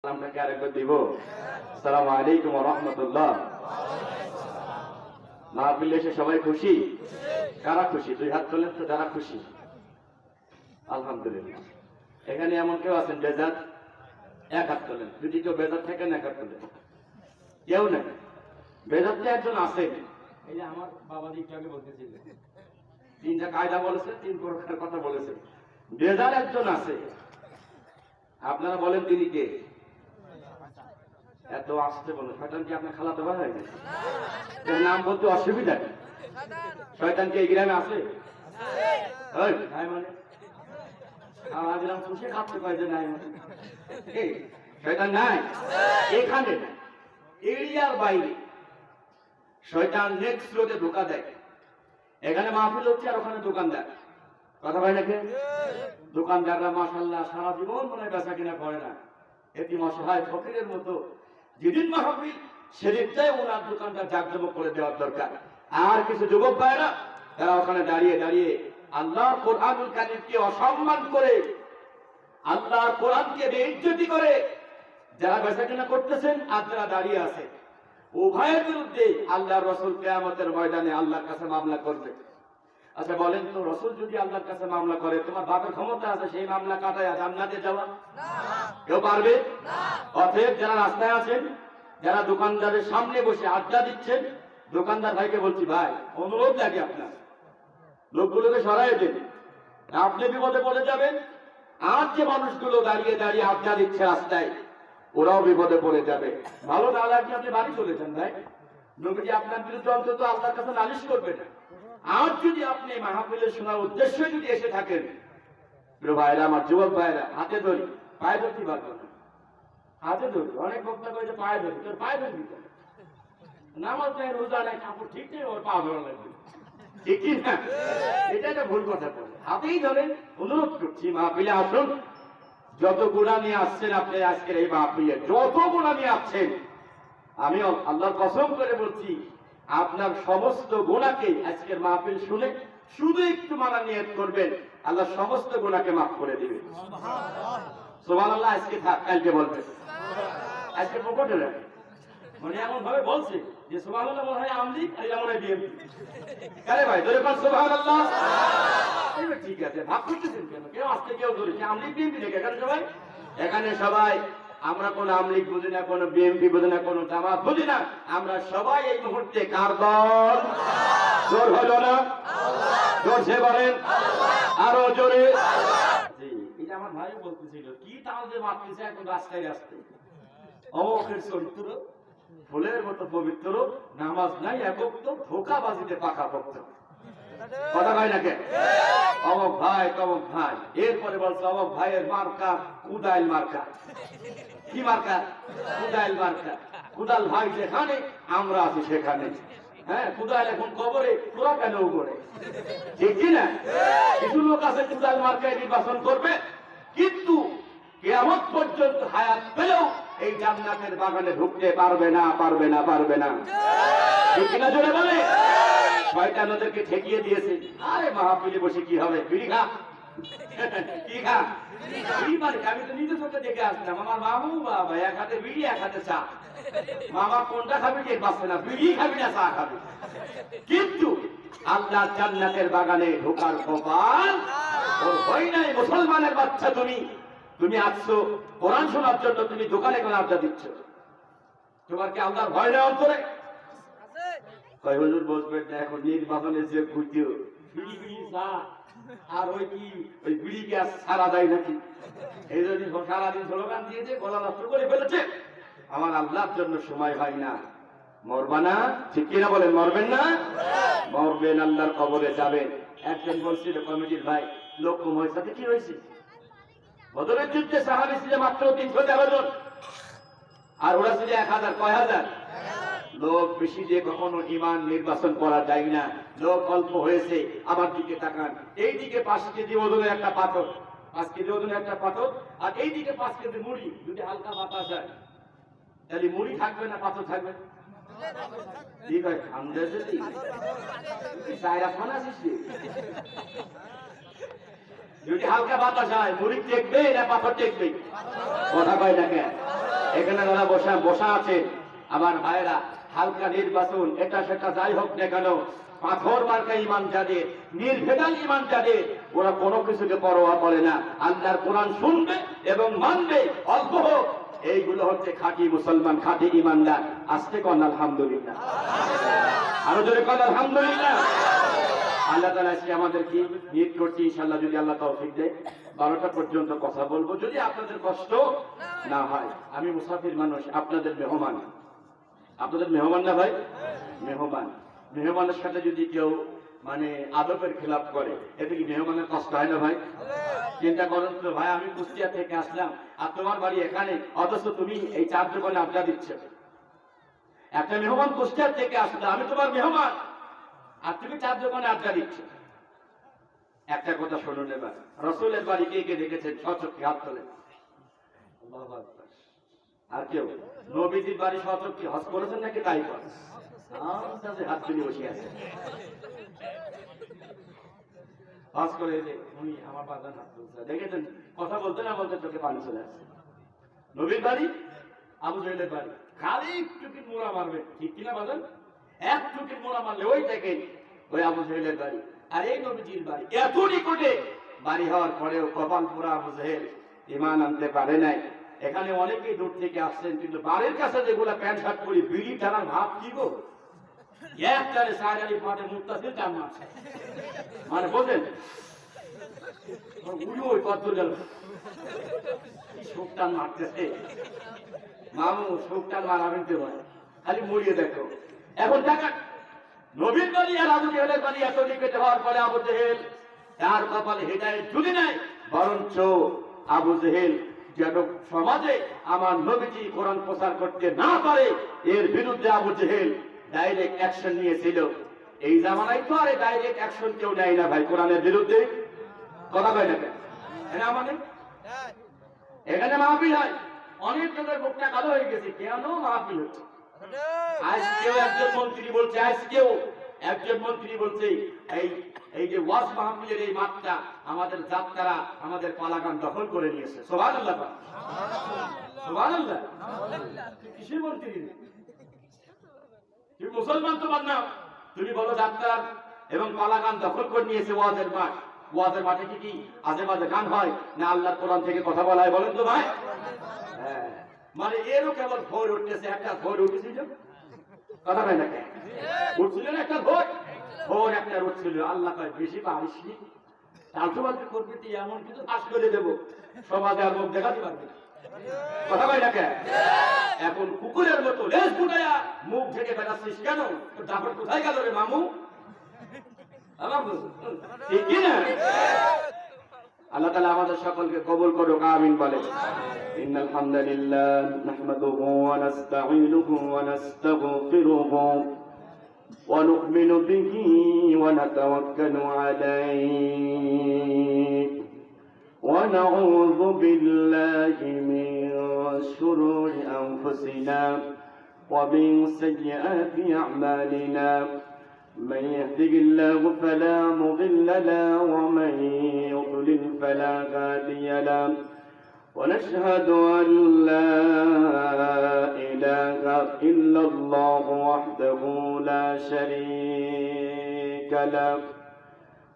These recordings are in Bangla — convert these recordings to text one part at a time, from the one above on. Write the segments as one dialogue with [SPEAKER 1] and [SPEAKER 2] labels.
[SPEAKER 1] সালামটাকে আরেকবার দিব। আসসালামু আলাইকুম ওয়া রাহমাতুল্লাহ। মাহফিলে এসে সবাই খুশি? কারা খুশি? দুই হাত তোলেন তো যারা খুশি। আলহামদুলিল্লাহ। এখানে এমন কেউ আছেন বেজাত? এক হাত তোলেন। যদি কেউ বেজাত থাকেন এক হাত তোলেন। কেউ নেই বেজাত? একজন আছেন। এই যে আমার বাবা একটু আগে বলতেছিলেন, তিনটা কায়দা বলেছে, তিন প্রকার কথা বলেছে। বেজাত একজন আছে। আপনারা বলেন তিনি কে? এত আসতে বলেন। শয়তান কি আপনার খালাতো ভাই হয়ে গেছে? নাম বলতে অসুবিধা নেই। শয়তান কি এই গ্রামে আছে? মানে খুশি খাচ্ছে কয়েছে নাই মানে শয়তান নাই এখানে, এরিয়ার বাইরে। শয়তান নেক্সট রোডে ধোকা দেয়। এখানে মাহফিল হচ্ছে আর ওখানে দোকানদার। কথা ভাই নাকি? দোকানদাররা মাশাআল্লাহ সারা জীবন মনে বেচা কিনা করে না। এটি অসহায় ফকিরের মতো যেদিন মাহফিল সেদিনটাই ওনার দোকানটা জাঁকজমক করে দেওয়ার দরকার। আর কিছু যুবক ভাইরা তারা ওখানে দাঁড়িয়ে দাঁড়িয়ে আল্লাহর কোরআনুল কারীমকে অসম্মান করে, আল্লাহর কোরআনকে বেইজ্জতি করে যারা বেচাকেনা করতেছেন আর যারা দাঁড়িয়ে আছে, উভয়ের বিরুদ্ধে আল্লাহর রাসূল কিয়ামতের ময়দানে আল্লাহর কাছে মামলা করবে। আচ্ছা বলেন তো, রাসূল যদি আল্লাহর কাছে মামলা করে, তোমার বাপের ক্ষমতা আছে সেই মামলা কাটায়া জান্নাতে যাওয়া? কেউ পারবে না। অতএব যারা রাস্তায় আছেন, যারা দোকানদারের সামনে বসে আড্ডা দিচ্ছেন, দোকানদার ভাইকে বলছি, ভাই অনুরোধ লাগে আপনার লোকগুলোকে সরাই দেন। আপনি বিপদে পড়ে যাবেন, আর যে মানুষগুলো দাঁড়িয়ে দাঁড়িয়ে আড্ডা দিচ্ছে রাস্তায়, ওরাও বিপদে পড়ে যাবে। ভালো না লাগলে আপনি বাড়ি চলে যান ভাই। নবীজি আপনার বিরুদ্ধে অন্তত আল্লাহর কাছে নালিশ করবে না। আর যদি আপনি মাহফিলের শোনার উদ্দেশ্যে যদি এসে থাকেন, প্রিয় ভাইরা, আমার যুবক ভাইরা, হাতে ধরি, পায়ে ধরতে পারবো না। হাতে ধরি, অনেক বক্তা করে যে পায়ে ধরি, তোর পায়ে ধরবি কেন? নামাজ নেই, রোজা নেই, কাপড় ঠিক নেই, ওর পা ধরা লাগবে। ঠিক কি না? এটা একটা ভুল কথা বলে। হাতেই ধরেন। অনুরোধ করছি মাহফিলে আসুন। যত গুনাহ নিয়ে আসছেন আপনি আজকের এই মাহফিলে, যত গুনাহ নিয়ে আসছেন, আমি আল্লাহর কসম করে বলছি, আপনার সমস্ত গুনাহকে আজকের মাহফিল শুনে শুধু একটু মানা নিয়ত করবেন, আল্লাহ সমস্ত গুনাহকে মাফ করে দিবেন। সুবহানাল্লাহ। আজকে থাক, কালকে বলবেন। আজকে পকেটে রাখে মানে এমন ভাবে বলছে যে সুবহানাল্লাহ মনে হয় আমলি আর এটা মনে হয় বিএমপি। আরে ভাই ধরে পান সুবহানাল্লাহ। এইবার ঠিক আছে, ভাব করতেছেন কেন? কেউ আসতে কেউ ধরেছে আমলি বিএমপি দেখে এখানে সবাই, এখানে সবাই আমরা কোন আমলিগ বুঝি না, কোন বিএমপি বুঝি না, কোন জামাত বুঝি না। আমরা সবাই এই মুহূর্তে কার দল? জোর হলো না? জোরসে বলেন, আরো জোরে। জি, এটা আমার ভাই বলতেছিল, কি তাও যে মারতেছে এখন রাস্তায় রাস্তায়। অমুকের চরিত্র ফুলের মতো পবিত্র, নামাজ নাই একক তো, ধোকাবাজিতে পাকা ভক্ত। কথা ভাই নাকি? অমুক ভাই তমুক ভাই। এরপরে বলছে অমুক ভাইয়ের মার্কা কুদাইল মার্কা। কি মার্কা? কুদাইল মার্কা। কুদাল ভাই যেখানে, আমরা আছি সেখানে। হ্যাঁ, কুদাইল এখন কবরে, তোরা কেন উপরে? ঠিক কিনা? কিছু লোক আছে কুদাইল মার্কায় নির্বাচন করবে, কিন্তু কিয়ামত পর্যন্ত হায়াত পেলেও এই জান্নাতের বাগানে ঢুকতে পারবে না, পারবে না, পারবে না। ঠিক কিনা জোরে বলে? শয়তান ওদেরকে ঠেকিয়ে দিয়েছে। আরে মাহফিলে বসে কি হবে? বিড়ি খা। কি খা? বিড়ি মানে আমি তো নিজে চোখে দেখে আসলাম। আমার মামু বাবা এক হাতে বিড়ি, এক হাতে চা। মামা কোনটা খাবি কে পাচ্ছে না, বিড়ি খাবি না চা খাবি। কিন্তু আল্লাহ জান্নাতের বাগানে ঢোকার কপাল ওর হয় নাই। মুসলমানের বাচ্চা তুমি, তুমি আসছো কোরআন শোনার জন্য, তুমি দোকানে কোন আড্ডা দিচ্ছ? তোমার কি আল্লাহর ভয় নেই অন্তরে? কয় হুজুর বসবেন না, এখন নির্বাচনে যে ঘুরতেও বিড়ি বিড়ি চা আর ওই কি ওই বিড়ি গ্যাস সারা দেয় নাকি? এই জন্য সারাদিন স্লোগান দিয়েছে, গলা নষ্ট করে ফেলেছে। আমার আল্লাহর জন্য সময় হয় না। মরবা না? ঠিক কিনা বলেন? মরবেন না? মরবেন, আল্লাহর কবরে যাবেন। একজন বলছিল কমিটির ভাই, লোক কম হয়েছে, সাথে কি হয়েছে? বদরের যুদ্ধে সাহাবী ছিল মাত্র 313 জন, আর ওরা ছিল 1000। কয় হাজার? লোক বেশি দিয়ে কখনো ইমান নির্বাচন করা যায় না। লোক অল্প হয়েছে। আমার দিকে তাকান, এই দিকে 5 কেজি ওজনের একটা পাথর, 5 কেজি ওজনের একটা পাথর, আর এই দিকে 5 কেজি মুড়ি। যদি হালকা বাতাস হয় তাহলে মুড়ি থাকবে না পাথর থাকবে? ঠিক হয় ঠান্ডা যদি চায়রা খানা আসিস, যদি হালকা বাতাস হয় মুড়ি টেকবে না পাথর টেকবে? কথা কয় না কেন? এখানে যারা বসা আছে আমার ভাইরা, হালকা নির্বাচন এটা সেটা যাই হোক না কেন, পাথর মার্কা ইমান যাদের, নির্ভেজাল ইমান যাদের, ওরা কোনো কিছুকে পরোয়া করে না, আল্লাহর কোরআন শুনবে এবং মানবে, অল্প হোক। এইগুলো হচ্ছে খাঁটি মুসলমান, খাঁটি ইমানদার। আজকে কন আলহামদুলিল্লাহ, আরো জোরে কন আলহামদুলিল্লাহ। আল্লাহ তাআলা আজকে আমাদের কি নিয়ত করছি, ইনশাআল্লাহ যদি আল্লাহ তৌফিক দেয় 12টা পর্যন্ত কথা বলবো, যদি আপনাদের কষ্ট না হয়। আমি মুসাফির মানুষ, আপনাদের মেহমান। আপনাদের মেহমান না ভাই? মেহমান। মেহমানের সাথে যদি কেউ মানে আদবের খেলাপ করে, এতে কি মেহমানের কষ্ট হয় না ভাই? চিন্তা করেন তো ভাই, আমি কুষ্টিয়া থেকে আসলাম আর তোমার বাড়ি এখানে, অথচ তুমি এই চার দোকানে আড্ডা দিচ্ছ। একটা মেহমান কুষ্টিয়া থেকে আসলে, আমি তোমার মেহমান, আর তুমি চার দোকানে আড্ডা দিচ্ছ। একটা কথা শুনুন এবার, রাসূলের বাড়ি কে কে দেখেছেন? সচক্ষে হাত তোলেন। আর কেউ? নবীজির বাড়ি সচক্ষে হজ করেছেন নাকি তাই করেন? হাত তুলে বসে আছে, হজ করে উনি আমার বাজার হাত তুলছে, দেখেছেন? কথা বলতে না বলতে চোখে পানি চলে আসছে। নবীর বাড়ি, আবু জাহেলের বাড়ি, খালি একটুকির মোড়া মারবে, ঠিক কিনা বলেন? এক টুকির মোড়া মারলে ওই থেকে ওই আবু জাহেলের বাড়ি। আর এই নবীজির বাড়ি এত নিকটে, বাড়ি হওয়ার পরেও কপাল পুরা আবু জাহেল ঈমান আনতে পারে নাই। এখানে অনেকেই দূর থেকে আসছেন, কিন্তু বাড়ির কাছে যেগুলা প্যান্ট শার্ট পরি, বিড়ি টানার ভাব কি গো, একটারে সারারি পাটে মুক্তাসির টান মারছে, মানে বোঝেন ওই কত গেল শোক টান মারতেছে। মামু শোক টান মারাবেন তো ভাই, খালি মরিয়ে দেখো। এখন দেখা নবীর বাড়ি আর আবু জেহেলের বাড়ি এত নিকটে হওয়ার পরে আবু জেহেল তার কপালে হেদায়েত যদি নাই, বরঞ্চ আবু জেহেল যেন সমাজে আমার নবীজি কোরআন প্রচার করতে না পারে, এর বিরুদ্ধে আবু জেহেল ডাইরেক্ট অ্যাকশন নিয়েছিল। এই জামানায় তো আরে ডাইরেক্ট অ্যাকশন কেউ নেয় না ভাই কোরআনের বিরুদ্ধে, কথা কয় না কেন? মানে এখানে মাহফিল হয়, অনেক লোকের মুখটা কালো হয়ে গেছে, কেন মাহফিল হচ্ছে? আজকেও একজন মন্ত্রী বলছে, আজকেও একজন মন্ত্রী বলছে এই যে ওয়াজ মাহফিলের এই মাঠটা আমাদের যাত্রারা, আমাদের পালাগান দখল করে নিয়েছে। সুবহানাল্লাহ, সুবহানাল্লাহ। কিসের মন্ত্রী? তুমি মুসলমান তোমার নাম, তুমি বলো যাত্রার এবং পালাগান দখল করে নিয়েছে ওয়াজের মাঠ। ওয়াজের মাঠে কি আজে বাজে গান হয় না আল্লাহর কোরআন থেকে কথা বলা হয়? বলেন তো ভাই। হ্যাঁ, মানে এরও কেবল ভোর উঠতেছে, একটা ভোর উঠেছিল, কথা হয় না কেন? উঠছিল না একটা ভোর, ভোর একটা উঠছিল। আল্লাহ কয় বেশি পারিস নি, আলটুবালটু করবি তুই, এমন কিছু ফাঁস করে দেবো সমাজে আর মুখ দেখাতে পারবি, কথা হয় না কেন? এখন কুকুরের মতো লেজ ফুটাইয়া মুখ ঢেকে বেড়াচ্ছিস কেন? তোর দাপট কোথায় গেল রে মামু? ঠিক কিনা? আল্লাহ তাআলা আমাদের সকলকে কবুল করুক, আমিন বলে। ইন্নাল হামদালিল্লাহ নাহমাদুহু ওয়া নাস্তাঈনুহু ওয়া নাস্তাগফিরুহু ওয়া নু'মিনু বিহি ওয়া নাতাওয়াক্কালু আলাইহি ওয়া নাউযু বিল্লাহি মিন শুরুরি আনফুসিনা ওয়া মিন সাইয়্যাতি আ'মালিনা। من يهده الله فلا مضل له ومن يضلل فلا هادي له ونشهد أن لا إله إلا الله وحده لا شريك له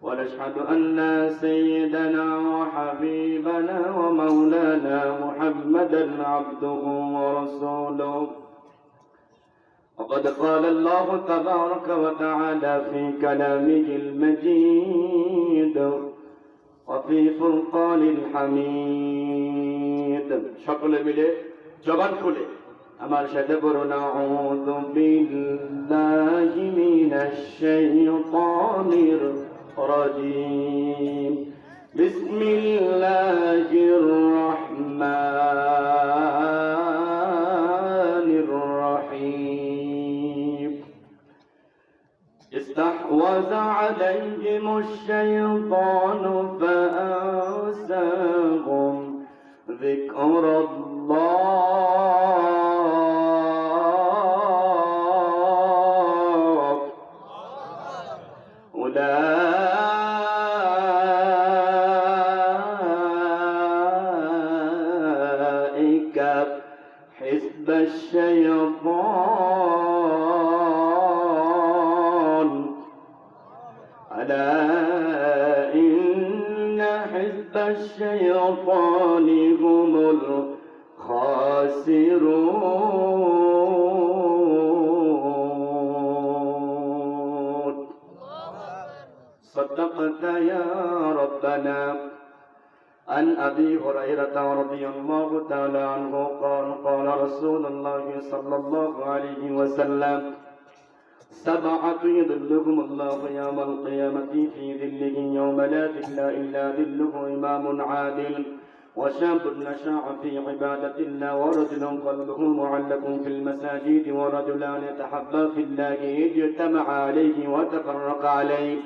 [SPEAKER 1] ونشهد أن سيدنا وحبيبنا ومولانا محمدا عبده ورسوله. وقد قال الله تبارك وتعالى في كلامه المجيد وفي فرقان الحميد. সকলে মিলে জবান খুলে আমার সাথে বলুন, আউযু বিল্লাহি মিনাশ শাইতানির রাজীম। বিসমিল্লাহির রাহমানির রাহিম। استحوذ عليهم الشيطان فأنساهم ذكر الله أولئك حزب الشيطان ألا إن حزب الشيطان هم الخاسرون صدقت يا ربنا. عن أبي هريرة رضي الله تعالى عنه قال قال رسول الله صلى الله عليه وسلم سبعة يظلهم الله يوم القيامة في ظله يوم لا ظل إلا ظله إمام عادل وشاب نشأ في عبادة الله ورجل قلبه معلق في المساجد ورجلان يتحبا في الله اجتمع عليه وتفرق عليه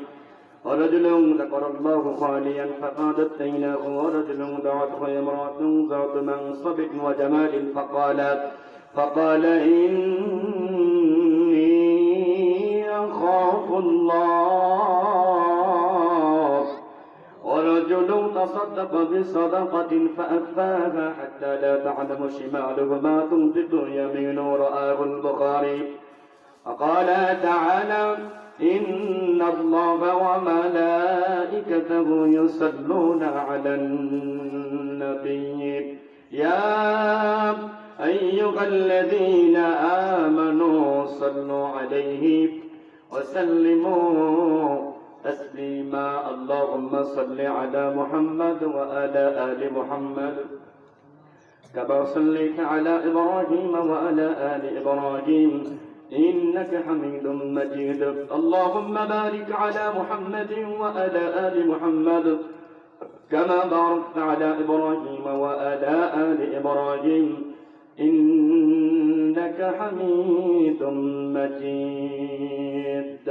[SPEAKER 1] ورجل ذكر الله خاليا فقادت عيناه ورجل دعته امرأة ذات منصب وجمال فقال إني أخاف الله ورجل تصدق بصدقة فأخفاها حتى لا تعلم شماله ما تنفق يمينه رآه البخاري. وقال تعالى إن الله وملائكته يصلون على النبي يا أيها الذين آمنوا صلوا عليه وسلموا تسليما اللهم صل على محمد وعلى آل محمد كما صليت على إبراهيم وعلى آل إبراهيم إنك حميد مجيد اللهم بارك على محمد وعلى آل محمد كما باركت على إبراهيم وعلى آل إبراهيم إنك حميد مجيد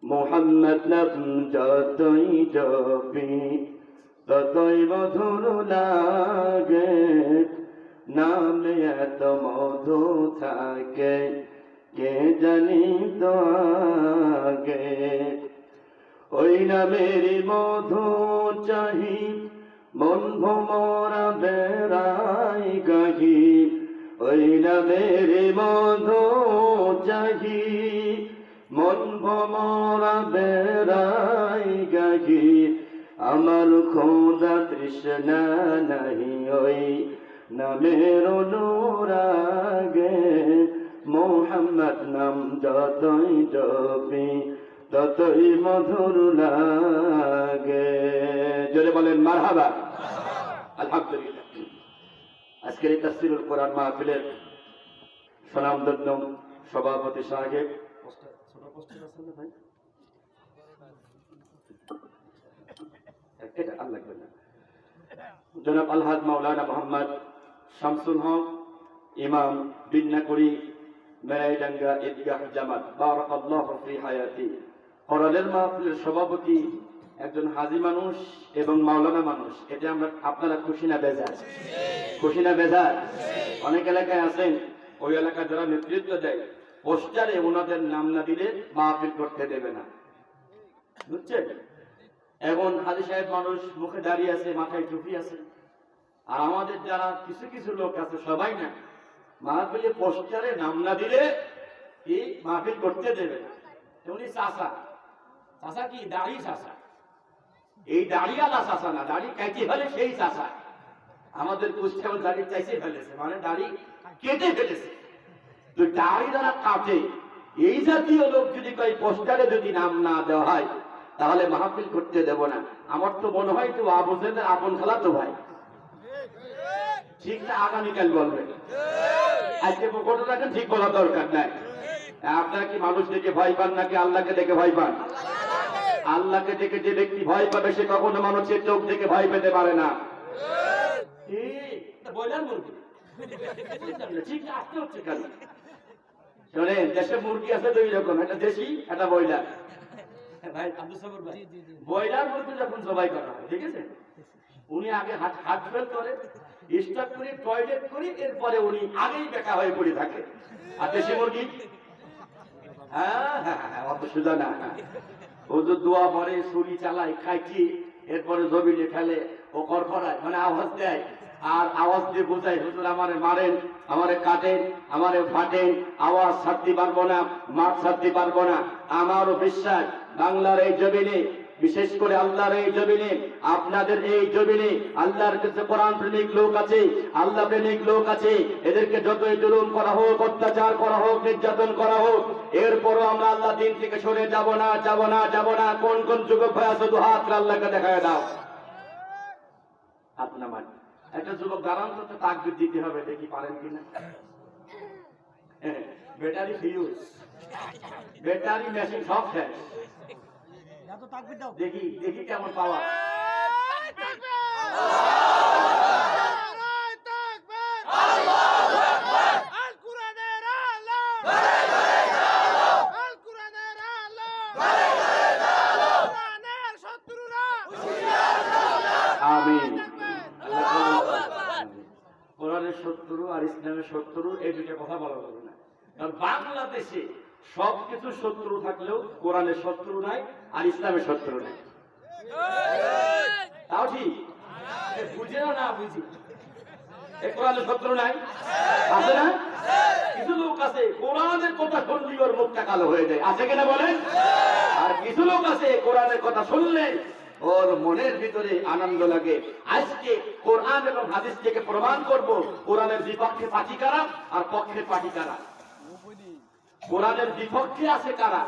[SPEAKER 1] محمد নাম যতই জপি ততই মধুর লাগে নামে এত মধু থাকে কে জানি তো আগে ওই নামের মধু চাহি মন ভোমরা বেড়াই গাহি ওই নামের মধু চাহি মন ভোমরা বেড়াই গাহি আমার খোদা তৃষ্ণা নাহি ওই নামের অনুরাগে মোহাম্মদ নাম যতই জপি ততই মধুর লাগে জোরে বলেন মারহাবা আলহামদুলিল্লাহ। আজকের এই তাফসীরুল কোরআন মাহফিলের সুনামধন্য সভাপতি সাহেব এটা আল্লাহ বলেন জনাব আলহাজ মাওলানা মোহাম্মদ শামসুল হক ইমাম বিন্নাকুড়ি মেরাইডাঙ্গা ঈদগাহ জামাত বারাকাল্লাহু ফি হায়াতি কোরআনের মাহফিলের সভাপতি একজন হাজী মানুষ এবং মাওলানা মানুষ। এটা আমরা আপনারা খুশি না বেজার? খুশি না বেজার? অনেক এলাকায় আছেন ওই এলাকায় যারা নেতৃত্ব দেয় পোস্টারে ওনাদের নাম না দিলে মাহফিল করতে দেবে না, বুঝছেন? এখন হাজী সাহেব মানুষ মুখে দাঁড়িয়ে আছে, মাথায় টুপি আছে, আর আমাদের যারা কিছু কিছু লোক আছে সবাই না, মাহফিলে পোস্টারে নাম না দিলে কি মাহফিল করতে দেবে না। উনি চাষা, চাষা কি দাড়ি চাষা, এই দাড়িওয়ালা চাষা না, দাড়ি কাইতে ফেলে সেই চাষা। আমাদের কুষ্টিয়াও দাড়ি চাইছে ফেলেছে, মানে দাড়ি কেটে ফেলেছে। তো দাড়ি যারা কাটে এই জাতীয় লোক যদি কই পোস্টারে যদি নাম না দেওয়া হয় তাহলে মাহফিল করতে দেব না। আমার তো মনে হয় তো আবু জাহেলের আপন খালা তো ভাই, ঠিক না? আগামীকাল বলবেন, আজকে পকেটে রাখেন, ঠিক বলা দরকার নাই। আপনারা কি মানুষ দেখে ভয় পান নাকি আল্লাহকে দেখে ভয় পান? আল্লাহকে দেখে যে ব্যক্তি ভয় পাবে সে কখনো মানুষের চোখ দেখে ভয় পেতে পারে না। ঠিক আসতে হচ্ছে কেন? শোনেন, দেশে মুরগি আছে দুই রকম, একটা দেশি একটা ব্রয়লার। ব্রয়লার মুরগি যখন জবাই করা হয়, ঠিক আছে, উনি আগে হাত ফেল করে, স্টার্ট করে, টয়লেট করে, এরপরে উনি আগেই বেকা হয়ে পড়ে থাকে। আর দেশি মুরগি হ্যাঁ হ্যাঁ হ্যাঁ অত সোজা না, ও তো দোয়া পরে, ছুরি চালায়, খাইটি, এরপরে জমিনে ফেলে, ও করখরায়, মানে আওয়াজ দেয়, আর আওয়াজ দিয়ে বোঝাই হুজুর আমারে মারেন, আমারে কাটেন, আমারে ফাটেন, আওয়াজ ছাড়তে পারবো না, মাঠ ছাড়তে পারবো না। আমারও বিশ্বাস বাংলার এই জমিনে, বিশেষ করে আল্লাহর এই জমিনে, আপনাদের এই জমিনে আল্লাহর কাছে কোরআন প্রেমিক লোক আছে, আল্লাহ প্রেমিক লোক আছে। এদেরকে যতই জুলুম করা হোক, অত্যাচার করা হোক, নির্যাতন করা হোক, এরপরও আমরা আল্লাহ দিন থেকে সরে যাব না, যাব না, যাব না। কোন কোন যুবক ভাই আছে, দু হাত আল্লাহকে দেখায় দাও। হাত নামান। একটা যুবক দাঁড়ান তো, তাকবীর দিতে হবে, দেখি পারেন কিনা। ব্যাটারি ফিউজ, ব্যাটারি মেশিন সব শেষ। দেখি দেখি কেমন পাওয়া। আমিন। কোরআনের শত্রু আর ইসলামের শত্রু, এই দুটো কথা বলা যাবে না। কারণ বাংলাদেশে সবকিছু শত্রু থাকলেও কোরআনের শত্রু নাই আর ইসলামের শত্রু নাই। তাও ঠিক, বুঝে না বুঝি, কোরআনের শত্রু নাই, আছে না? কিছু লোক আছে কোরআনের কথা শুনলে ওর মুখটা কালো হয়ে যায়, আছে কিনা বলেন? আর কিছু লোক আছে কোরআনের কথা শুনলে ওর মনের ভিতরে আনন্দ লাগে। আজকে কোরআন এবং হাদিস থেকে প্রমাণ করব কোরআনের বিপক্ষে পার্টি কারা আর পক্ষের পার্টি কারা। কোরআনের বিপক্ষে আছে কারা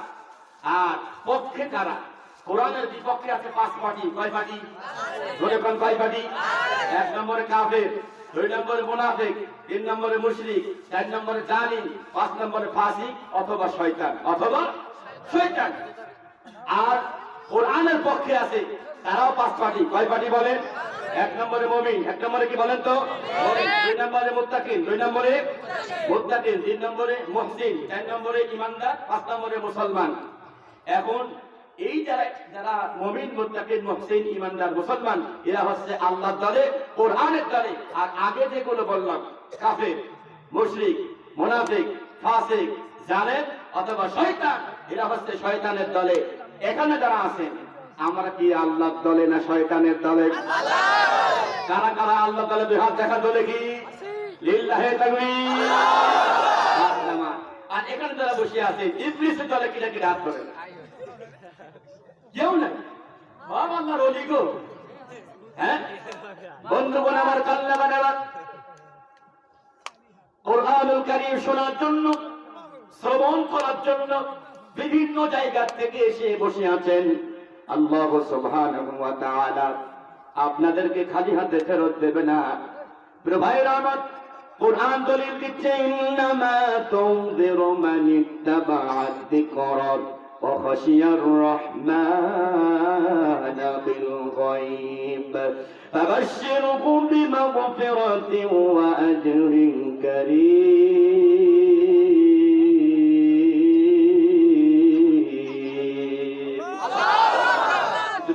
[SPEAKER 1] আর পক্ষে কারা। কোরআনের বিপক্ষে আছে 5 পার্টি। কয় পার্টি? ধরে কোন কয় পার্টি? 1 নম্বরে কাফের, 2 নম্বরে মুনাফিক, 3 নম্বরে মুশরিক, 4 নম্বরে জালিম, 5 নম্বরে ফাসিক অথবা শয়তান, অথবা শয়তান। আর কোরআনের পক্ষে আছে তারাও 5 পার্টি। কয় পার্টি বলেন? 1 নম্বরে মুমিন, 1 নম্বরে কি বলেন তো? মুমিন। 2 নম্বরে মুত্তাকিন, 2 নম্বরে মুত্তাকিন, 3 নম্বরে মুহসিন, 4 নম্বরে ঈমানদার, 5 নম্বরে মুসলমান। এখন এই যারা মুমিন, মুত্তাকিন, মুহসিন, ঈমানদার, মুসলমান, এরা হচ্ছে আল্লাহর দলে, কোরআনের দলে। আর আগে যেগুলো বললাম কাফের, মুশরিক, মুনাফিক, ফাসিক, জালেম অথবা শয়তান, এরা হচ্ছে শয়তানের দলে। এখানে যারা আছেন, আমরা কি আল্লাহর দলে না শয়তানের দলে? কারা কারা আল্লাহর দলে? দুই হাত দেখা দলে কি? লিল্লাহি তাকবীর। আর এখানে যারা বসে আছে ইবলিসের দলে কিনা কি হাত ধরে? কেউ নাই। সব আল্লাহর ওলি গো। হ্যাঁ বন্ধুগণ আমার, কাল্লা বানাবার কোরআনুল কারীম শোনার জন্য, শ্রবণ করার জন্য বিভিন্ন জায়গা থেকে এসে বসে আছেন। আল্লাহ সুবহানাহু ওয়া তাআলা আপনাদেরকে খালি হাতে ফেরত দেবে না। প্রিয় ভাইরা আমার, কোরআন দলিল দিচ্ছে ইন্নামা তুনযিরু মান ইত্তাবা'আদ যিকরা ওয়া খাশিয়ার রাহমানা বিল গায়ব ফাবাশশিরহুম বিমাগফিরাতিন ওয়া আজরিন কারীম।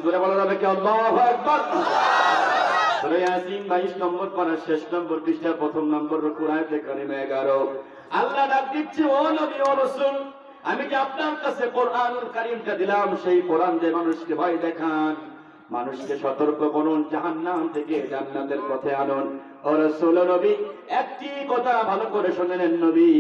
[SPEAKER 1] জোরে বলা যাবে কি আল্লাহু আকবার? সূরা ইয়াসিন 22 নম্বর পারা শেষ নম্বর পৃষ্ঠা 1 নম্বর রুকু আয়াতে কারিমা 11। আল্লাহ ডাক দিচ্ছে, ও নবী ও রাসূল, আমি যে আপনার কাছে কোরআনুল কারীমটা দিলাম, সেই কোরআন যে মানুষকে ভয় দেখান, মানুষকে সতর্ক করুন, জাহান্নাম থেকে জান্নাতের পথে আনুন। ও রাসূল নবী, একটি কথা ভালো করে শুনে নেন নবী,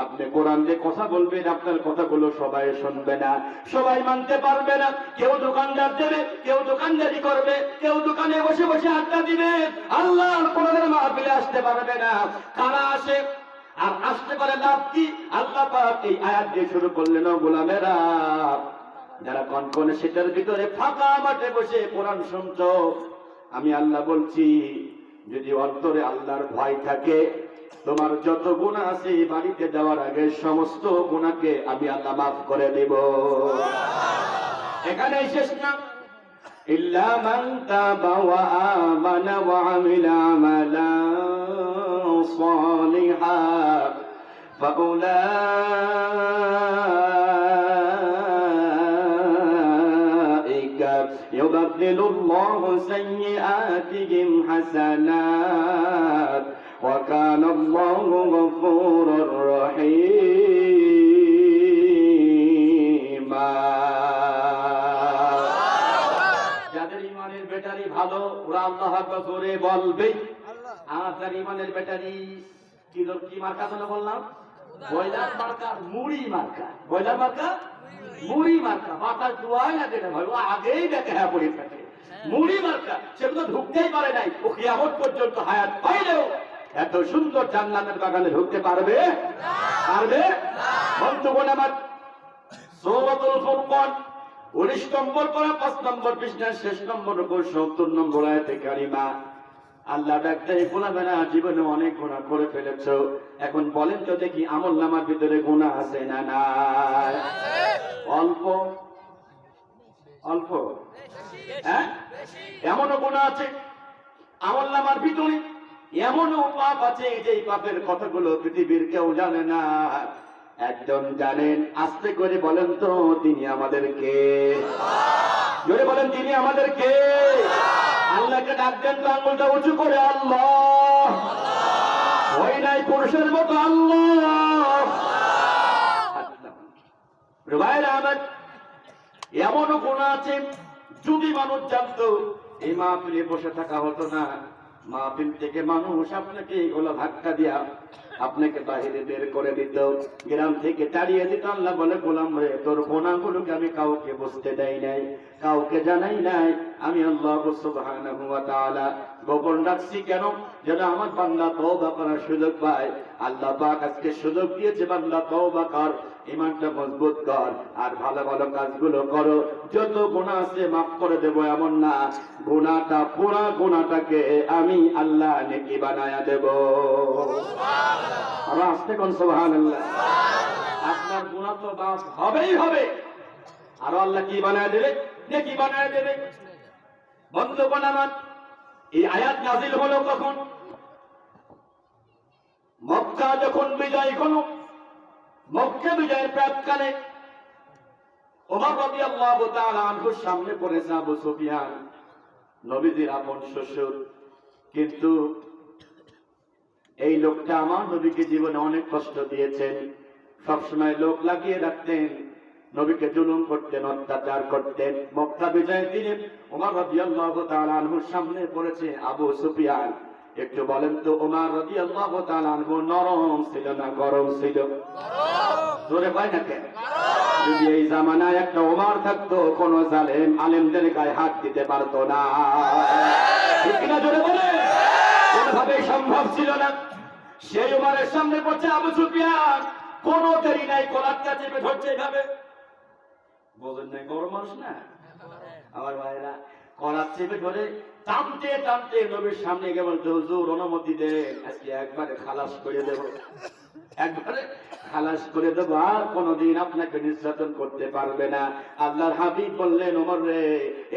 [SPEAKER 1] আপনি কোরআন যে কথা বলবেন, আপনার কথাগুলো সবাই শুনবে না, সবাই মানতে পারবে না। কেউ দোকানদার দেবে, কেউ দোকানদারি করবে, কেউ দোকানে বসে বসে আড্ডা দিবে, আল্লাহর কোরআনের মাহফিলে আসতে পারবে না। কারা আসে আর আসতে পারে লাভ কি? আল্লাহ পাক এই আয়াত দিয়ে শুরু করলেন, ও গোলামেরা, যারা কনকনে শীতের ভিতরে ফাঁকা মাঠে বসে কোরআন শুনছো, আমি আল্লাহ বলছি, যদি অন্তরে আল্লাহর ভয় থাকে, তোমার যত গুনাহ আছে বাড়িতে যাওয়ার আগে সমস্ত গুনাহকে আমি আল্লাহ মাফ করে দেব। এখানেই শেষ না, ইল্লা মান তাবা ওয়া আমানা ওয়া আমিলা আমালান সালিহান ফাউলাইকা ইউবাদদিলুল্লাহু সাইয়্যাতিহিম হাসানাত ওয়া কানা আল্লাহু গফুরুর রহিম। যাদের ঈমানের ব্যাটারি ভালো, ওরা আল্লাহু আকবার জোরে বলবে। আপনার ইমানের ব্যাটারি কি মার্কা যেন বললাম? ব্রয়লার মার্কা, মুড়ি মার্কা। ব্রয়লার মার্কা, মুড়ি মার্কা। মাথার দোয়াই লাগে না ভাই, ও আগেই দেখা পড়ে থাকে। মুড়ি মার্কা, সেগুলো ঢুকতেই পারে নাই। ও কিয়ামত পর্যন্ত হায়াত পাইলেও এত সুন্দর জান্নাতের বাগানে ঢুকতে পারবে? পারবে? বন্ধুগণ আমার, সূরাতুল ফুরকান 19 নম্বর পারা 5 নম্বর পৃষ্ঠার শেষ নম্বর 70 নম্বর আয়াতে কারিমা। আল্লাহ ডাকতে বলবে না জীবনে অনেক গুনাহ করে ফেলেছো, এখন বলেন তো দেখি আমলনামার ভিতরে গুনাহ আছে না নাই? অল্প অল্প? হ্যাঁ, এমনও গুনাহ আছে আমলনামার ভিতরে, এমনও পাপ আছে যে পাপের কথাগুলো পৃথিবীর কেউ জানে না, একজন জানেন। আস্তে করে বলেন তো তিনি আমাদের কে? জোরে বলেন তিনি আমাদের কে? আল্লাহকে ডাকবেন তো আঙ্গুলটা উঁচু করে, আল্লাহ। ওই নাই পুরুষের মতো আল্লাহ। ভাইরা আমার, এমনও গুনাহ আছে যদি মানুষ জানতো এই মাহফিলে বসে থাকা হতো না। মাহফিল থেকে মানুষ আপনাকে এগুলো ধাক্কা দিয়া আপনাকে বাহিরে বের করে দিত, গ্রাম থেকে তাড়িয়ে দিত। আল্লাহ বলে, গোলাম রে, তোর গুনাহগুলোকে আমি কাউকে বুঝতে দেই নাই, কাউকে জানাই নাই। আমি আল্লাহ সুবহানাহু ওয়া তাআলা গোপন রাখছি। কেন? যেন আমার বান্দা তওবা করার সুযোগ পায়। আল্লাহ পাক আজকে সুযোগ দিয়েছে, বান্দা তওবা কর, ঈমানটা মজবুত কর, আর ভালো ভালো কাজগুলো করো। যত গুনাহ আছে মাফ করে দেব এমন না, গুনাহটা পুরা গুনাহটাকে আমি আল্লাহ নেকি বানায়া দেব। সুবহানাল্লাহ। আস্তে কোন সুবহানাল্লাহ। আপনার গুনাহ তো মাফ হবেই হবে, আর আল্লাহ কি বানায়া দেবে? নেকি বানায়া দেবে। বন্ধুগণ আমার, এই আয়াত নাযিল হলো কখন? মক্কা যখন বিজয় হলো, মক্কা বিজয়ের প্রাক্কালে ওমর রাদিয়াল্লাহু তাআলা আনহুর সামনে পড়েছে আবু সুফিয়ান, নবীজির আপন শ্বশুর। কিন্তু এই লোকটা আমার নবীকে জীবনে অনেক কষ্ট দিয়েছেন, সবসময় লোক লাগিয়ে রাখতেন, নবীকে জুলুম করতেন, অত্যাচার করতেন। মক্কা বিজয়ের দিনে ওমর রাদিয়াল্লাহু তাআলা আনহুর সামনে পড়েছে আবু সুফিয়ান। একটু বলেন তো, ওমর রাদিয়াল্লাহু তাআলা আনহু নরম ছিল না গরম ছিল? জোরে পায় না কেন? যদি এই জামানায় একটা ওমর থাকতো, কোন জালেম আলেমদের গায়ে হাত দিতে পারতো না। ঠিক কিনা? জোরে বলে। কোনভাবেই সম্ভব ছিল না। সেই ওমরের সামনে পড়ছে আবু সুফিয়ান, কোন দেরি নাই, কলারটা চেপে ধরছে এইভাবে। বোঝেন নাই? গরম মানুষ না আমার ভাইরা, কলার চেপে ধরে টানতে টানতে নবীর সামনে গিয়ে বলতে, হুজুর অনুমতি দেন, আজকে একবারে খালাস করে দেব, একবারে খালাস করে দেব, আর কোনদিন আপনাকে নির্যাতন করতে পারবে না। আল্লাহর হাবিব বললেন, ওমর রে,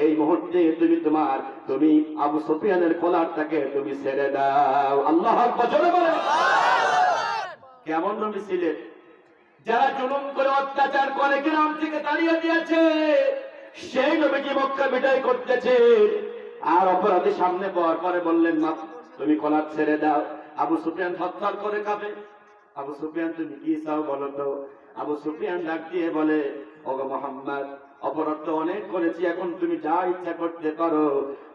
[SPEAKER 1] এই মুহূর্তে তুমি আবু সুফিয়ানের কলারটাকে তুমি ছেড়ে দাও। আল্লাহু আকবার। জোরে বলেন। কেমন নবী ছিলেন? যারা জুলুম করে অত্যাচার করে গ্রাম থেকে তাড়িয়ে দিয়েছে, সেই নবীকে মক্কা বিজয় করতেছে, আর অপরাধী সামনে পাওয়ার পরে বললেন, মা তুমি কলার ছেড়ে দাও। আবু সুফিয়ান থরথর করে কাঁপে। আবু সুফিয়ান, তুমি কি চাও বলো তো? আবু সুফিয়ান ডাক দিয়ে বলে, ওগো মুহাম্মদ, অপরাধ তো অনেক করেছি, এখন তুমি যা ইচ্ছা করতে পারো,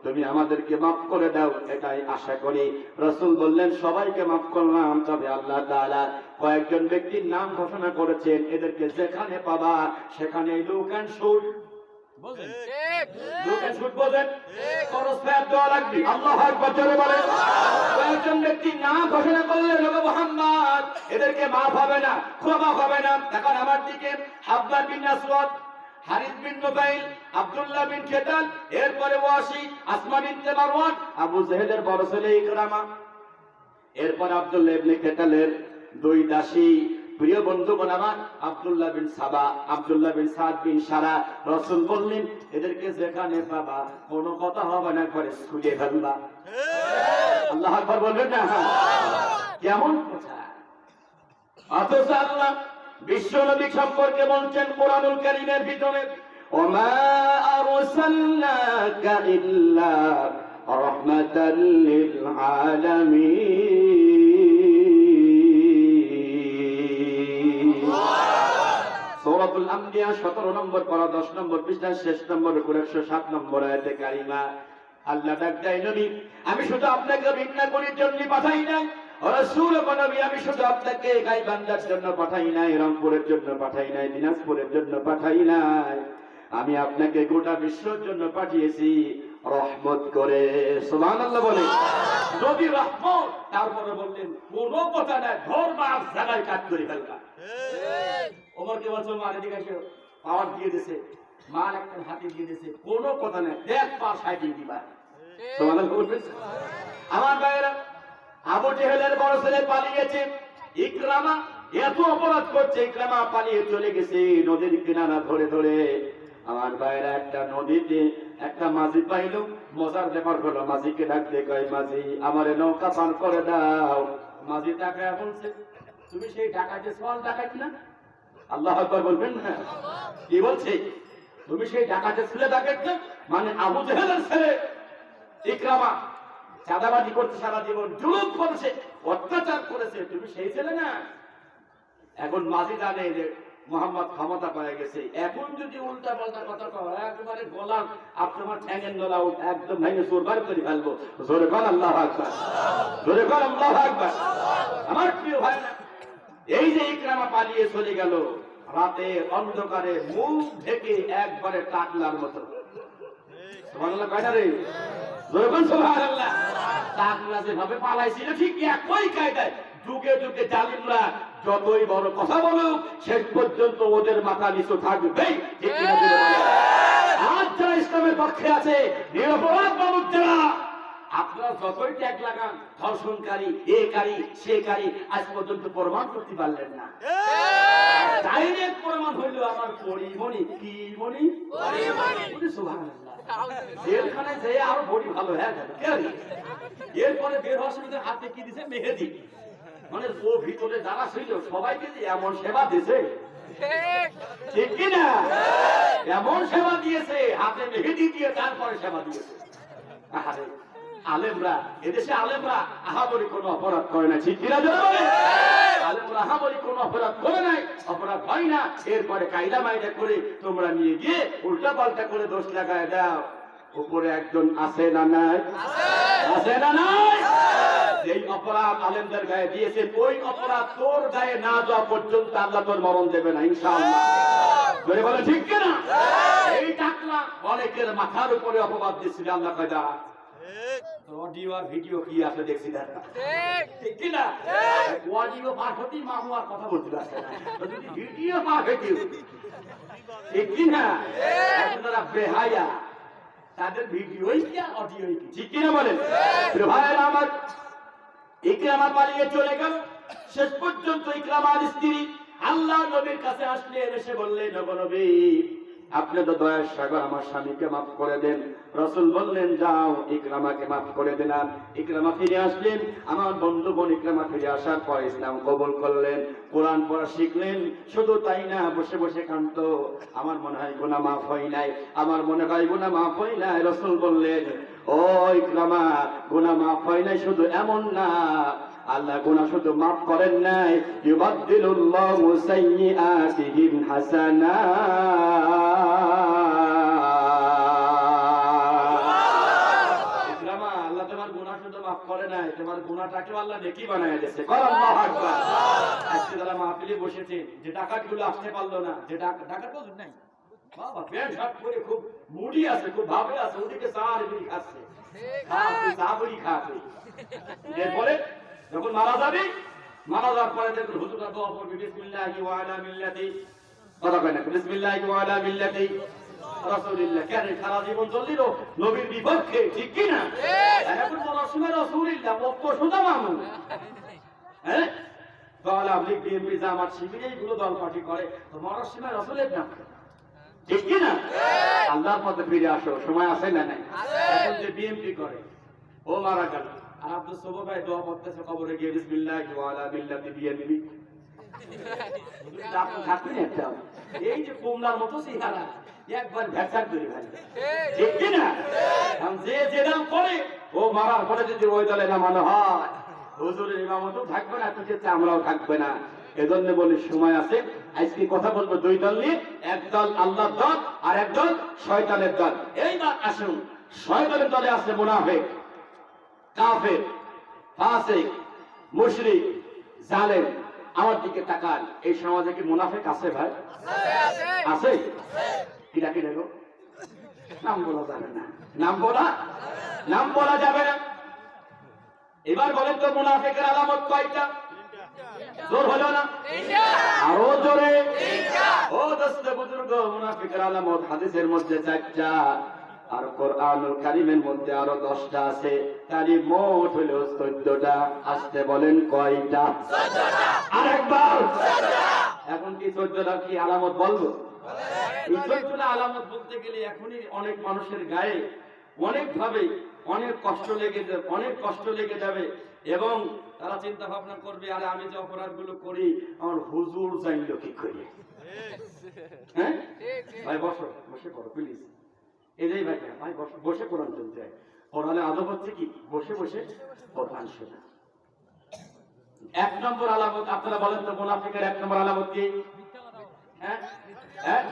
[SPEAKER 1] তুমি আমাদেরকে মাফ করে দাও, এটাই আশা করি। রাসূল বললেন, সবাইকে মাফ করলাম, তবে আল্লাহ তাআলা কয়েকজন ব্যক্তির নাম ঘোষণা করেছেন, এদেরকে যেখানে পাবা সেখানে লুক এন্ড শুট। বোঝেন? ঠিক। লুক এন্ড শুট বোঝেন? ঠিক। খরচ ফেরত দেওয়া লাগবে। আল্লাহু আকবার। জোরে বলেন। কয়েকজন ব্যক্তির নাম ঘোষণা করলেন, ওগো মুহাম্মদ, এদেরকে মাফ হবে না, ক্ষমা হবে না। এখন আমার দিকে হাব্বাব বিন আসওয়াদ, হারিস বিন নুবাইল, আব্দুল্লাহ বিন খেতাল, এরপরে ওয়াসি, আসমা বিনতে মারওয়ান, আবু জেহেলের বড় ছেলে ইকরামা, এরপর আব্দুল্লাহ ইবনে খেতালের দুই দাসী। প্রিয় বন্ধুগণ আমার, আব্দুল্লাহ বিন সাবা, আব্দুল্লাহ বিন সাদ বিন সারা। রাসূল বললেন, এদেরকে যেখানে পাবা কোনো কথা হবে না, করে ছুঁড়ে ফেলবা। আল্লাহু আকবার বলবেন না? কেমন কথা! অথচ আল্লাহ বিশ্ব নবী সম্পর্কে বলছেন কোরআনুল কারীমের ভিতরে, ওমা আরসালনাকা ইল্লা রাহমাতাল লিল আলামিন। সূরাতুল আম্বিয়া 17 নম্বর পারা 10 নম্বর পৃষ্ঠা শেষ নম্বর 107 নম্বর আয়াতে কারিমা। আল্লাহ ডাক দেয়, নবী আমি শুধু আপনাকে ভিন্নাগুলির জন্য পাঠাই নাই, রাসূল নবী আমি শুধু আপনাকে গাইবান্ধার জন্য পাঠাই নাই, রংপুরের জন্য পাঠাই নাই, দিনাজপুরের জন্য পাঠাই নাই, আমি আপনাকে গোটা বিশ্বের জন্য পাঠিয়েছি রহমত করে। সুবহানাল্লাহ বলে নবী রহমত। তারপরে বললেন কোন কথা না, ধর্মার জায়গায় কাট করে ফেলবা। ওমরকে বলছো মার এদিকে এসে পাওয়ার দিয়ে দিয়েছে, মার একটা হাতে দিয়ে দিয়েছে, কোনো কথা নেই, দেখ পা সাইডে দিবা। সুবহানাল্লাহ বলবেন। আমার ভাইয়েরা, আবু জেহেলের বড় ছেলে পালিয়েছে, ইকরামা এত অপরাধ করছে, ইকরামা পালিয়ে চলে গেছে নদীর কিনারা ধরে ধরে। আমার ভাইয়েরা, একটা নদীতে একটা মাঝি পাইল, মজার ব্যাপার হলো, মাঝিকে ডাক দিয়ে কয়, মাঝি আমারে নৌকা পান করে দাও। মাঝি তাকায় বলছে, তুমি সেই ডাকাতে সোয়াল ডাকাত না? আল্লাহু আকবার বলবেন না? কি বলছে? তুমি সেই ডাকাতে ছেলে ডাকাত না? মানে আবু জেহেলের ছেলে ইকরামা চাঁদাবাজি করছে, সারা জীবন জুলুম করেছে, অত্যাচার করেছে, তুমি সেই ছেলে না? এখন মাঝি জানে যে মোহাম্মদ ক্ষমতা পেয়ে গেছে, এখন যদি উল্টা পাল্টা কথা কয় একেবারে গোলাম আপনার ঠ্যাঙের নোলা একদম ভেঙে চোরবার করে ফেলবো। জোরে বল আল্লাহু আকবার, জোরে বল আল্লাহু আকবার। আমার প্রিয় ভাই, এই যে ইকরামা পালিয়ে চলে গেল, রাতে অন্ধকারে মুখ ঢেকে একবারে টাকলার মতো। সুবহানাল্লাহ কয় না রে? জোরে বল সুবহানাল্লাহ। টাকলা যেভাবে পালাইছিল ঠিক একই কায়দায় যুগে যুগে জালিমরা যতই বড় কথা বলুক শেষ পর্যন্ত ওদের মাথা নিচু থাকবে। আজ যারা ইসলামের পক্ষে আছে, নিরপরাধ মানুষ যারা, আপনারা যতই ট্যাগ লাগান, ধর্ষণকারী, একারী, সেকারী, আজ পর্যন্ত প্রমাণ করতে পারলেন না। ডাইরেক্ট প্রমাণ হইল আমার পরিমণি। কি মণি? সুবহানাল্লাহ। জেলখানে যে আরো বডি ভালো হয়ে যাবে। এরপরে বের হওয়ার সময় হাতে কি দিছে? মেহেদি। মানে ও ভিতরে যারা ছিল সবাইকে এমন সেবা দিয়েছে, ঠিক কিনা? এমন সেবা দিয়েছে, হাতে মেহেদি দিয়ে তারপরে সেবা দিয়েছে। আলেমরা, এদেশে আলেমরা আহামরি কোনো অপরাধ করে না, ঠিক কিনা? আলেমরা আহামরি কোনো অপরাধ করে নাই, অপরাধ হয় না, এরপরে কায়দা মাইদা করে তোমরা নিয়ে গিয়ে উল্টা পাল্টা করে দোষ লাগায় দাও। উপরে একজন আছে না নাই? আছে না নাই? যেই অপরাধ আলেমদের গায়ে দিয়েছে, ওই অপরাধ তোর গায়ে না যাওয়া পর্যন্ত আল্লাহ তোর মরণ দেবে না, ইনশাআল্লাহ। বলে বলে ঠিক কিনা? এই টাকলা অনেকের মাথার উপরে অপবাদ দিচ্ছিল, আল্লাহ কায়দা অডিও আর ভিডিও কি আছে দেখছি, ঠিক কিনা? অডিও পার হতে মামু আর কথা বলতে পারছে না, যদি ভিডিও পার হইতে, ঠিক কিনা? যারা বেহায়া তাদের ভিডিওই কি আর অডিওই কি, ঠিক কিনা বলেন? ভাইয়েরা আমার, ইকরামা পালিয়ে চলে গেল। শেষ পর্যন্ত ইকরামার স্ত্রী আল্লাহ নবীর কাছে আসলেন, এসে বললেন, ওগো নবী আপনি তো দয়ার সাগর, আমার স্বামীকে মাফ করে দেন। রাসূল বললেন, যাও ইকরামাকে মাফ করে দিলাম। ইকরামা ফিরে আসলেন। আমার বন্ধু বোন ইকরামা ফিরে আসার পর ইসলাম কবুল করলেন, কোরআন পড়া শিখলেন। শুধু তাই না, বসে বসে কাঁদতো, আমার মনে হয় গুনাহ মাফ হয় নাই, আমার মনে হয় গুনাহ মাফ হয় নাই। রাসূল বললেন, ও ইকরামা, গুনাহ মাফ হয় নাই শুধু এমন না, আল্লাহ গুনাহ শুধু মাফ করেন নাই, ইউবাদদিলুল্লাহু সাইয়্যাতিহিম হাসানাত। ইকরামা, আল্লাহ তোমার গুনাহ শুধু মাফ করে নাই, তোমার গুনাহটাকে আল্লাহ নেকি বানায় দিয়েছে। কর আল্লাহু আকবার। আজকে যারা মাহফিলে বসেছে, যে ডাকাতগুলো আসতে পারলো না, যে ডাকাত বুঝুন নাই, বাবা প্যান্ট শার্ট পরে খুব মুডি আছে, খুব ভাবে আছে, ওদিকে চা আর বিড়ি খাচ্ছে, চা বিড়ি খাচ্ছে। এরপরে যখন মারা যাবে, মারা যাওয়ার পরে দেখুন হুজুররা দোয়া করবে, বিসমিল্লাহি ওয়া আলা মিল্লাতি, কথা কয় না, বিসমিল্লাহি ওয়া আলা মিল্লাতি রাসূলিল্লাহ। কেন সারা জীবন চলছিল নবীর বিপক্ষে, ঠিক কি না? এখন বলার সময় রাসূলিল্লাহ মত সোজা মামু, হ্যাঁ দল আপনি বিএনপি জামাত শিবির এইগুলো দল পার্টি করে, তো মরার সময় রাসূলের নাম, ঠিক কি না? আল্লাহর পথে ফিরে আসো, সময় আছে না নাই? এখন যে বিএনপি করে, ও মারা গেল, আর আব্দুল সবুর ভাই দোয়া করতেছে কবরে গিয়ে, বিসমিল্লাহি ওয়া আলা মিল্লাতি বিএনপি। আপনি থাকবেন একটা, এই যে কুমড়ার মতো চেহারা, একবার ভেসার করে ভাই, ঠিক কি না? যে যেরকম করে, ও মারার পরে যদি ওই দলে নামানো হয়, হুজুরের ইমামতও থাকবে না, তো ক্ষেত্রে আমরাও থাকবে না। এজন্য বলি সময় আছে। আজকে কথা বলবো দুই দল নিয়ে, এক দল আল্লাহর দল আর এক দল শয়তানের দল। এইবার আসুন শয়তানের দলে আছে মুনাফিক, কাফের, ফাসিক, মুশরিক, জালেম। আমার দিকে তাকান, এই সমাজে কি মুনাফিক আছে ভাই? আছে। কিরা কিরা গো? নাম বলা যাবে না, নাম বলা যাবে না। এবার বলেন তো মুনাফিকের আলামত কয়টা? জোর হলো না? আরো জোরে। ও দোস্ত বুজুর্গ, মুনাফিকের আলামত হাদিসের মধ্যে 4টা, আর কোরআনুল কারীমের মধ্যে আরো 10টা আছে। তারই মোট হলো 14টা। আসতে বলেন কয়টা? 14টা। আরেকবার 14টা। এখন কি 14টা কি আলামত বলবো? এই 14টা আলামত বলতে গেলে এখনই অনেক মানুষের গায়ে অনেক ভাবে অনেক কষ্ট লেগে যাবে এবং তারা চিন্তা ভাবনা করবে, আরে আমি যে অপরাধগুলো করি আমার হুজুর জানলো কি করে। হ্যাঁ ভাই বসে পড়ো প্লিজ। এটাই ভাই বসে কোরআন চলতে হয়। কোরআনে আদব হচ্ছে কি বসে কোরআন শোনা। 1 নম্বর আলামত আপনারা বলেন তো মুনাফিকের 1 নম্বর আলামত কি? হ্যাঁ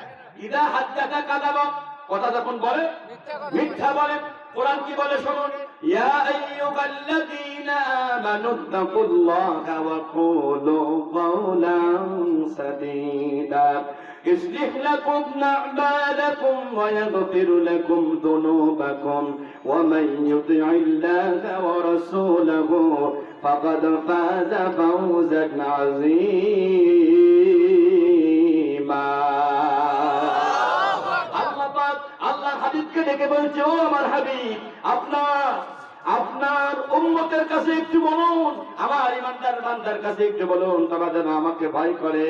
[SPEAKER 1] ইদা হাদ্দাতা কাযাবা, কথা যখন বলে মিথ্যা বলে। কোরআন কি বলে শুনুন, ইয়া আইয়ুহাল্লাযীনা আমানুত্তাকুল্লাহা ওয়া কুলু কাওলান সাদীদা يصلح لكم أعمالكم ويغفر لكم ذنوبكم ومن يطع الله ورسوله فقد فاز فوزا عظيما। আল্লাহ হাবিবকে ডেকে বলছে, ও আমার হাবিব, আপনার উম্মতের কাছে একটু বলুন, আমার ইমানদার বান্দার কাছে একটু বলুন, তারা যেন আমাকে ভয় করে,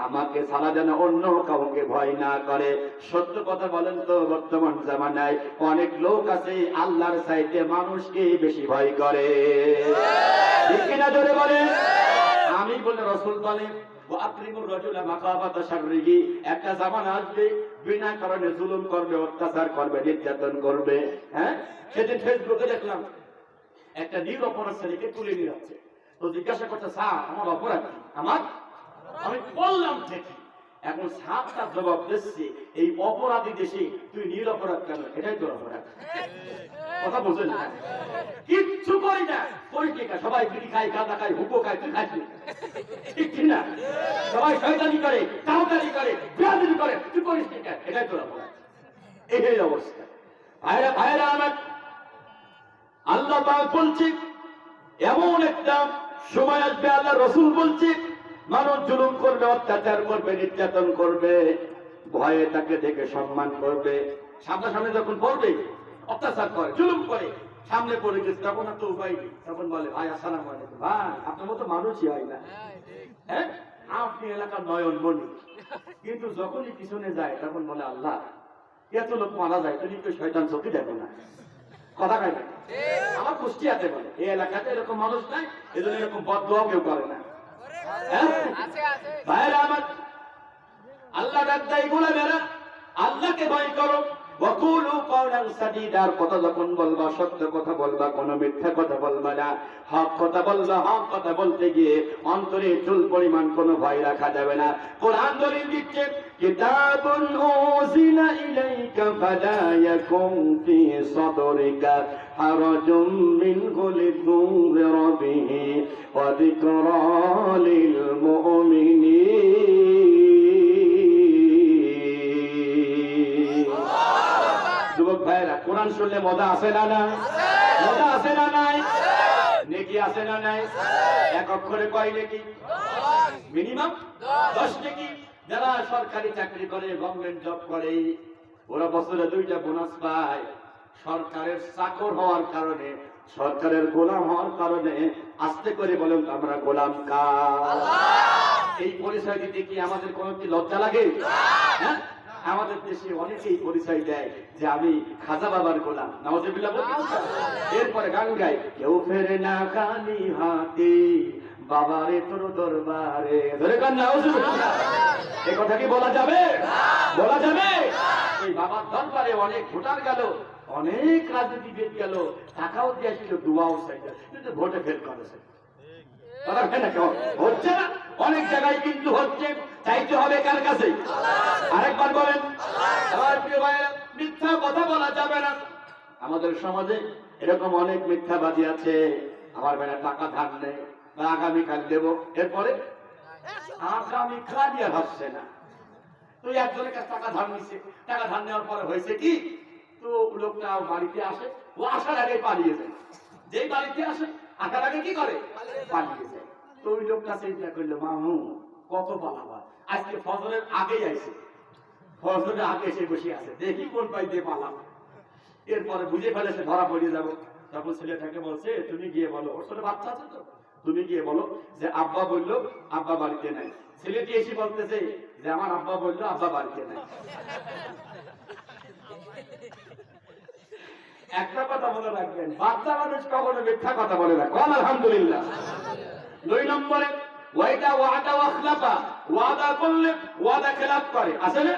[SPEAKER 1] আমাকে ছাড়া যেন অন্য কাউকে ভয় না করে। সত্য কথা বলেন তো, বর্তমান জামানায় অনেক লোক আছে আল্লাহর চাইতে মানুষকে বেশি ভয় করে। ঠিক কিনা জোরে বলেন? আমি বলে রাসূল বলে একটা জামানা আসবে বিনা কারণে জুলুম করবে, অত্যাচার করবে, নির্যাতন করবে। হ্যাঁ, সেদিন ফেসবুকে দেখলাম একটা নিরপরাধ ছেলেকে তুলে নিয়ে যাচ্ছে। তো জিজ্ঞাসা করছে, স্যার আমার অপরাধ কি? আমি বললাম ঠিকই। এখন সাপ তার জবাব দিচ্ছে, এই অপরাধী দেশে তুই নিরপরাধ কেন? এটাই তোর অপরাধ। কথা বুঝলেন না? কিচ্ছু করি না, করি কি? সবাই বিড়ি খায়, গাঁজা খায়, হুকো খায়, তুই খাইস ঠিক কিনা? সবাই শয়তানি করে, কাউতারি করে, বিয়াদবি করে, তুই করিস কি? এটাই তোর অপরাধ। এই অবস্থা। ভাইরা আমার, আল্লাহ পাক বলছে এমন একটা সময় আসবে, আল্লাহ রাসূল বলছে মানুষ জুলুম করবে, অত্যাচার করবে, নির্যাতন করবে, ভয়ে তাকে দেখে সম্মান করবে। সামনাসামনি যখন পড়বে, অত্যাচার করে, জুলুম করে, সামনে পড়ে গেছে, তখন তো উপায় নেই। তখন বলে, ভাই আসসালামু আলাইকুম। ভাই আপনার মতো মানুষই হয় না। হ্যাঁ, আপনি এলাকার নয়নমণি। কিন্তু যখনই পিছনে যায় তখন বলে, আল্লাহ এত লোক মারা যায়, তুমি তো শয়তান চোখে দেখো না। কথা কয় না? আমার কুষ্টিয়াতে বলে এই এলাকাতে এরকম মানুষ নাই, এজন্য এরকম বদদোয়া কেউ করে না। ভাইরা আমার, আল্লাহ ডাক্তার গোলামেরা, আল্লাহকে ভয় করো। ওয়াকুলু কাওলান সাদীদা, কথা যখন বলবা সত্য কথা বলবা, কোনো মিথ্যা কথা বলবা না, হক কথা বলবা। হক কথা বলতে গিয়ে অন্তরে চুল পরিমাণ কোনো ভয় রাখা যাবে না। কোরআন দলিল দিচ্ছে, কিতাবুন উযিলা ইলাইকা ফালা ইয়াকুম ফি সাদরিকা হারাজুম মিনহু লিতুনযিরা বিহি ওয়া যিকরা লিল মুমিনিন। যুবক ভাইরা, কোরআন শুনলে মজা আছে না না? মজা আছে না নাই? নেকি আছে না নাই? এক অক্ষরে কয় নেকি? মিনিমাম 10 নেকি। যারা সরকারি চাকরি করে, গভর্নমেন্ট জব করে, ওরা বছরে 2টা বোনাস পায়। সরকারের চাকর হওয়ার কারণে, সরকারের গোলাম হওয়ার কারণে আস্তে করে বলেন, আমরা গোলাম কার? এই পরিচয় দিতে কি আমাদের কোনো কি লজ্জা লাগে? হ্যাঁ, আমাদের দেশে অনেকেই পরিচয় দেয় যে আমি খাজা বাবার গোলাম। নাউজুবিল্লাহ। এরপরে গান গায়, কেউ ফেরে না খালি হাতে বাবারে তোর দরবারে। ধরে গান নাউজুবিল্লাহ। এই কথা কি বলা যাবে? বলা যাবে? এই বাবার দরবারে অনেক ভোটার গেল, অনেক রাজনীতিবিদ গেল, টাকাও দিয়েছিল, দোয়াও চাইছে, কিন্তু ভোটে ফেল করেছে। হচ্ছে না? অনেক জায়গায় কিন্তু হচ্ছে। চাইতে হবে কার কাছে? আরেকবার বলেন। আমার প্রিয় ভাইয়েরা, মিথ্যা কথা বলা যাবে না। আমাদের সমাজে এরকম অনেক মিথ্যাবাদী আছে, আমার বেলা টাকা ধার নেই বা আগামীকাল দেবো, এরপরে আগামীকাল আর হচ্ছে না। তুই একজনের কাছে টাকা ধার নিচ্ছে, টাকা ধার নেওয়ার পরে হয়েছে কি, তো লোকটা বাড়িতে আসে, ও আসার আগে পালিয়ে যায়। যেই বাড়িতে আসে আসার আগে কি করে, পালিয়ে যায়। তো ওই লোকটা চিন্তা করলো, মামু কত পালাবা, আজকে ফজরের আগেই আইছে, ফজরের আগে এসে বসে আছে, দেখি কোন পাই দিয়ে পালাম। এরপরে বুঝে ফেলেছে ধরা পড়ে যাবো। তখন ছেলেটাকে বলছে, তুমি গিয়ে বলো, ওর ছোট বাচ্চা আছে তো, তুমি গিয়ে বলো যে আব্বা বললো আব্বা বাড়িতে নাই। ছেলেটি এসে বলতেছে যে আমার আব্বা বললো আব্বা বাড়িতে নাই। একটা কথা মনে রাখবেন, বাচ্চা মানুষ কখনো মিথ্যা কথা বলে না। কোন আলহামদুলিল্লাহ। 2 নম্বরে ওয়াইদা ওয়াদা ওয়াখলাফা, ওয়াদা করলে ওয়াদা খেলাফ করে, আছে না?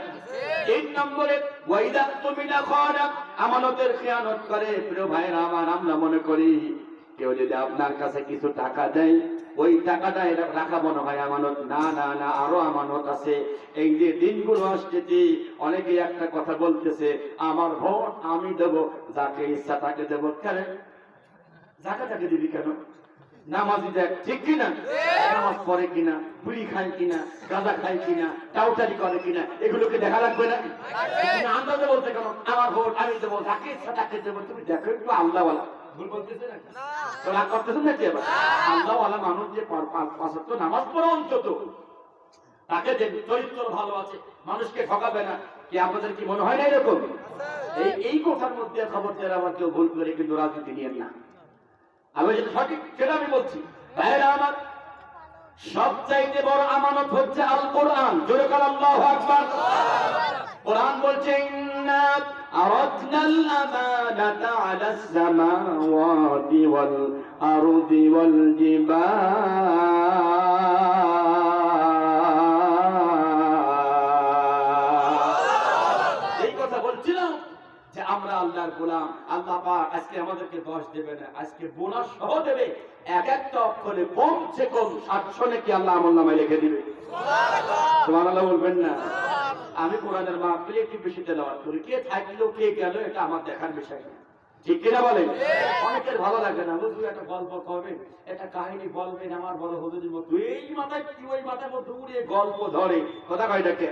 [SPEAKER 1] 3 নম্বরে ওয়াইদা তুমিনা খানা, আমানতের খেয়ানত করে। প্রিয় ভাইরা আমার, আমরা মনে করি কেউ যদি আপনার কাছে কিছু টাকা দেয়, ওই টাকাটা রাখা মনে হয় আমানত। না না না, আরো আমানত আছে। এই যে দিনগুলো আসতেছি, অনেকেই একটা কথা বলতেছে, আমার ভোট আমি দেবো, যাকে ইচ্ছা তাকে দেবো। কেন যাকে তাকে দিবি কেন? নামাজি দেখ, ঠিক কিনা? নামাজ পড়ে কিনা, পুরি খায় কিনা, গাঁজা খায় কিনা, টাউটারি করে কিনা, এগুলোকে দেখা লাগবে না? আন্দাজে বলতে কেন আমার ভোট আমি দেবো, যাকে ইচ্ছা তাকে দেবো? তুমি দেখো একটু আল্লাহওয়ালা, ভুল বলতেছে না? তো রাগ করতেছেন নাকি? এবার আল্লাহওয়ালা মানুষ যে 5 ওয়াক্ত নামাজ পড়ে অন্তত, তাকে যে চরিত্র ভালো আছে, মানুষকে ঠকাবে না, কি আপনাদের কি মনে হয় না এরকম? এই কথার মধ্যে খবর যারা আবার কেউ ভুল করে কিন্তু রাজনীতি নিয়ে না। আমি যেটা সঠিক সেটা আমি বলছি। ভাইরা আমার, সবচাইতে বড় আমানত হচ্ছে আল কোরআন। জোরে বলেন আল্লাহু আকবার। কোরআন বলছে, ইন্না আরাদনাল আমানাতা আলাস সামাওয়াতি ওয়াল আরদি ওয়াল জিবাল। এই কথা বলছিলাম যে আমরা আল্লাহর গোলাম। আল্লাহ পাক আজকে আমাদেরকে 10 দেবে না, আজকে বোনাস সহ দেবে। এক একটা অক্ষরে কমসে কম 700 নাকি আল্লাহ আমলনামায় লিখে দিবে। সুবহানাল্লাহ বলবেন না? আমি কোরআনের মাহফিলে একটু বেশি তেলাওয়াত করি, কে থাকলো কে গেল এটা আমার দেখার বিষয় না, ঠিক কিনা বলেন? অনেকের ভালো লাগে না, হুজুর একটা গল্প করবেন, একটা কাহিনী বলবেন, আমার বড় হুজুরের মতো এই মাথায় কি ওই মাথার মধ্যে উড়ে গল্প ধরে, কথা কয় ডাকে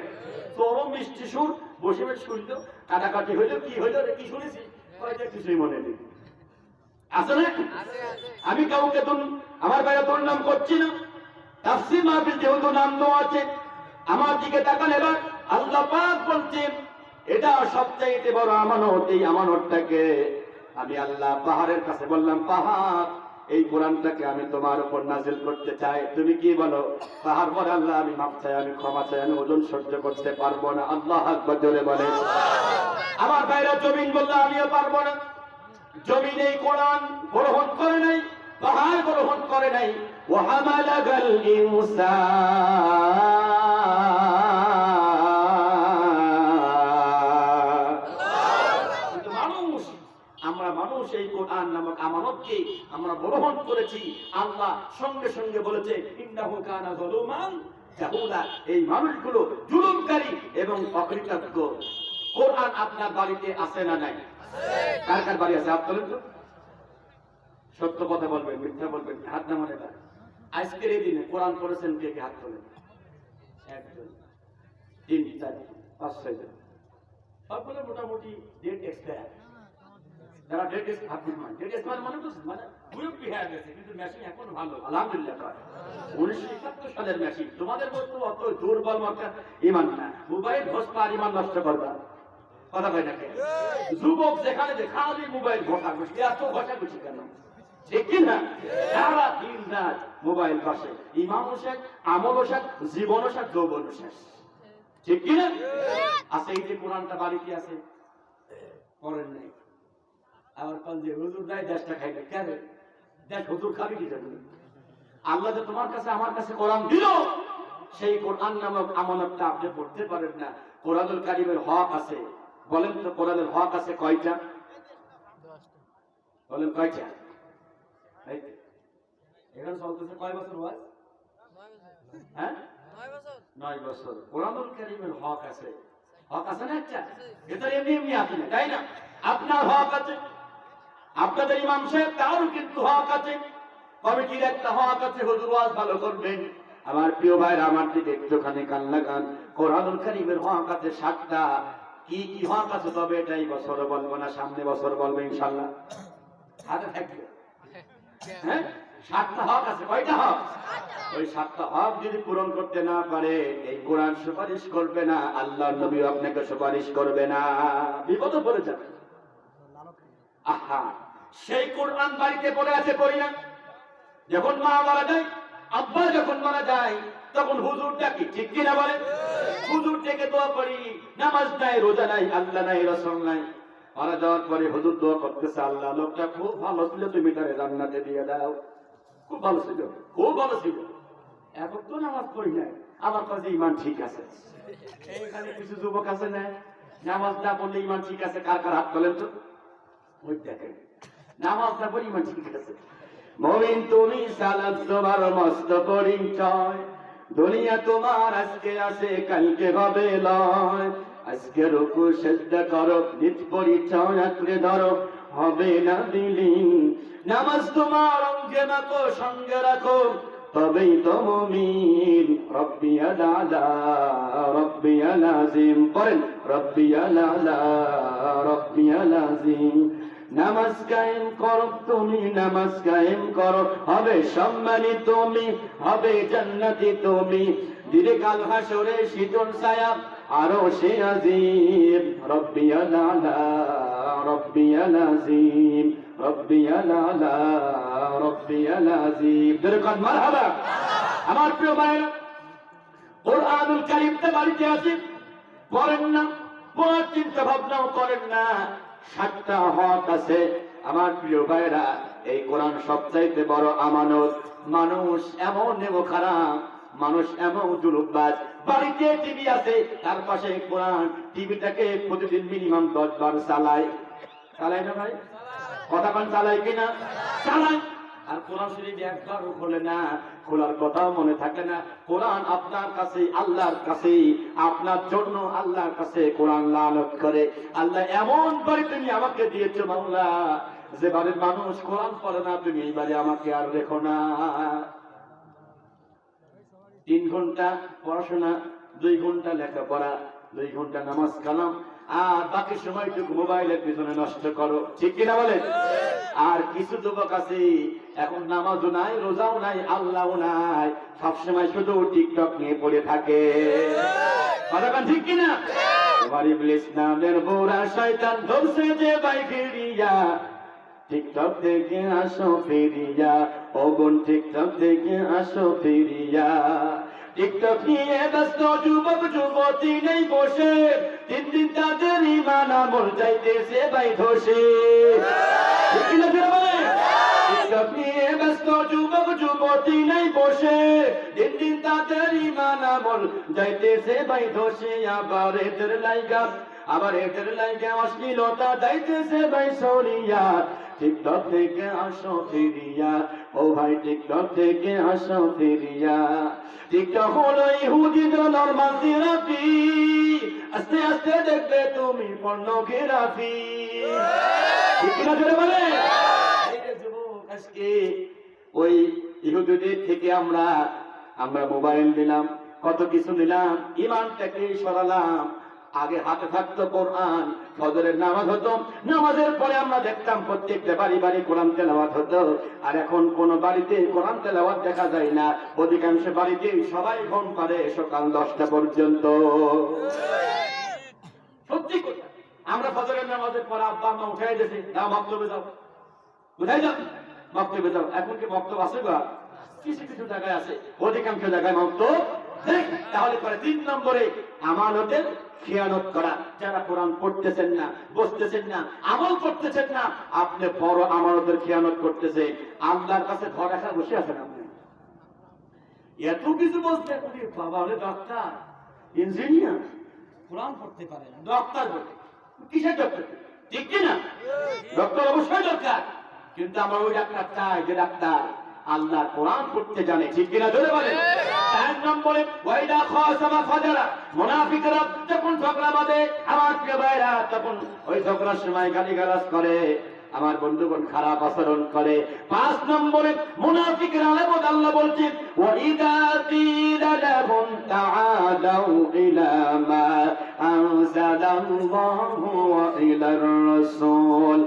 [SPEAKER 1] চরম মিষ্টি সুর, বসে বসে শুনলো, কাটাকাটি হইলো, কি হইলো রে, কি শুনেছি, কিছুই মনে নেই। আছে না? আমি কাউকে আমার বাইরে তোর নাম করছি না, তাফসীর মাহফিল যেহেতু নাম দেওয়া আছে, আমার দিকে তাকান। এবার আল্লাহ পাক বলছেন, এটা সবচাইতে বড় আমানত। এই আমানতটাকে আমি আল্লাহ পাহাড়ের কাছে বললাম, পাহাড় এই কোরআনটাকে আমি তোমার উপর নাজিল করতে চাই, তুমি কি বলো? পাহাড় বলে, আল্লাহ আমি মাফ চাই, আমি ক্ষমা চাই, আমি ওজন সহ্য করতে পারবো না। আল্লাহু আকবার জোরে বলে। আমার ভাইরা জমিন বললো, আমিও পারবো না। জমিন এই কোরআন গ্রহণ করে নাই, পাহাড় গ্রহণ করে নাই। ওয়াহামালাগাল ইনসান, আমরা মানুষ এই কোরআন নামক আমানতকে আমরা গ্রহণ করেছি। আল্লাহ সঙ্গে সঙ্গে বলেছে, ইন্নাহু কানা যালুমান জাহুলা, এই মানুষগুলো জুলুমকারী এবং অকৃতজ্ঞ। কোরআন আপনার বাড়িতে আছে না নাই? কার কার বাড়ি আছে? হাত তোলেন তো। সত্য কথা বলবেন, মিথ্যা বলবেন, হাত নামান। এবার আজকের এই দিনে কোরআন পড়েছেন কে কে? হাত তোলেন। 1 জন, 3, 4, 5, 6 জন। সবগুলো মোটামুটি ডেট এক্সপায়ার। যারা ডেট এক্সপায়ার মনে করছেন, মানে বিরক্তি হয়ে গেছে, কিন্তু মেশিন এখন ভালো আলহামদুলিল্লাহ। 1971 সালের মেশিন। তোমাদের মতো অত দুর্বল মাত্রা ইমান না, মোবাইল ঘষবা আর ইমান নষ্ট করবা, কথা কয় না? যুবক যেখানে যে খালি মোবাইল ঘষাঘষি, এত ঘষাঘষি কেন? ঠিক কিনা? সারা দিন রাত মোবাইল ঘষে, ইমানও শেষ, আমলও শেষ, জীবনও শেষ, যৌবনও শেষ, ঠিক কিনা? আচ্ছা, এই যে কোরআনটা বাড়িতে আছে, করেন নাই, আবার কোন যে হুজুর নাই দেশটা খাইলে, কেন দেশ হুজুর খাবি কি জানি? আল্লাহ যে তোমার কাছে আমার কাছে কোরআন দিল, সেই কোরআন নামক আমানতটা আপনি পড়তে পারেন না। কোরআনুল কারীমের হক আছে, বলেন তো কোরআনের হক আছে কয়টা? বলেন কয়টা? এখানে চলতেছে কয় বছর বয়স? 9 বছর। কোরআনুল কারীমের হক আছে, হক আছে না? একটা এটা এমনি এমনি আসে না, তাই না? আপনার হক আছে, আপনাদের ইমাম সাহেব তারও কিন্তু হক আছে, কমিটির একটা হক আছে, হুজুর ওয়াজ ভালো করবেন। আমার প্রিয় ভাইরা, আমার দিকে একটুখানি কান লাগান। কোরআনুল কারীমের হক আছে 7টা। কি কি হক আছে? তবে এটাই বছরে বলবো না, সামনে বছর বলবো ইনশাআল্লাহ। হাতে থাকবে, হ্যাঁ 7টা হক আছে। কয়টা হক? ওই 7টা হক যদি পূরণ করতে না পারে, এই কোরআন সুপারিশ করবে না, আল্লাহর নবী আপনাকে সুপারিশ করবে না, বিপদে পড়ে যাবে। আহা, সেই কোরআন বাড়িতে পড়ে আছে, পড়ি না? যখন মা মারা যায়, আব্বা যখন মারা যায়, তখন হুজুর ডাকি, ঠিক কিনা বলে? হুজুর থেকে দোয়া করি, নামাজ নাই, রোজা নাই, আল্লাহ নাই, রাসূল নাই। মারা যাওয়ার পরে হুজুর দোয়া করতেছে, আল্লাহ লোকটা খুব ভালো ছিল, তুমি তারে জান্নাতে দিয়ে দাও। খুব ভালো ছিল, খুব ভালো ছিল। এখন তো নামাজ পড়ি নাই, আমার কাছে ইমান ঠিক আছে। এইখানে কিছু যুবক আছে না, নামাজ না পড়লে ইমান ঠিক আছে, কার কার হাত তোলেন তো? ওই দেখেন, নামাজ না পড়লে ইমান ঠিক আছে। মুমিন তুমি সালাত তোমার মস্ত পরিচয়, দুনিয়া তোমার আজকে আছে, কালকে হবে লয়। আজকে রুকু সিজদা করো, নিজ পরিচয় আঁকড়ে ধরো, হবে না বিলীন। নামাজ তোমার অঙ্গে মাখো, সঙ্গে রাখো, তবেই তো মুমিন। রব্বিয়াল আলা রব্বিয়াল আযীম, পড়েন রব্বিয়াল আলা রব্বিয়াল আযীম। নামাজ কায়েম করো তুমি, নামাজ কায়েম করো, হবে সম্মানিত তুমি, হবে জান্নাতি তুমি। দিলে কাল হাসরে শীতল ছায়া, আরশে আজিম। রব্বিয়াল আলা রব্বিয়াল আযীম, রব্বিয়াল আলা রব্বিয়াল আযীম। দরকার মারহাবা। আমার প্রিয় ভাইরা, কোরআনুল কারীমটা বাড়িতে আছে, পড়েন না, পড়ার চিন্তা ভাবনাও করেন না। 7টা হক আছে। আমার প্রিয় ভাইরা, এই কোরআন সবচাইতে বড় আমানত। মানুষ এমন খারাপ, মানুষ এমন জুলুমবাজ, বাড়িতে টিভি আছে, তার পাশে কোরআন, টিভিটাকে প্রতিদিন মিনিমাম 10 বার চালায়। চালায় না ভাই? কথা বলেন, চালায় কিনা? চালায়। আর কোরআন শরীফ একবারও খোলে না, খোলার কথাও মনে থাকে না। কোরআন আপনার কাছে, আল্লাহর কাছে, আপনার জন্য আল্লাহর কাছে কোরআন লানত করে। আল্লাহ এমন বাড়ি তুমি আমাকে দিয়েছো মাওলা, যে বাড়ির মানুষ কোরআন পড়ে না, তুমি এই বাড়ি আমাকে আর রেখো না। 3 ঘন্টা পড়াশোনা, 2 ঘন্টা লেখাপড়া, 2 ঘন্টা নামাজ কালাম, আর বাকি সময়টুকু মোবাইলের পিছনে নষ্ট করো, ঠিক কিনা বলেন? আর কিছু যুবক আছে, এখন নামাজও নাই, রোজাও নাই, আল্লাহও নাই, সবসময় শুধু টিকটক নিয়ে পড়ে থাকে। কথাটা ঠিক কিনা? তোমার ইবলিস নামের বুড়া শয়তান ধরছে যে ভাই ফিরিয়া, টিকটক থেকে আসো ফিরিয়া, ও বোন টিকটক থেকে আসো ফিরিয়া। টিকটক নিয়ে ব্যস্ত যুবক যুবতী নেই বসে, 3 দিন তাদের ঈমান আমল যাইতেছে ভাই ধসে। টিকটক নিয়ে ব্যস্ত যুবক যুবতী নেই বসে, 3 দিন তাদের ঈমান আমল যাইতেছে ভাই ধসে। আবার এদের লাইগা অশ্লীলতা যাইতেছে ভাই সরিয়া। টিকটক থেকে আসো ফিরিয়া, ও ভাই টিকটক থেকে আসো ফিরিয়া। টিকটক হলো ইহুদি দলের মাঝিরাফি, আস্তে আস্তে দেখবে তুমি পর্নোগ্রাফি। ঠিক কিনা জোরে বলে? আজকে ওই ইহুদিদের থেকে আমরা মোবাইল নিলাম, কত কিছু নিলাম, ইমানটাকে সরালাম। আগে হাতে থাকতো কোরআন, ফজরের নামাজ হতো, নামাজের পরে আমরা দেখতাম প্রত্যেকটা বাড়ি বাড়ি কোরআন তেলাওয়াত হতো। আর এখন কোন বাড়িতে কোরআন তেলাওয়াত দেখা যায় না, অধিকাংশ বাড়িতে সবাই ঘুম পাড়ে সকাল 10টা পর্যন্ত। সত্যি কথা, আমরা ফজরের নামাজের পরে আব্বা আম্মা উঠাই দিয়েছি, না বক্তব্যে যাও, কোথায় যাও? বক্তব্যে যাও। এখন কি বক্তব্য আছে গা? কিছু কিছু জায়গায় আছে, অধিকাংশ জায়গায় বক্তব্য নেই। তাহলে পরে 3 নম্বরে আমানতের খিয়ানত করা। যারা কোরআন পড়তেছেন না, বসতেছেন না, আমল করতেছেন না, আপনি বড় আমানতের খিয়ানত করতেছে। আল্লাহর কাছে ঘর রাখা বসে আছেন আপনি। এত কিছু বলতে, বাবা হলে ডাক্তার, ইঞ্জিনিয়ার, কোরআন পড়তে পারে না, ডাক্তার বলে। কিসের ডাক্তার? ঠিক কিনা? ডক্টর অবশ্যই দরকার, কিন্তু আমরা ওই ডাক্তার চাই যে ডাক্তার আল্লাহ কোরআন পড়তে জানে, ঠিক কিনা জোরে বলেন। 4 নম্বরে ওয়াইদা খাসামা ফাজারা, মুনাফিকরা যখন ঝগড়া বাঁধে, আমার প্রিয় ভাইরা, তখন ওই ঝগড়ার সময় গালিগালাজ করে, আমার বন্ধুগণ খারাপ আচরণ করে। 5 নম্বরে মুনাফিকের আলামত আল্লাহ বলছেন ওয়া ইযা কিলা লাহুম তাআলাউ ইলা মা আনজালাল্লাহু ওয়া ইলার রাসূল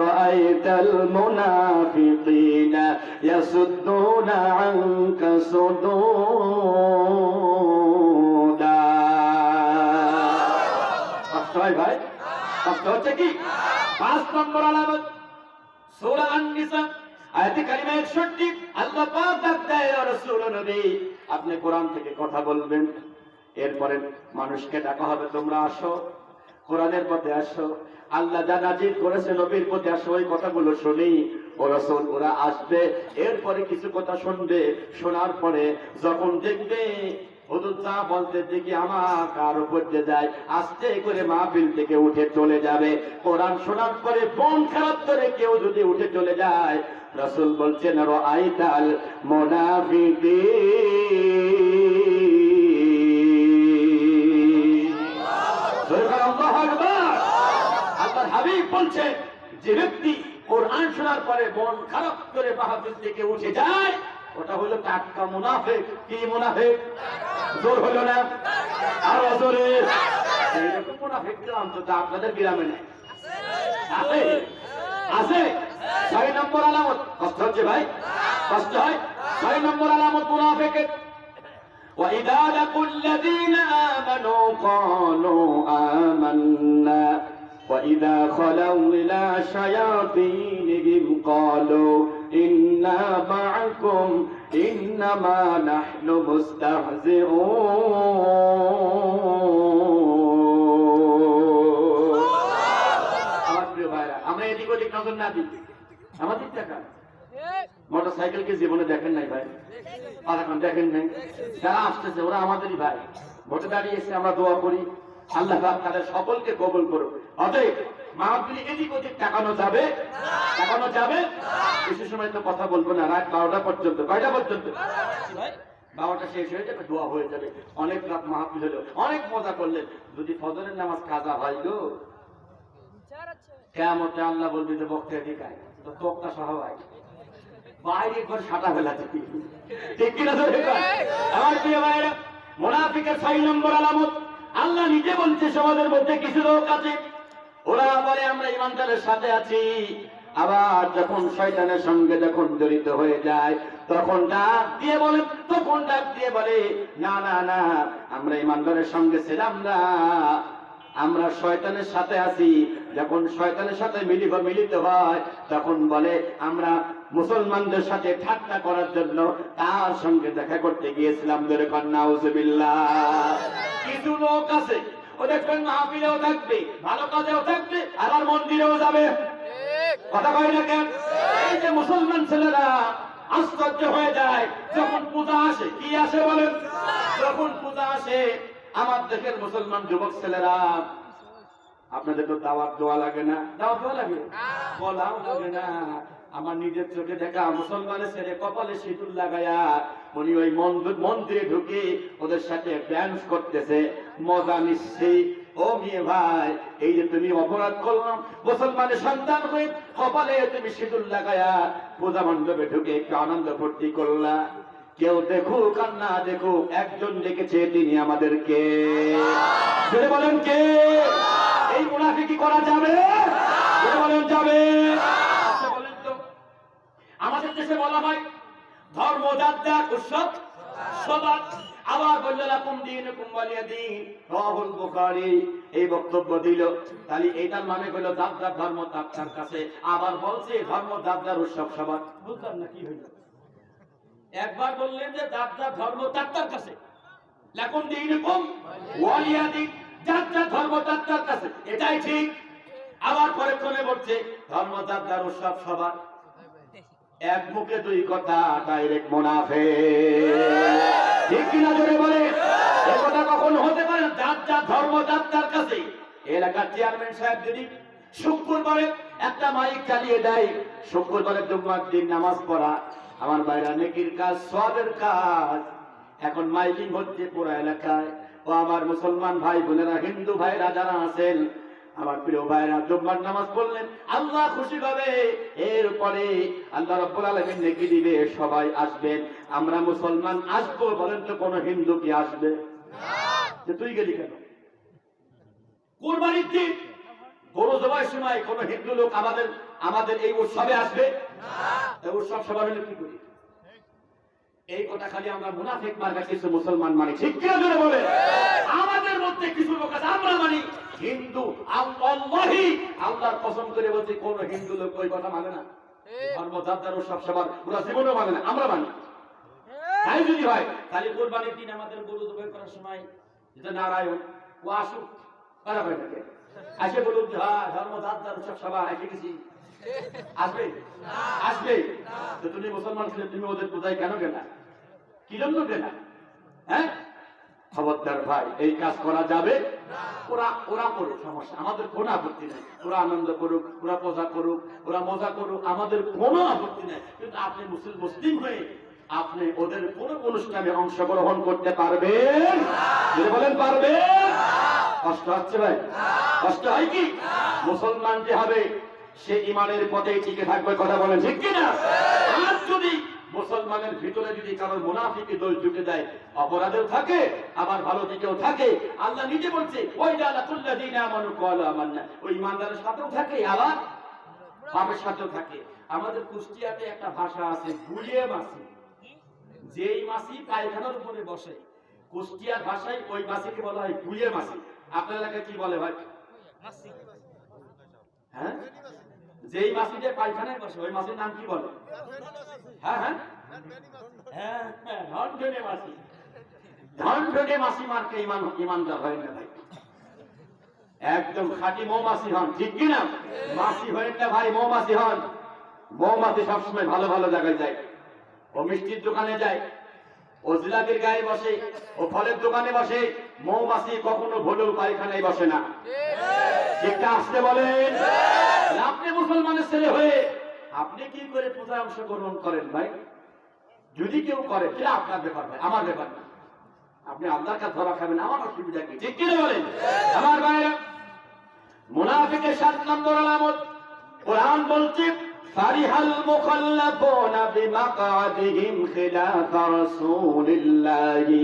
[SPEAKER 1] রাআইতাল মুনাফিকিনা ইয়াসুদ্দুনা আনকা সুদুদা। ভাই কষ্ট হচ্ছে কি? 5 নম্বর আলামত সূরা আন-নিসা আয়াতে কারিমা 61 আল্লাহ পাক ডাক দেয় ও রাসূল নবী আপনি কোরআন থেকে কথা বলবেন, এরপরে মানুষকে ডাকা হবে তোমরা আসো কোরআনের পথে আসো, আল্লাহ যা নাজিল করেছে নবীর পথে আসো, ওই কথাগুলো শুনি। ও রাসূল ওরা আসবে, এরপরে কিছু কথা শুনবে, শোনার পরে যখন দেখবে হুজুর যা বলতে দেখি আমার কার উপর দিয়ে যায়, আস্তে করে মাহফিল থেকে উঠে চলে যাবে। কোরআন শোনার পরে মন খারাপ করে কেউ যদি উঠে চলে যায়, রাসূল বলছেন রাআইতাল মুনাফিকিন। আল্লাহু আকবার। আল্লাহর হাবিব বলছেন যে ব্যক্তি কোরআন শোনার পরে মন খারাপ করে মাহফিল থেকে উঠে যায়, ওটা হলো টাটকা মুনাফিক। কি মুনাফিক? জোর হলো না? আরো জোরে। এরকম মুনাফিক অন্তত আপনাদের গ্রামে নেই? আছে আছে। 6 নম্বর আলামত। কষ্ট হচ্ছে ভাই? কষ্ট হয়? 6 নম্বর আলামত মুনাফিকের وَإِذَا لَقُوا الَّذِينَ آمَنُوا قَالُوا آمَنَّا وَإِذَا خَلَوْا إِلَى شَيَاطِينِهِمْ قَالُوا إِنَّا مَعَكُمْ إِنَّمَا نَحْنُ مُسْتَهْزِئُونَ। আমার প্রিয় ভাইরা, আমরা এদিক ওদিক নজর না দিই, আমাদের টাকা মোটরসাইকেলকে জীবনে দেখেন নাই ভাই? এখন দেখেন নাই? যারা আসতেছে ওরা আমাদেরই ভাই, ভোটে দাঁড়িয়েছে, আমরা দোয়া করি আল্লাহ পাক তাদের সকলকে কবুল করুক। অতএব মাহফিলে এদিক ওদিক তাকানো যাবে, তাকানো যাবে। কিছু সময় তো কথা বলবো না, রাত 12টা পর্যন্ত। কয়টা পর্যন্ত? 12টা শেষ হয়ে যাবে, দোয়া হয়ে যাবে। অনেক রাত মাহফিল হলো, অনেক মজা করলেন। যদি ফজরের নামাজ কাজা হয় গো, কিয়ামতে আল্লাহ বলবে যে বক্তা দিকায় তো তোকটা সহ হয় বাইরে ঘর সাটা ফেলা। ঠিক কিনা? আমার প্রিয় ভাইরা, মুনাফিকের 6 নম্বর আলামত আল্লাহ নিজে বলছে সমাজের মধ্যে কিছু লোক আছে ওরা বলে আমরা ইমানদারের সাথে আছি, আবার যখন শয়তানের সঙ্গে যখন জড়িত হয়ে যায় তখন ডাক দিয়ে বলে না না না, আমরা ইমানদারের সঙ্গে ছিলাম না, আমরা শয়তানের সাথে আছি। যখন শয়তানের সাথে মিলিত হয় তখন বলে আমরা মুসলমানদের সাথে ঠাট্টা করার জন্য তার সঙ্গে দেখা করতে গিয়েছিলাম। ধরে কন্যা নাউজুবিল্লাহ। কিছু লোক আছে ও দেখবেন মাহফিলেও থাকবে, ভালো কাজেও থাকবে, আবার মন্দিরেও যাবে। কথা কয় না কেন? এই যে মুসলমান ছেলেরা আশ্চর্য হয়ে যায় যখন পূজা আসে। কি আসে বলেন? যখন পূজা আসে আমার দেশের মুসলমান যুবক ছেলেরা, আপনাদের তো দাওয়াত দেওয়া লাগে না? দাওয়াত দেওয়া লাগে? বলাও লাগে না। আমার নিজের চোখে দেখা মুসলমানের ছেলে কপালে সিঁদুর লাগায়া উনি ওই মন্দিরে ঢুকে ওদের সাথে ড্যান্স করতেছে, মজা নিচ্ছে। ও মেয়ে ভাই, এই যে তুমি অপরাধ করলাম, মুসলমানের সন্তান হয়ে কপালে তুমি সিঁদুর লাগায়া পূজা মণ্ডপে ঢুকে একটু আনন্দ ফুর্তি করলা। কেউ দেখুক আর না দেখুক, একজন ডেকেছে, তিনি আমাদেরকে। বলেন কে? এই মুনাফিকি করা যাবে? বলেন যাবে? বলেন তো। আমাদের দেশে বলা হয় ধর্মযাত্রা উৎসব সবার, আবার বলল লাকুম দীনুকুম ওয়ালিয়া দীন, রাহুল বুখারী এই বক্তব্য দিল। তাহলে এইটার মানে হলো যার যার ধর্ম তার কাছে, আবার বলছে ধর্মযাত্রার উৎসব সবার। বুঝলাম না কি হইল? একবার বললেন যে যার যার ধর্ম তার কাছে, লাকুম দীনুকুম ওয়ালিয়া দীন, যার যার ধর্ম তার কাছে, এটাই ঠিক। আবার পরেক্ষণে বলছে ধর্মযাত্রার উৎসব সবার। এক মুখে দুই কথা, ডাইরেক্ট মুনাফিক। ঠিক কিনা জোরে বলে? এই কথা কখন হতে পারে? যার যার ধর্ম তার কাছে। এলাকার চেয়ারম্যান সাহেব যদি শুক্রবারে একটা মাইক চালিয়ে দেয়, শুক্রবারে জুম্মার দিন নামাজ পড়া, আমার ভাইরা নেকির কাজ, সওয়াবের কাজ। এখন মাইকিং হচ্ছে পুরো এলাকায়। ও আমার মুসলমান ভাই বোনেরা, হিন্দু ভাইরা যারা আছেন, আমার প্রিয় ভাইরা জুম্মার নামাজ পড়লেন, আল্লাহ খুশি হবে। এরপরে আল্লাহ রাব্বুল আলামিন নেকি দিবে, সবাই আসবেন। আমরা মুসলমান আসবো, বলেন তো কোন হিন্দু কি আসবে? না। তুই গেলি কেন? কুরবানির দিন গরু জবাইয়ের সময় কোন হিন্দু লোক আমাদের এই উৎসবে আসবে না। উৎসব সবার হলে কি করি? এই কথা খালি আমরা মুনাফিক মার্কা কিছু মুসলমান মানি, ঠিক কিনা জোরে বলে? আমাদের মধ্যে কিছু লোক আছে আমরা মানি, হিন্দু আল্লাহি আল্লাহর কসম করে বলছি কোন হিন্দু লোক ওই কথা মানে না। ধর্মযাত্রার উৎসব সবার পুরো জীবনও মানে না, আমরা মানি। তাই যদি হয় তাহলে কুরবানির দিন আমাদের গরু জবাই করার সময় যে নারায়ণ ও আসুক, কারা ভাই থাকে আসে বলুক যে হ্যাঁ ধর্মযাত্রার উৎসব সবার এসে গেছি, আসবে আসবে। তো তুমি মুসলমান ছিলে, তুমি ওদের পূজায় কেন গেলা? কি জন্য গেলা? হ্যাঁ, খবরদার ভাই, এই কাজ করা যাবে। ওরা করুক, সমস্যা আমাদের কোনো আপত্তি নেই। ওরা আনন্দ করুক, ওরা পূজা করুক, ওরা মজা করুক, আমাদের কোনো আপত্তি নেই। কিন্তু আপনি মুসলিম হয়ে আপনি ওদের কোন অনুষ্ঠানে অংশগ্রহণ করতে পারবেন? যদি বলেন পারবেন। কষ্ট হচ্ছে ভাই? কষ্ট হয় কি? মুসলমান যে হবে সে ইমানের পথে টিকে থাকবে, কথা বলেন ঠিক কিনা? আর যদি মুসলমানের ভিতরে যদি কারোর মুনাফিকি দোষ ঢুকে দেয়, অপরাধেও থাকে আবার ভালো দিকেও থাকে। আল্লাহ নিজে বলছে ওই জালাতুল্লাযিনা আমানু ক্বালু আমান্না, ওই ইমানদারের সাথেও থাকে আবার পাপের সাথেও থাকে। আমাদের কুষ্টিয়াতে একটা ভাষা আছে গুলিয়ে মাছি, যেই মাছি পায়খানার উপরে বসে, কুষ্টিয়ার ভাষায় ওই মাছিকে বলা হয় গুলিয়ে মাছি। আপনার এলাকায় কি বলে ভাই? হ্যাঁ, যেই মাছিতে পায়খানায় বসে ওই মাছির নাম কি বলে? হ্যাঁ হ্যাঁ হ্যাঁ, ধনঢনে মাছি। ধনঢনে মাছি মারকে ইমানদার হয় না ভাই, একদম খাঁটি মৌমাছি হন, ঠিক কিনা? মাছি হয় না ভাই, মৌমাছি হন। মৌমাছি সবসময় ভালো ভালো জায়গায় যায়, ও মিষ্টির দোকানে যায়, ও জিলাপির গায়ে বসে, ও ফলের দোকানে বসে। মৌমাছি কখনো ভুলেও পায়খানায় বসে না, ঠিকটা আসতে বলেন। আপনি মুসলমানের ছেলে হয়ে আপনি কি করে পূজায় অংশগ্রহণ করেন ভাই? যদি কেউ করে সেটা আপনার ব্যাপার ভাই, আমার ব্যাপার না। আপনি আল্লাহর কাছে ধরা খাবেন, আমার অসুবিধা কি? ঠিক কিনা বলেন? আমার ভাইরা, মুনাফিকের 7 নম্বর আলামত কোরআন বলছে ফারিহাল মুখাল্লাফুনা বিমাকআদিহিম খিলাফ রাসূলিল্লাহি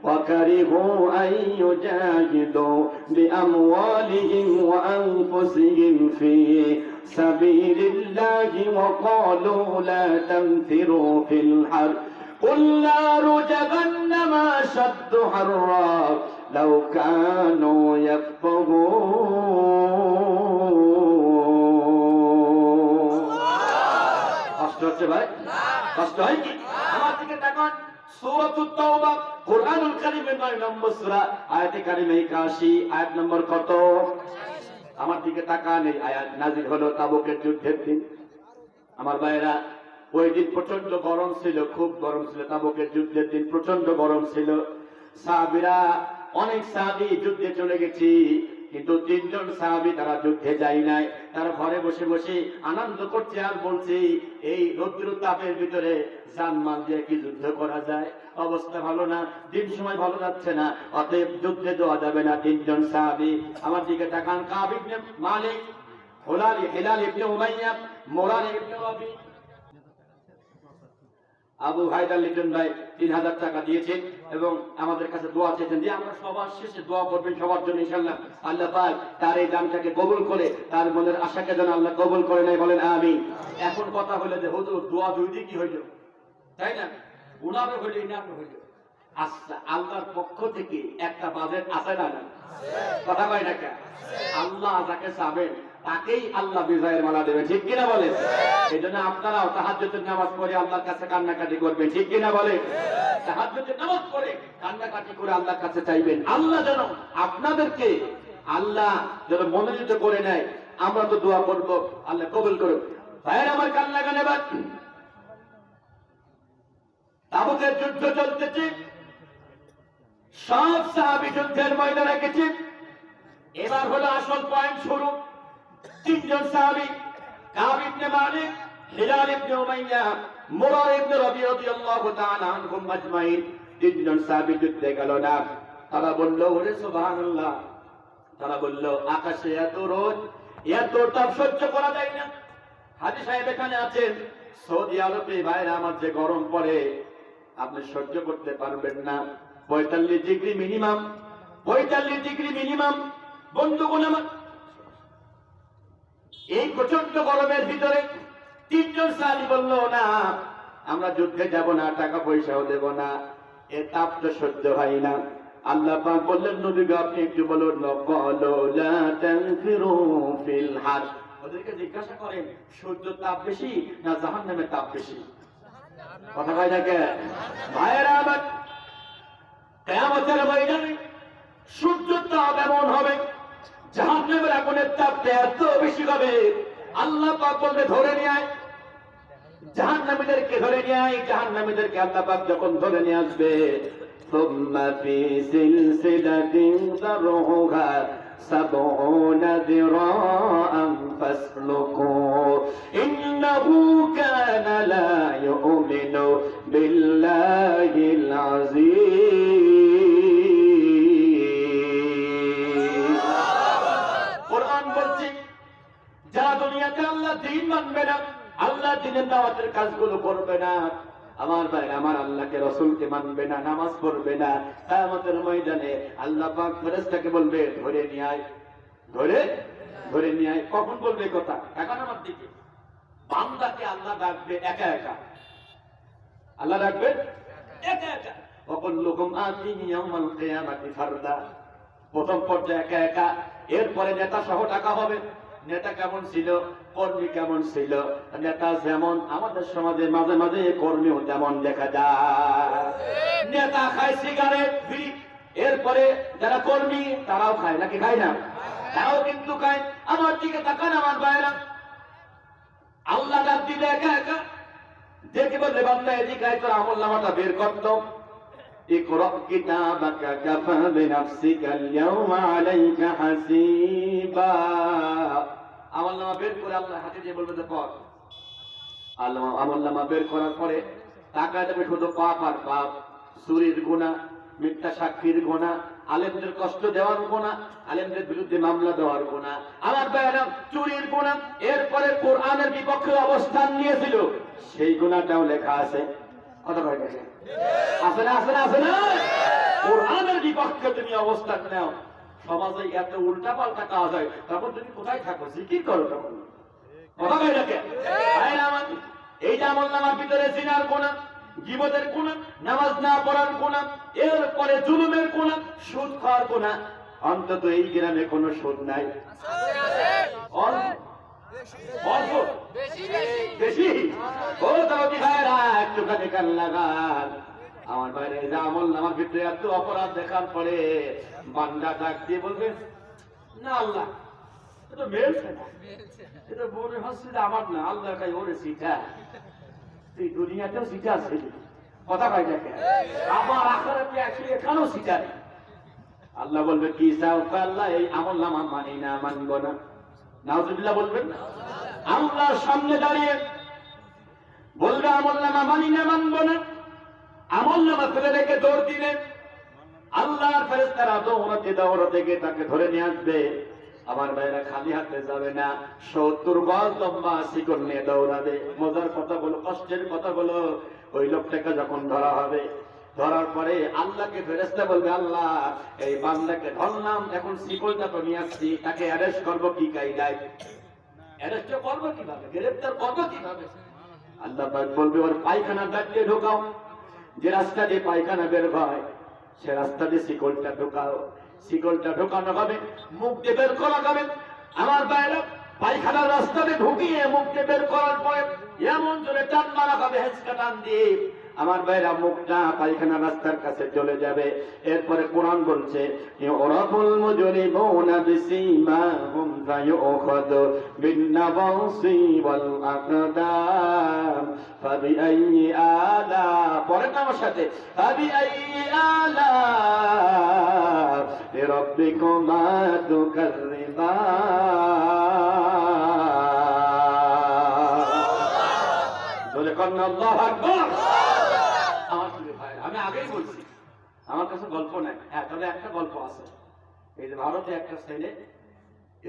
[SPEAKER 1] وكرهوا أن يجاهدوا بأموالهم وأنفسهم في سبيل الله وقالوا لا تنفروا في الحر قل نار جهنم أشد حرا لو كانوا يفقهون. কষ্ট হচ্ছে ভাই? কষ্ট হয় কি? আমার দিকে তাকান, সূরাতুত তাওবা কুরআনুল কারীমের 9 নম্বর সূরা, আয়াতে কারিমা 81, আয়াত নম্বর কত? আমার দিকে তাকান। এই আয়াত নাযিল হলো তাবুকের যুদ্ধের দিন। আমার ভাইরা, ওই দিন প্রচন্ড গরম ছিল, খুব গরম ছিল। তাবুকের যুদ্ধের দিন প্রচন্ড গরম ছিল। সাহাবীরা, অনেক সাহাবী যুদ্ধে চলে গেছে, কিন্তু 3 জন সাহাবী তারা যুদ্ধে যায় নাই। তারা ঘরে বসে বসে আনন্দ করছে আর বলছে এই রৌদ্র তাপের ভিতরে জানমাল দিয়ে কি যুদ্ধ করা যায়? অবস্থা ভালো না, দিন সময় ভালো যাচ্ছে না, অতএব যুদ্ধে যাওয়া যাবে না। 3 জন সাহাবী আমার দিকে তাকান। কাব ইবনে মালিক, হিলাল ইবনে উমাইয়া, মুরাদ ইবনে রাবি, আবু হায়দার লিটন ভাই 3000 টাকা দিয়েছেন এবং আমাদের কাছে দোয়া চেয়েছেন যে আমরা সবার শেষে দোয়া করবেন সবার জন্য ইনশাআল্লাহ। আল্লাহ পাক তার এই দানটাকে কবুল করে, তার মনের আশাকে যেন আল্লাহ কবুল করে নেয়, বলেন আমিন। এখন কথা হলো যে হুজুর দোয়া দুই দিকই হইল, তাই না? উনারও হইল, ইনারও হইল। আচ্ছা, আল্লাহর পক্ষ থেকে একটা বাজেট আছে না? কথা কয় না কেন? আল্লাহ যাকে চাবেন তাকেই আল্লাহ বিজয়ের মালা দেবেন, ঠিক কিনা বলেন? এই জন্য আপনারাও তাহাজ্জুদের নামাজ পড়ে আল্লাহর কাছে কান্নাকাটি করবেন, ঠিক কিনা বলেন? তাহাজ্জুদের নামাজ পড়ে কান্নাকাটি করে আল্লাহর কাছে চাইবেন আল্লাহ যেন আপনাদেরকে আল্লাহ যেন মনোনীত করে নেয়। আমরা তো দোয়া করবো, আল্লাহ কবুল করুন। ভাইয়ের আমার কান্না গান। এবার তাবুকের যুদ্ধ চলতেছে, সব সাহাবী যুদ্ধের ময়দানে গেছে। এবার হলো আসল পয়েন্ট শুরু। 3 জন সাহাবী, কাব ইবনে মালিক, হিলাল ইবনে উমাইয়া, মুরাদ ইবনে রাবি রাদিয়াল্লাহু তাআলা আনহুম আজমাইন, 3 জন সাহাবী যুদ্ধে গেল না। তারা বলল ওরে সুবহানাল্লাহ, তারা বলল আকাশে এত রোদ, এত তাপ সহ্য করা যায় না। হাজী সাহেব এখানে আছেন, সৌদি আরবে ভাইরা আমার যে গরম পড়ে আপনি সহ্য করতে পারবেন না। 45 ডিগ্রি মিনিমাম, 45 ডিগ্রি মিনিমাম। বন্ধুগণ আমার, এই প্রচন্ড গরমের ভিতরে 3 জন সাহাবী বলল না, আমরা যুদ্ধে যাব না, টাকা পয়সাও দেব না, এ তাপ তো সহ্য হয় না। আল্লাহ পাক বললেন নবী গো আপনি একটু বলুন, ক্বালু লা তানফিরু ফিল হার। ওদেরকে জিজ্ঞাসা করেন সূর্যের তাপ বেশি না জাহান্নামের তাপ বেশি? কথা কয় থাকে ভাইরা আমার, কিয়ামতের ময়দানে সূর্যের তাপ এমন হবে, জাহান্নামের আগুনের তাপটা এত বেশি হবে, আল্লাহ পাক বলবে ধরে নিয়ে আয়। জাহান্নামীদেরকে ধরে নিয়ে আয়। জাহান্নামীদেরকে আল্লাহ পাক যখন ধরে নিয়ে আসবে, ثم في سلسلة ذرعها 70 ذراعا فاسلكوه إنه كان لا يؤمن بالله العزيز। قرآن বলছে যারা দুনিয়াতে আল্লাহ দ্বীন মানবে না, আল্লাহ দ্বীনের দাওয়াতের কাজগুলো করবে না, আমার ভাই আমার আল্লাহকে রাসূলকে মানবে না, নামাজ পড়বে না, কিয়ামতের ময়দানে আল্লাহ পাক ফেরেশতাকে বলবে ধরে নিয়ে আয়, ধরে নিয়ে আয়। কখন বলবে কথা? এখন আমার দিকে বান্দাকে আল্লাহ ডাকবে একা একা, আল্লাহ ডাকবে একা একা। ওয়াকুল্লুকুম আতিনি ইয়াওমাল কিয়ামাতি ফারদা। প্রথম পর্যায়ে একা একা, এরপরে নেতা সহ ডাকা হবে। নেতা কেমন ছিল, কর্মী কেমন ছিল? নেতা যেমন আমাদের সমাজে মাঝে মাঝে কর্মীও তেমন দেখা যায়। নেতা খায় সিগারেট, বিড়ি, এরপরে যারা কর্মী তারাও খায়, নাকি খায় না? তারাও কিন্তু খায়। আমার দিকে তাকান আমার ভাইরা, আল্লাহ ডাক দিলে একা একা, দেখে বললে বান্দা এদিকে আয়, তোর আমলনামাটা বের করতো। اقرأ كتابك كفى بنفسك اليوم عليك حسيبا। আমলনামা বের করে আল্লাহ হাতে দিয়ে বলবে পড়। আমলনামা বের করার পরে তাকায় যাবে শুধু পাপ আর পাপ, চুরির গুনাহ, মিথ্যা সাক্ষীর গুনাহ, আলেমদের কষ্ট দেওয়ার গুনাহ, আলেমদের বিরুদ্ধে মামলা দেওয়ার গুনাহ, আমার ভাইরা চুরির গুনাহ, এরপরে কোরআনের বিপক্ষে অবস্থান নিয়েছিল সেই গুনাহটাও লেখা আছে। কথা কয় গেছে আছে না? আছে না? আছে না? কোরআনের বিপক্ষে তুমি অবস্থান নাও, সমাজে এত উল্টা পাল্টা কাজ হয়, তখন তুমি কোথায় থাকো? জিকির করো তখন। কথা কয় নাকি? এই যে আমলনামার ভিতরে জিনার গুনাহ, গীবতের গুনাহ, নামাজ না পড়ার গুনাহ, এরপরে জুলুমের গুনাহ, সুদ খাওয়ার গুনাহ। অন্তত এই গ্রামে কোনো সুদ নাই, বেশি। ও দাওয়াতি ভাইরা একটুখানি কান লাগান। আমার বাইরে যে আমলনামার ভিতরে এত অপরাধ দেখার পরে বান্দা ডাক দিয়ে বলবে না আল্লাহ এটা মেলছে না, এটা মনে হচ্ছে যে আমার না, আল্লাহ কাই ওরে সিটা, তুই দুনিয়াতেও সিটা আছে। কথা কয় দেখে আমার আখিরাতে আসলে এখানেও সিটা নেই। আল্লাহ বলবে কি চাও? আল্লাহ এই আমলনামা মানি না, মানব না। নাউজুবিল্লাহ বলবেন না? আল্লাহর সামনে দাঁড়িয়ে বলবে আমলনামা মানি না, মানব না। আমলনামা ফেলে রেখে দৌড় দিলে আল্লাহর ফেরেশতারা দৌড়াতে গিয়ে তাকে ধরে নিয়ে আসবে। আমার ভাইরা খালি হাতে যাবে না, 70 গজ লম্বা শিকল নিয়ে দৌড়াবে। মজার কথা বলো, কষ্টের কথা বলো, ওই লোকটাকে যখন ধরা হবে, ধরার পরে আল্লাহকে ফেরেশতা বলবে আল্লাহ এই বান্দাকে ধরলাম, এখন শিকলটা তো নিয়ে আসছি, তাকে অ্যারেস্ট করবো কি কায়দায়? অ্যারেস্ট করবো কিভাবে? গ্রেফতার করবো কিভাবে? আল্লাহ পাক বলবে ওর পায়খানা দাঁড়িয়ে ঢোকাও, যে রাস্তা দিয়ে পায়খানা বের হয় সে রাস্তা দিয়ে শিকলটা ঢোকাও। শিকলটা ঢোকানো হবে, মুখ দিয়ে বের করা হবে। আমার বাইরে পায়খানার রাস্তাতে ঢুকিয়ে মুখ দিয়ে বের করার পরে এমন জোরে টান মারা হবে, হেঁচকা টান দিয়ে আমার ভাইরা মুখটা পায়খানা রাস্তার কাছে চলে যাবে। এরপরে কোরআন বলছে ইউরাফুল মুজরিমুনা বিসীমাহুম ফায়ুখাযু বিন-নাওয়াসি ওয়াল আকদাম ফাবিআইয়ি আলা, পড়েন আমার সাথে, ফাবিআইয়ি আলা লিরাব্বিকুমা তুকাযযিবান। বলে কন্না আল্লাহু আকবার। আমার প্রিয় ভাই, আমি আগেই বলছি আমার কাছে গল্প নাই, হ্যাঁ তবে একটা গল্প আছে। এই যে ভারতে একটা ছেলে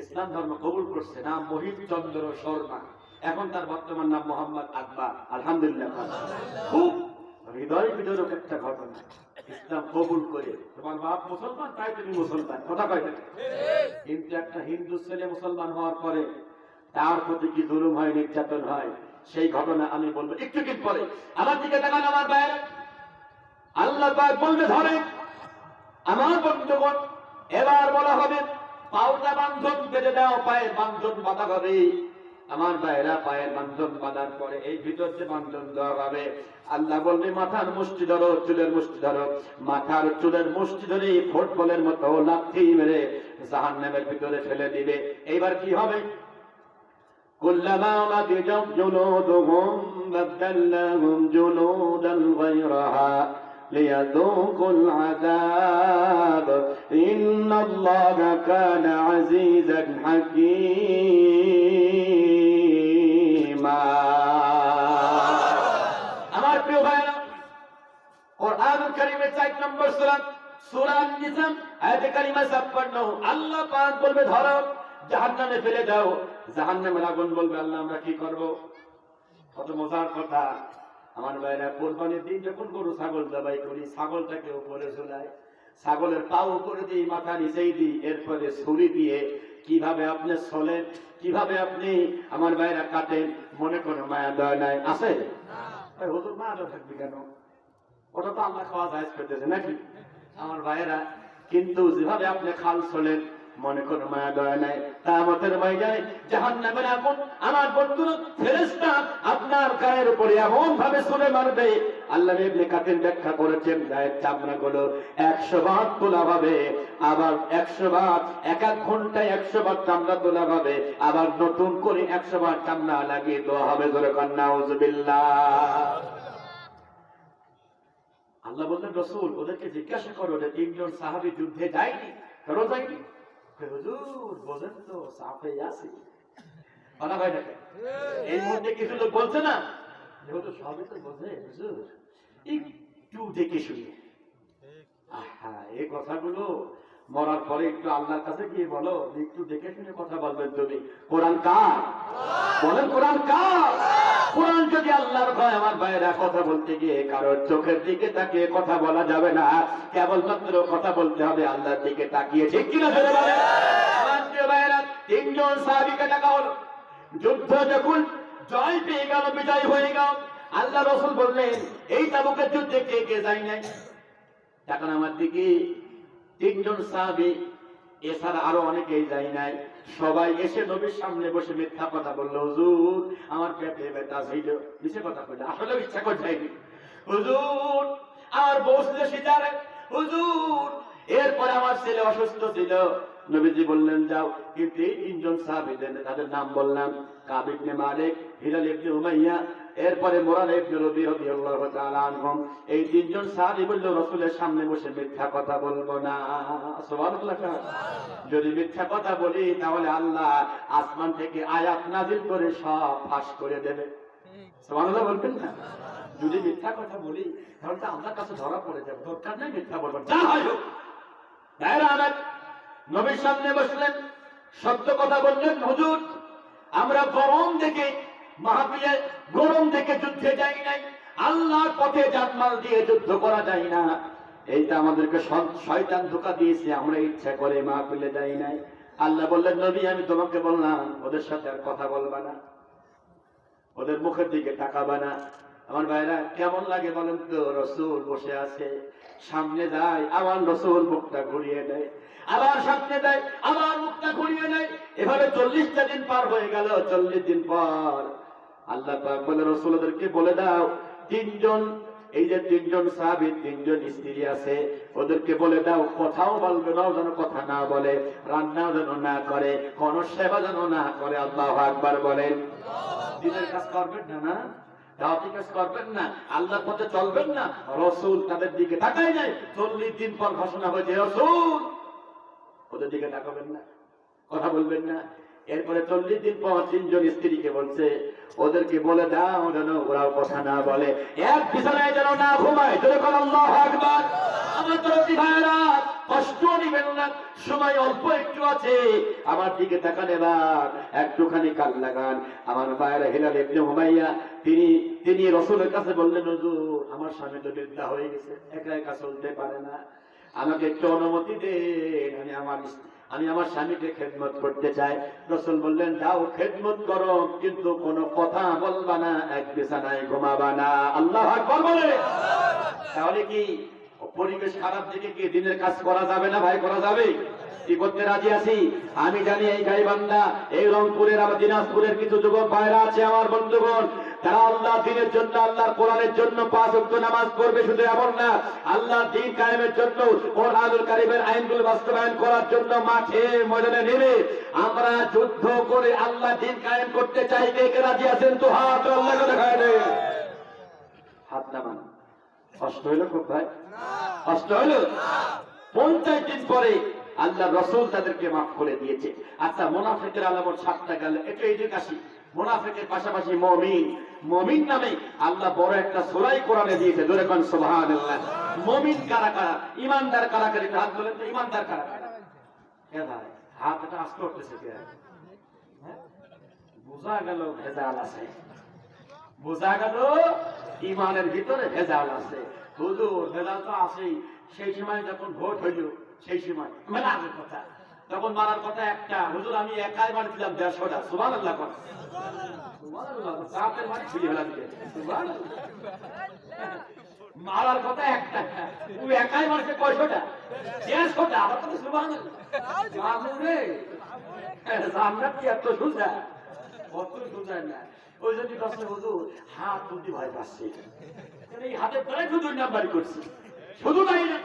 [SPEAKER 1] ইসলাম ধর্ম কবুল করছে, নাম মহিত চন্দ্র শর্মা, এখন তার বর্তমান নাম মোহাম্মদ আকবর। আলহামদুলিল্লাহ। খুব হৃদয় বিদারক একটা ঘটনা। ইসলাম কবুল করে, তোমার বাপ মুসলমান তাই তুমি মুসলমান, কথা কয় না? কিন্তু একটা হিন্দু ছেলে মুসলমান হওয়ার পরে তার প্রতি কি জুলুম হয়, নির্যাতন হয়, সেই ঘটনা আমি বলবো একটু দিন পরে। আমার দিকে তাকান আমার ভাই, আল্লাহ পাক বলবে ধরে আমার বন্ধুগণ, এবার বলা হবে পাওটা বান্ধন বেঁধে দাও, পায়ের বান্ধন বাঁধা হবে। আমার ভাইরা পায়ের বান্ধন বাঁধার পরে এই ভিতর যে বান্ধন দেওয়া হবে, আল্লাহ বলবে মাথার মুষ্টি ধরো, চুলের মুষ্টি ধরো। মাথার চুলের মুষ্টি ধরে ফুটবলের মতো লাথি মেরে জাহান্নামের ভিতরে ফেলে দিবে। এইবার কি হবে? কুল্লামা নাদিজাত জুলুদুহুম বাদদালনাহুম জুলুদান গায়রাহা লিয়াযুকুল আযাব ইন্নাল্লাহা কানা আজিজান হাকীমা। আমার প্রিয় ভাইরা, কোরআনুল কারীমের 4 নম্বর সূরা, সূরা আন-নিসা আয়াত কারিমা 56, আল্লাহ পাক বলবে ধরো জাহান্নামে ফেলে দাও। জাহান্নামের আগুন বলবে আল্লাহ আমরা কি করব? কত মজার কথা। আমার ভাইরা, কুরবানির দিন যখন গরু ছাগল জবাই করি, ছাগলটাকে উপরে ঝুলাই, ছাগলের পা উপরে দিই, মাথা নিচেই দিই, এরপরে ছুরি দিয়ে কিভাবে আপনি চলেন, কিভাবে আপনি আমার ভাইরা কাটেন, মনে কোনো মায়া দয়া নাই আছে? হুজুর মায়া দয়া থাকবে কেন? ওটা তো আল্লাহ খাওয়া জায়েজ করতেছে নাকি আমার ভাইয়েরা? কিন্তু যেভাবে আপনি খাল চলেন, মনে কোনো মায়া দয়া নাই। কিয়ামতের ময়দানে জাহান্নামের আগুন আমার বন্ধুরা ফেরেশতা আপনার গায়ের উপরে এমন ভাবে ছুঁড়ে মারবে। আল্লাহ ইবনে কাসির ব্যাখ্যা করেছেন, গায়ের চামড়াগুলো 100 বার তোলা হবে, আবার 100 বার, এক এক ঘন্টায় 100 বার চামড়া তোলা হবে, আবার নতুন করে 100 বার চামড়া লাগিয়ে দেওয়া হবে। জোরে কান নাউযুবিল্লাহ। আল্লাহ বললেন রাসূল ওদেরকে জিজ্ঞাসা করো যে 3 জন সাহাবী যুদ্ধে যায়নি, কেন যায়নি? হুজুর বলেন তো সাফে আছে কথা ভাই দেখে এই মুহূর্তে কিছু লোক বলছে না যেহেতু সবই তো বোঝে হুজুর একটু দেখে শুনে। আহা, এই কথাগুলো মরার পরে একটু আল্লাহর কাছে গিয়ে বলো, একটু দেখে শুনে কথা বলবেন তুমি। কোরআন কার? বলেন কোরআন কার? কোরআন যদি আল্লাহর ভয় আমার ভাইয়েরা, কথা বলতে গিয়ে কারোর চোখের দিকে তাকিয়ে কথা বলা যাবে না, কেবলমাত্র কথা বলতে হবে আল্লাহর দিকে তাকিয়ে। ঠিক কিনা জোরে বলেন? আমার প্রিয় ভাইয়েরা, 3 জন সাহাবীকে ডাকা হলো। যুদ্ধ যখন জয় পেয়ে গেল, বিজয় হয়ে গেল, আল্লাহ রাসূল বললেন এই তাবুকের যুদ্ধে কে কে যায় নাই? তখন আমার দিকে 3 জন সাহাবী, এছাড়া আরো অনেকেই যায় নাই। সবাই এসে নবীর সামনে বসে মিথ্যা কথা বললো, হুজুর আমার পেটে ব্যথা ছিল, মিছে কথা বললো, আসলে ইচ্ছা করে যায়নি হুজুর, আর বসলে সিজারে হুজুর, এরপরে আমার ছেলে অসুস্থ ছিল। নবীজি বললেন যাও। কিন্তু এই 3 জন সাহাবী, তাদের নাম বললাম, কাব ইবনে মালিক, হিলাল ইবনে উমাইয়া, এরপরে মুরাদ ইবনে রবি রাদিয়াল্লাহু তাআলা আনহুম। এই 3 জন সাহাবী বলল রাসূলের সামনে বসে মিথ্যা কথা বলবো না। সুবহানাল্লাহ। যদি মিথ্যা কথা বলি তাহলে আল্লাহ আসমান থেকে আয়াত নাযিল করে সব ফাঁস করে দেবে। সুবহানাল্লাহ বলবেন না? যদি মিথ্যা কথা বলি তাহলে তো আল্লাহর কাছে ধরা পড়ে যাবে, দরকার নেই মিথ্যা বলবার। যা হয় হোক, নবীর সামনে বসলেন, সত্য কথা বললেন, হুজুর আমরা গরম দেখে মাহফিলে, গরম দেখে যুদ্ধে যাই নাই, আল্লাহর পথে জানমাল দিয়ে যুদ্ধ করা যায় না, এইটা আমাদেরকে শয়তান ধোঁকা দিয়েছে, আমরা ইচ্ছা করে মাহফিলে যাই নাই। আল্লাহ বললেন নবী আমি তোমাকে বললাম ওদের সাথে আর কথা বলবা না, ওদের মুখের দিকে তাকাবা না। আমার ভাইরা কেমন লাগে বলেন তো? রাসূল বসে আছে, সামনে যায় আবার রাসূল মুখটা ঘুরিয়ে দেয়, আবার সামনে দেয় আবার মুখটা ঘুরিয়ে দেয়। এভাবে 40টা দিন পার হয়ে গেল। 40 দিন পর আল্লাহ পাক বলে রাসূলদেরকে বলে দাও 3 জন, এই যে 3 জন সাহাবী, 3 জন স্ত্রী আছে, ওদেরকে বলে দাও কথাও বলবে না, যেন কথা না বলে, রান্নাও যেন না করে, কোন সেবা যেন না করে। আল্লাহু আকবার বলেন। দিনের কাজ করবেন না, না দাওয়াতি কাজ করবেন না, আল্লাহর পথে চলবেন না। রাসূল তাদের দিকে তাকায় নাই। 40 দিন পর ঘোষণা হয়েছে রাসূল ওদের দিকে তাকাবেন না, কথা বলবেন না। এরপরে 40 দিন পর 3 জন স্ত্রীকে বলছে ওদেরকে বলে দাও যেন ওরাও কথা না বলে, এক বিছানায় যেন না ঘুমায়। যেরকম আল্লাহু আকবার। আমার দরদি ভাইরা, কষ্ট নিবেন না, সময় অল্প একটু আছে, আমার দিকে তাকান, এবার একটুখানি কান লাগান। আমার ভাইরা হিলাল ইবনে উমাইয়া তিনি রাসূলের কাছে বললেন, হুজুর আমার স্বামী তো বৃদ্ধা হয়ে গেছে, একা একা চলতে পারে না, আমাকে একটু অনুমতি দেন, আমি আমার স্বামীকে খেদমত করতে চাই। রাসূল বললেন, যাও খেদমত করো, কিন্তু কোনো কথা বলবা না, এক বিছানায় ঘুমাবা না। আল্লাহু আকবার বলে। তাহলে কি পরিবেশ খারাপ দিকে কি দিনের কাজ করা যাবে না ভাই? করা যাবে। কি করতে রাজি আছি? আমি জানি এই গাইবান্ধা, এই রংপুরের, আমার দিনাজপুরের কিছু যুবক ভাইরা আছে আমার বন্ধুগণ, তারা আল্লাহ দ্বীনের জন্য, আল্লাহর কোরআনের জন্য 5 ওয়াক্ত নামাজ পড়বে। শুধু এমন না, আল্লাহ দ্বীন কায়েমের জন্য, কোরআনুল কারীমের আইনগুলো বাস্তবায়ন করার জন্য মাঠে ময়দানে নেমে আমরা যুদ্ধ করে আল্লাহ দ্বীন কায়েম করতে চাই। কে কে রাজি আছেন? তো হাত আল্লাহকে দেখায় দেন, হাত নামান। কষ্ট হইল খুব ভাই? কষ্ট হইল? 50 দিন পরে আল্লাহ রাসূল তাদেরকে মাফ করে দিয়েছে। আচ্ছা, মুনাফিকের আলামত 7টা গেল, একটু এদিকে আসি। মুনাফিকের পাশাপাশি মুমিন, মুমিন নামে আল্লাহ বড় একটা সূরাই কোরআনে দিয়েছে। জোরে কোন সুবহানাল্লাহ। মুমিন কারা কারা? ঈমানদার কারা কারা? হাত বলেন তো, ঈমানদার কারা কারা? কে ভাই হাতটা আস্তে উঠতেছে কে? হ্যাঁ, বোঝা গেল ভেজাল আছে, বোঝা গেল ঈমানের ভিতরে ভেজাল আছে। হুজুর ভেজাল তো আছেই। সেই সময় যখন ভোট হইল, সেই সময় মেলার কথা, তখন মারার কথা একটা, হুজুর আমি একাই মারছিলাম 150টা। সুবহানাল্লাহ। সুবহানাল্লাহ। সাপের মারি খুলি হলা দিকে। সুবহানাল্লাহ। মারার কথা একটা, তুই একাই মারছে কয়শোটা? 150টা। আবার তো সুবহানাল্লাহ। জামুরে জামনা কি এত সুজা? কত সুজা না। ওই জন্য কাছে হুজুর হাত তুলতে ভয় পাচ্ছে, এই হাতের দ্বারাই শুধু নাম্বারি করছি। শুধু নাই না,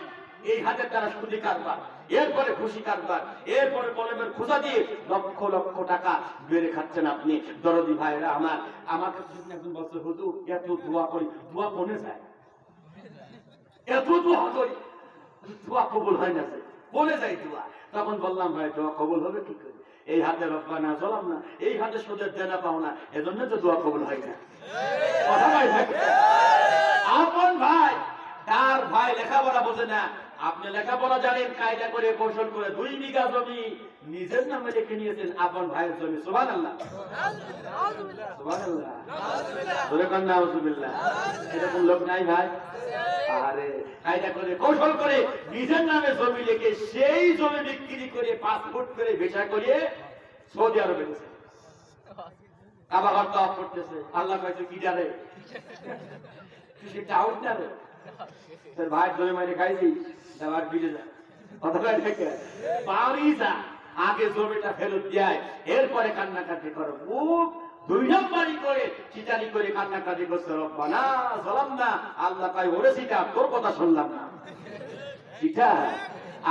[SPEAKER 1] এই হাতের দ্বারা সুদি কারবার, এরপরে খুশি কারবার, এরপরে কলমের খোঁজা দিয়ে লক্ষ লক্ষ টাকা বেড়ে খাচ্ছেন আপনি। দরদি ভাইরা আমার, আমার কাছে একজন বলছে, হুজুর এত দোয়া করি, দোয়া কমে যায়, এত দোয়া করি, দোয়া কবুল হয় না, বলে যায় দোয়া। তখন বললাম, ভাই দোয়া কবুল হবে কি করে? এই হাতে রব্বানা চলাম না, এই হাতে সুদের দেনা পাও না, এজন্য তো দোয়া কবুল হয় না। কথা ভাই থাকে আপন ভাই, তার ভাই লেখাপড়া বোঝে না, আপনি লেখাপড়া জানেন, কায়দা করে কৌশল করে 2 বিঘা জমি নিজের নামে রেখে নিয়েছেন, আপন ভাইয়ের জমি। সুবহানাল্লাহ। সুবহানাল্লাহ। তোরে কান নাউজুবিল্লাহ। এরকম লোক নাই ভাই? আরে কায়দা করে কৌশল করে নিজের নামে জমি রেখে সেই জমি বিক্রি করে পাসপোর্ট করে ভিসা করিয়ে সৌদি আরবে গেছে, কাবাঘর তওয়াফ করতেছে। আল্লাহ কইছে কি জানে, তুই সেটা আউট না রে, তোর ভাই জমি মাইনে খাইছি, দেওয়ার বিলে যা। কথা থেকে পারি যা, আগে জমিটা ফেরত দেয়, এরপরে কান্নাকাটি করো। মুখ 2 নম্বরই করে চিটারি করে কান্নাকাটি করছে, রব্বানা যালামনা, আল্লাহ কয় ওরে সিটা, তোর কথা শুনলাম না। সিটা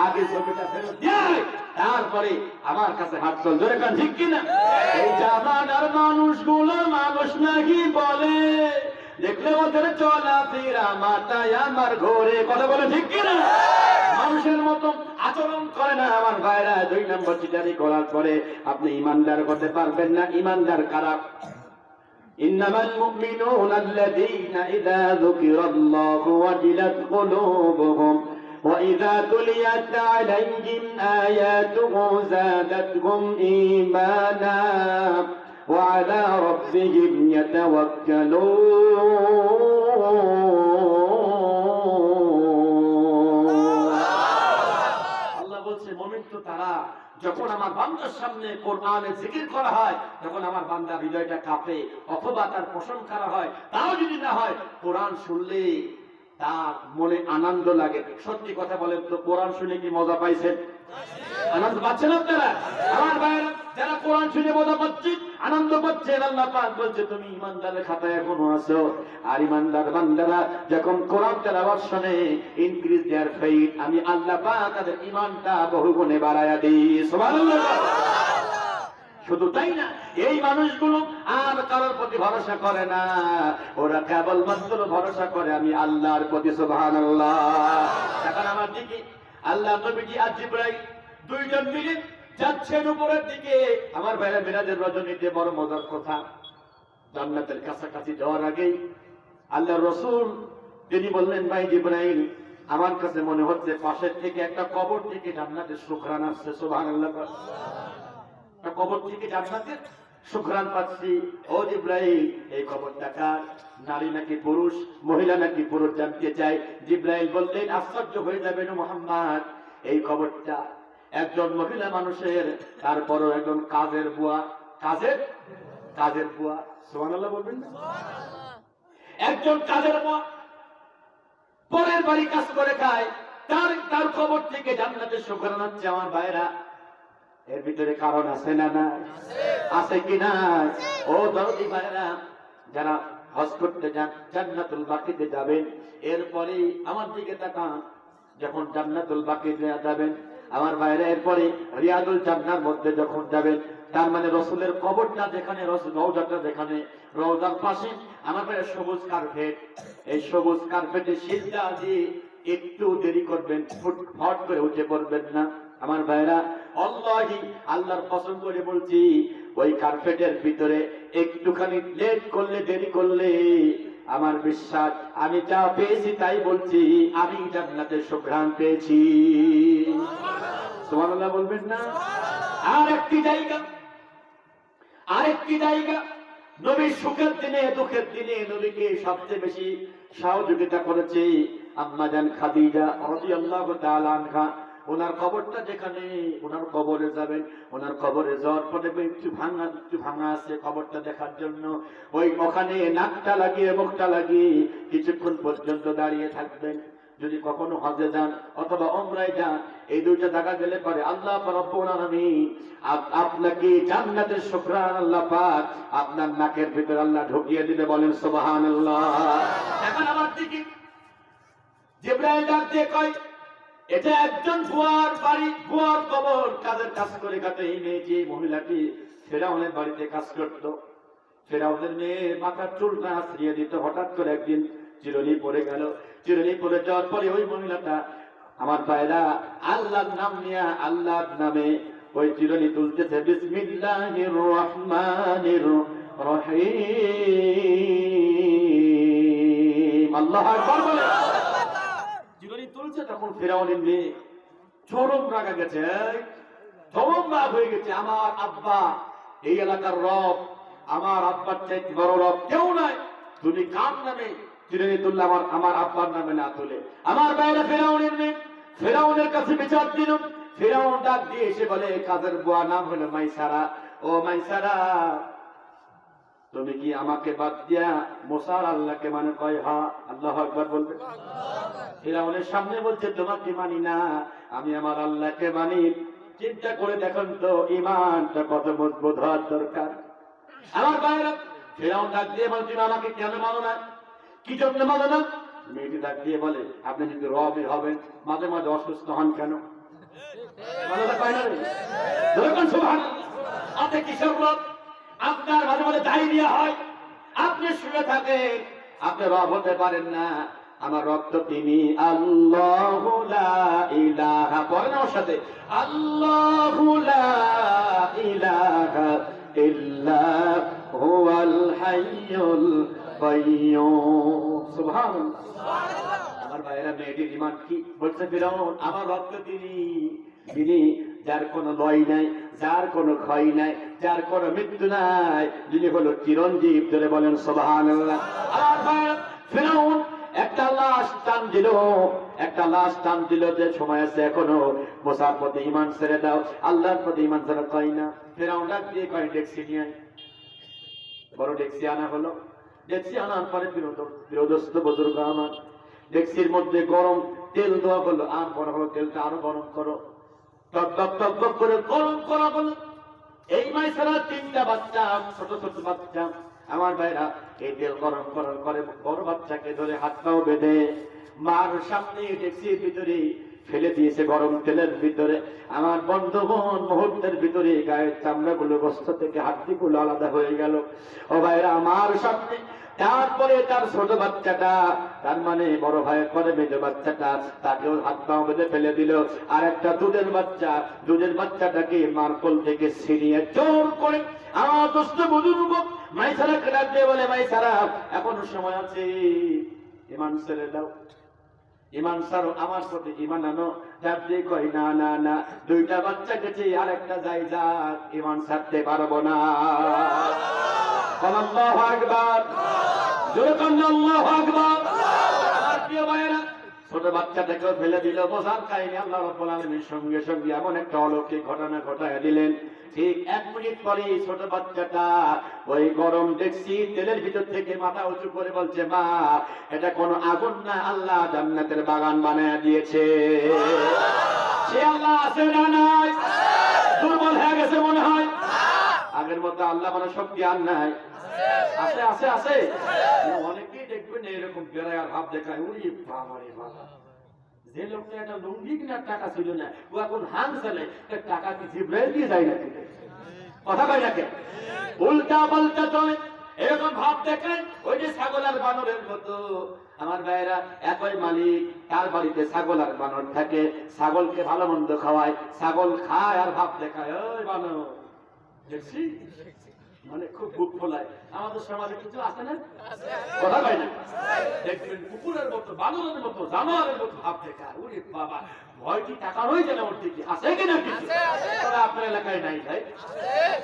[SPEAKER 1] আগে জমিটা ফেরত দেয়, তারপরে আমার কাছে হাত তোল। জোরে কান ঠিক কিনা? এই জামানার মানুষগুলো মানুষ নাকি বলে, দেখলে ওদের চলাফেরা মাথায় আমার ঘোরে। কথা বলে ঠিক কিনা? মানুষের মতো আচরণ করে না আমার ভাইরা। 2 নম্বর চিটারি করার পরে আপনি ইমানদার হতে পারবেন না। ইমানদার কারা? ইন্নামাল মুমিনুনা আল্লাযীনা ইযা যুকিরাল্লাহু ওয়াজিলাত কুলুবুহুম ওয়া ইযা তুলিয়াত আলাইহিম আয়াতুহু যাদাতহুম ঈমানা ওয়া আলা রাব্বিহিম ইয়াতাওয়াক্কালুন। মুমিন তো তারা, যখন আমার বান্দার সামনে কোরআনের জিকির করা হয়, তখন আমার বান্দার হৃদয়টা কাঁপে, অথবা তার প্রশংসা করা হয়, তাও যদি না হয়, কোরআন শুনলে তার মনে আনন্দ লাগে। সত্যি কথা বলেন তো, কোরআন শুনে কি মজা পাইছেন? আনন্দ পাচ্ছেন আপনারা? আমার ভাইরা যারা কোরআন শুনে মজা পাচ্ছেন, আনন্দ পাচ্ছেন, আল্লাহ পাক বলছে তুমি ঈমানদারের খাতায় এখনো আছো। আর ঈমানদার বান্দারা যখন কোরআন তেলাওয়াত শুনে, ইনক্রিজ দেয়ার ফেইথ, আমি আল্লাহ পাক তাদের ঈমানটা বহুগুণে বাড়ায়া দিই। সুবহানাল্লাহ। শুধু তাই না, এই মানুষগুলো আর কারোর প্রতি ভরসা করে না, ওরা কেবলমাত্র ভরসা করে আমি আল্লাহর প্রতি। সুবহানাল্লাহ। এখন আমার দিকে আল্লাহ নবীজি আর জিবরাইল 2 জন মিলে যাচ্ছেন উপরের দিকে। আমার ভাইরা মিরাজের রজনীতে বড় মজার কথা, জান্নাতের কাছাকাছি যাওয়ার আগেই আল্লাহর রাসূল তিনি বললেন, ভাই জিবরাইল আমার কাছে মনে হচ্ছে পাশের থেকে একটা কবর থেকে জান্নাতের সুঘ্রাণ আসছে। সুবহানাল্লাহ। একটা কবর থেকে জান্নাতের সুঘ্রাণ পাচ্ছি। ও জিবরাইল, এই কবরটা কার? নারী নাকি পুরুষ, মহিলা নাকি পুরুষ জানতে চাই। জিবরাইল বললেন, আশ্চর্য হয়ে যাবেন মুহাম্মদ, এই কবরটা একজন মহিলা মানুষের, তারপরও একজন কাজের বুয়া। কাজের বুয়া। সুবহানাল্লাহ বলবেন না? একজন কাজের বুয়া পরের বাড়ি কাজ করে খায়, তার কবর থেকে জান্নাতের সুঘ্রাণ হচ্ছে। আমার ভাইরা, এর ভিতরে কারণ আছে না? না আছে কি না? ও দরদি ভাইরা, যারা হজ করতে যান, জান্নাতুল বাকিতে যাবেন, এরপরে আমার দিকে তাকান, যখন জান্নাতুল বাকিতে যাবেন আমার ভাইরা, এরপরে রিয়াদুল জান্নার মধ্যে যখন যাবেন, তার মানে রসুলের কবরটা যেখানে, রওজাটা যেখানে, রওজার পাশে আমার ভাইরা সবুজ কার্পেট। এই সবুজ কার্পেটে সিজদা দিয়ে একটু দেরি করবেন, ফট করে উঠে পড়বেন না। আমার ভাইরা, আল্লাহি, আল্লাহর কসম করে বলছি, ওই কার্পেটের ভিতরে একটুখানি লেট করলে, দেরি করলে, আমার বিশ্বাস, আমি যা পেয়েছি তাই বলছি, আমি জান্নাতের সুঘ্রাণ পেয়েছি। সুবহানাল্লাহ বলবেন না? আরেকটি জায়গা, নবীর সুখের দিনে, দুঃখের দিনে নবীকে সবচেয়ে বেশি সহযোগিতা করেছে আম্মা জান খাদিজা রাদিয়াল্লাহু তাআলা আনহা। ওনার কবরটা যেখানে, ওনার কবরে যাবেন, ওনার কবরে যাওয়ার পরে একটু ভাঙা আছে কবরটা দেখার জন্য। ওখানে নাকটা লাগিয়ে, মুখটা লাগিয়ে কিছুক্ষণ পর্যন্ত দাঁড়িয়ে থাকবেন। যদি কখনো হজে যান অথবা উমরায় যান, এই দুইটা জায়গা গেলে পরে আল্লাহ রাব্বুল আলামিন আপনাকে জান্নাতের সুঘ্রাণ আল্লাহ পাক আপনার নাকের ভিতরে আল্লাহ ঢুকিয়ে দিবে। বলেন সুবহানাল্লাহ। এখন আমার দিকে জিবরাইল ডাক দিয়ে কয়, এটা একজন বুয়ার বাড়ি, বুয়ার কবর। কাজের কাজ করে খাতে এই মেয়েটি, মহিলাটি ফেরাউনের বাড়িতে কাজ করত। ফেরাউনের মেয়ে মাথার চুলটা আছড়িয়ে দিত। হঠাৎ করে একদিন চিরুনি পড়ে গেল। চিরুনি পড়ে যাওয়ার পরে ওই মহিলাটা, আমার ভাইরা, আল্লাহর নাম নিয়ে, আল্লাহর নামে ওই চিরুনি তুলতেছে। বিসমিল্লাহির রহমানির রহিম। আল্লাহু আকবার বলে চিরুনি তুলছে। তখন ফেরাউনের মেয়ে চরম রাগা গেছে, চরম রাগ হয়ে গেছে। আমার আব্বা এই এলাকার রব, আমার আব্বার চাইতে বড় রব কেউ নাই, তুমি কার নামে চিরুনি তুললে, আমার আব্বার নামে না তুলে? আমার বাইরে ফেরাউনের মেয়ে, ফেরাউনের কাছে বিচার দিল। ফেরাউন ডাক দিয়ে এসে বলে, কাজের বুয়া নাম হলো মাইসারা। ও মাইসারা, তুমি কি আমাকে বাদ দিয়া মুসার আল্লাহকে মানে? কয় হ্যাঁ। আল্লাহু আকবার বলবে। ফেরাউনের সামনে বলছে, তোমাকে মানি না, আমি আমার আল্লাহকে মানি। চিন্তা করে দেখুন তো, ঈমানটা কত মজবুত হওয়ার দরকার। আমার ভাইরা, ফেরাউন ডাক দিয়ে বলছে, তুমি আমাকে কেন মানো না? কি জন্য মানো না? মেয়েটি ডাক দিয়ে বলে, আপনি যদি রবই হবেন, মাঝে মাঝে অসুস্থ হন কেন? আপনি কিসের রব? আপনার মাঝে মাঝে ডায়রিয়া হয়, আপনি শুয়ে থাকেন, আপনি রব হতে পারেন না। আমার রব তো তিনি, আল্লাহু লা ইলাহা, পড়েন আমার সাথে, আল্লাহু লা ইলাহা ইল্লা হুয়াল হাইয়ুল কাইয়্যুম। সুবহানাল্লাহ। আমার ভাইরা, মেয়েটির ঈমান কি বলছে ফিরাউন? আমার রব তো যিনি যার কোনো লয় নাই, যার কোনো ক্ষয় নাই, যার কোনো মৃত্যু নাই, যিনি হলো চিরঞ্জীব। ধরে বলেন সুবহানাল্লাহ। আমার ভাইরা, ফিরাউন একটা লাশ টান দিল, যে সময় আছে এখনো, মুসার প্রতি ঈমান ছেড়ে দাও, আল্লাহর প্রতি ঈমান ছেড়ে কয় না। ফিরাউন ডাক দিয়ে কয়, ডেক্সি নিয়ে আয়। বড় ডেক্সি আনা হলো। ডেক্সি আনার পরে বিরোধস্থ বুজুর্গ আমার, ডেক্সির মধ্যে গরম তেল দেওয়া হলো। আর বড় হলো, তেলটা আরো গরম করো, টক করে গরম করা হলো। এই মাইসারা তিনটা বাচ্চা, ছোট ছোট বাচ্চা। আমার ভাইরা, এই তেল গরম করার পরে বড় বাচ্চাকে ধরে হাত পাও বেঁধে মার সামনে ডেক্সির ভিতরে ফেলে দিয়েছে, গরম তেলের ভিতরে। আমার বন্ধুগণ, মুহূর্তের ভিতরে গায়ের চামড়াগুলো, গোস্ত থেকে হাড্ডিগুলো আলাদা হয়ে গেল। ও ভাইরা, আমার সামনে। তারপরে তার ছোট বাচ্চাটা, তার মানে বড় ভাইয়ের পরে মেজ বাচ্চাটা, তাকেও হাত পা বেঁধে ফেলে দিল। আর একটা দুধের বাচ্চাটাকে মার্কল থেকে ছিনিয়ে জোর করে আমার দুষ্ট বুজুর্গ মাইসারা ডাক দিয়ে বলে, মাইসারা, এখনো সময় আছে, ঈমান ছেড়ে দাও। ইমান সারো, আমার প্রতি ইমান আনো। যাতে কই না না না, দুইটা বাচ্চা গেছে আরেকটা যাই যাক, ইমান ছাড়তে পারবো না। আল্লাহু আকবার, জোরে কোন আল্লাহু আকবার। আমার প্রিয় ভাইরা, ছোট বাচ্চাটাকে ফেলে দিল, বোঝার কাহিনী আল্লাহ রাব্বুল আলামিন সঙ্গে সঙ্গে এমন একটা অলৌকিক ঘটনা ঘটায় দিলেন। ঠিক 1 মিনিট পরে ছোট বাচ্চাটা ওই গরম ডেকসি তেলের ভিতর থেকে মাথা উঁচু করে বলছে, মা এটা কোনো আগুন না, আল্লাহ জান্নাতের বাগান বানায় দিয়েছে। সে আল্লাহ আছে না নাই? দুর্বল হয়ে গেছে মনে হয়। আগের মতো আল্লাহ মানে শক্তি আর নাই। আছে আছে আছে। অনেকেই দেখবেন এরকম বেড়ায় ভাব দেখায়, ওরে বাবা রে বাবা, যে লোকটা একটা লুঙ্গি কেনার টাকা ছিল না, ও এখন হাং চলে, টাকা কি জিব্রাইল দিয়ে যায় না? কথা কয় নাকি? উল্টা পাল্টা চলে, এরকম ভাব দেখায়। ওই যে ছাগল আর বানরের মতো। আমার ভাইয়েরা, একই মালিক, তার বাড়িতে ছাগল আর বানর থাকে, ছাগলকে ভালো মন্দ খাওয়ায়, ছাগল খায় আর ভাব দেখায়, ওই বানর দেখছি মানে খুব বুক ফোলায়। আমাদের সমাজে কিছু আছে না? কথা কয় না? দেখবেন কুকুরের মতো, বানরের মতো, জানোয়ারের মতো ভাব দেখায়। ওরে বাবা, ভয়টি টাকা রয়ে গেল ওর দিকে। আছে কিনা কিছু? আপনার এলাকায় নাই ভাই,